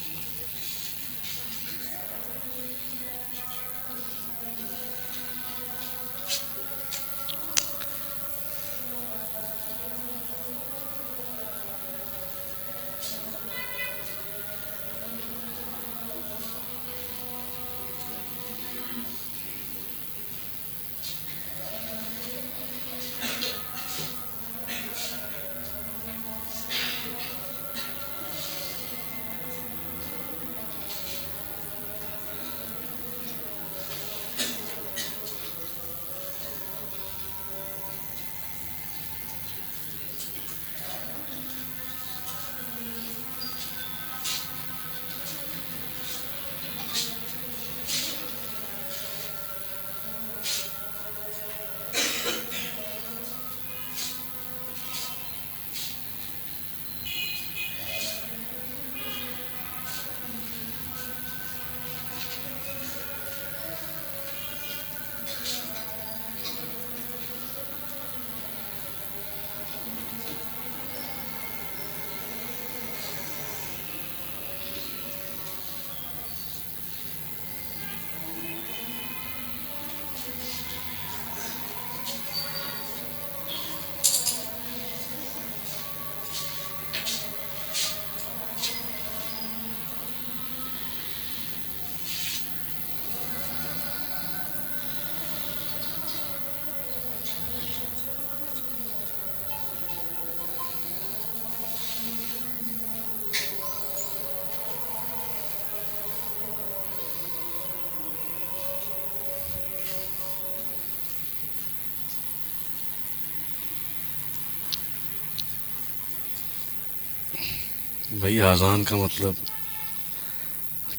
भाई आजान का मतलब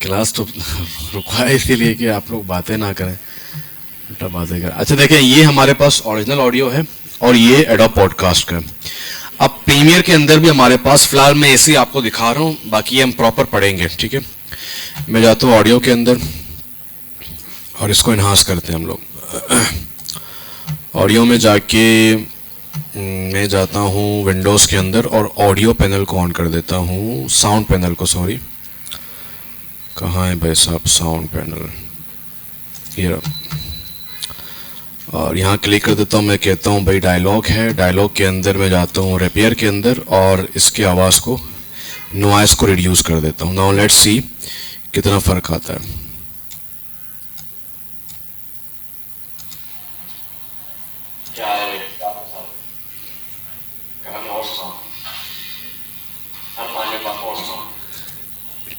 क्लास तो रुकवा इसीलिए कि आप लोग बातें ना करें, उल्टा बातें करें। अच्छा देखें, ये हमारे पास ओरिजिनल ऑडियो है और ये एडोब पॉडकास्ट का है। अब प्रीमियर के अंदर भी हमारे पास, फिलहाल मैं ऐसे ही आपको दिखा रहा हूँ, बाकी हम प्रॉपर पढ़ेंगे, ठीक है। मैं जाता हूँ ऑडियो के अंदर और इसको इन्हांस करते हैं हम लोग। ऑडियो में जाके मैं जाता हूँ विंडोज़ के अंदर और ऑडियो पैनल को ऑन कर देता हूँ, साउंड पैनल को, सॉरी कहाँ है भाई साहब साउंड पैनल, ये रहा। और यहाँ क्लिक कर देता हूँ, मैं कहता हूँ भाई डायलॉग है, डायलॉग के अंदर मैं जाता हूँ रेपियर के अंदर और इसकी आवाज़ को, नॉइस को रिड्यूस कर देता हूँ। नाउ लेट्स सी कितना फ़र्क आता है।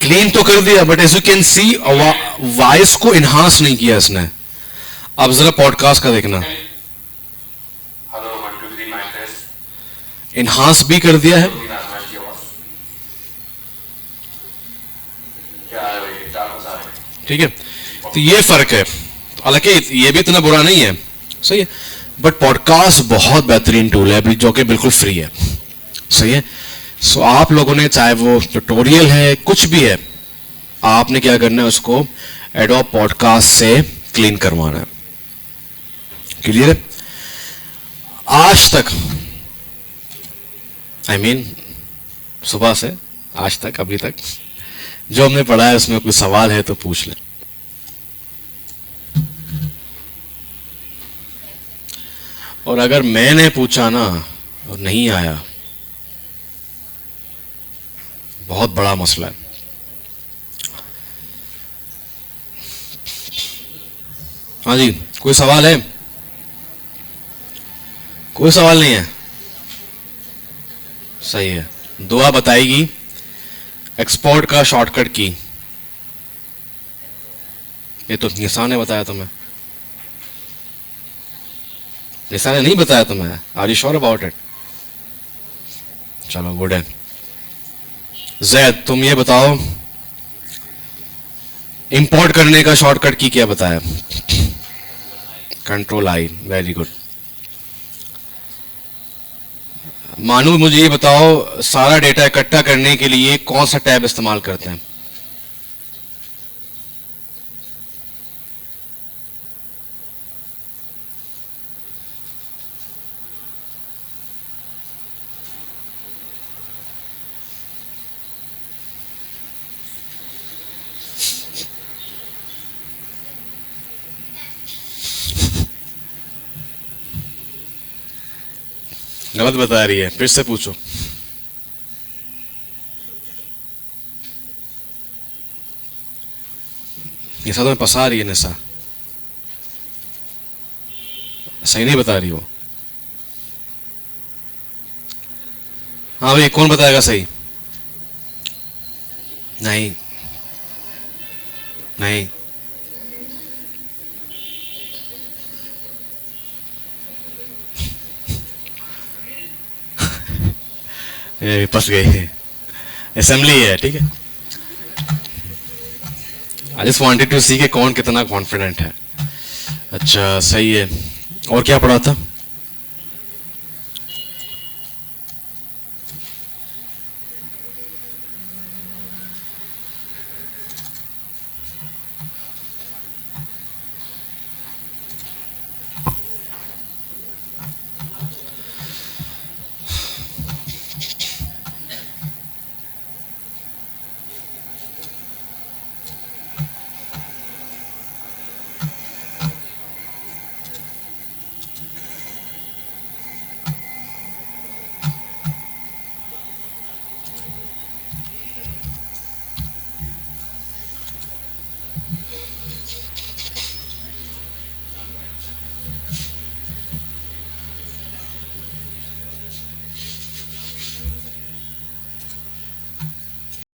क्लीन तो कर दिया but as you can see voice को इन्हांस नहीं किया इसने। अब जरा पॉडकास्ट का देखना, इन्हांस भी कर दिया है, ठीक है। तो ये फर्क है, हालांकि ये भी इतना बुरा नहीं है, सही है, बट पॉडकास्ट बहुत बेहतरीन टूल है अभी, जो कि बिल्कुल फ्री है, सही है। सो आप लोगों ने, चाहे वो ट्यूटोरियल है कुछ भी है, आपने क्या करना है, उसको एडोब पॉडकास्ट से क्लीन करवाना है। क्लियर है? आज तक I mean, सुबह से आज तक, अभी तक जो हमने पढ़ा है उसमें कोई सवाल है तो पूछ लें। और अगर मैंने पूछा ना और नहीं आया, बहुत बड़ा मसला है। हाँ जी, कोई सवाल है? कोई सवाल नहीं है, सही है। दुआ बताएगी एक्सपोर्ट का शॉर्टकट की, ये तो निशा ने बताया तुम्हें, निशा ने नहीं बताया तुम्हें? Are you sure about it? चलो गुड है। जैद तुम ये बताओ, इंपोर्ट करने का शॉर्टकट की क्या बताया? Control I, very good. मानू मुझे ये बताओ, सारा डेटा इकट्ठा करने के लिए कौन सा टैब इस्तेमाल करते हैं? गलत बता रही है, फिर से पूछो। निशा तुम्हें पसा रही है, निशा सही नहीं बता रही हो। हाँ भाई, कौन बताएगा सही? नहीं नहीं, फंस गई, असेंबली है, ठीक है। आई जस्ट वांटेड टू सी कि कौन कितना कॉन्फिडेंट है। अच्छा सही है। और क्या पढ़ा था?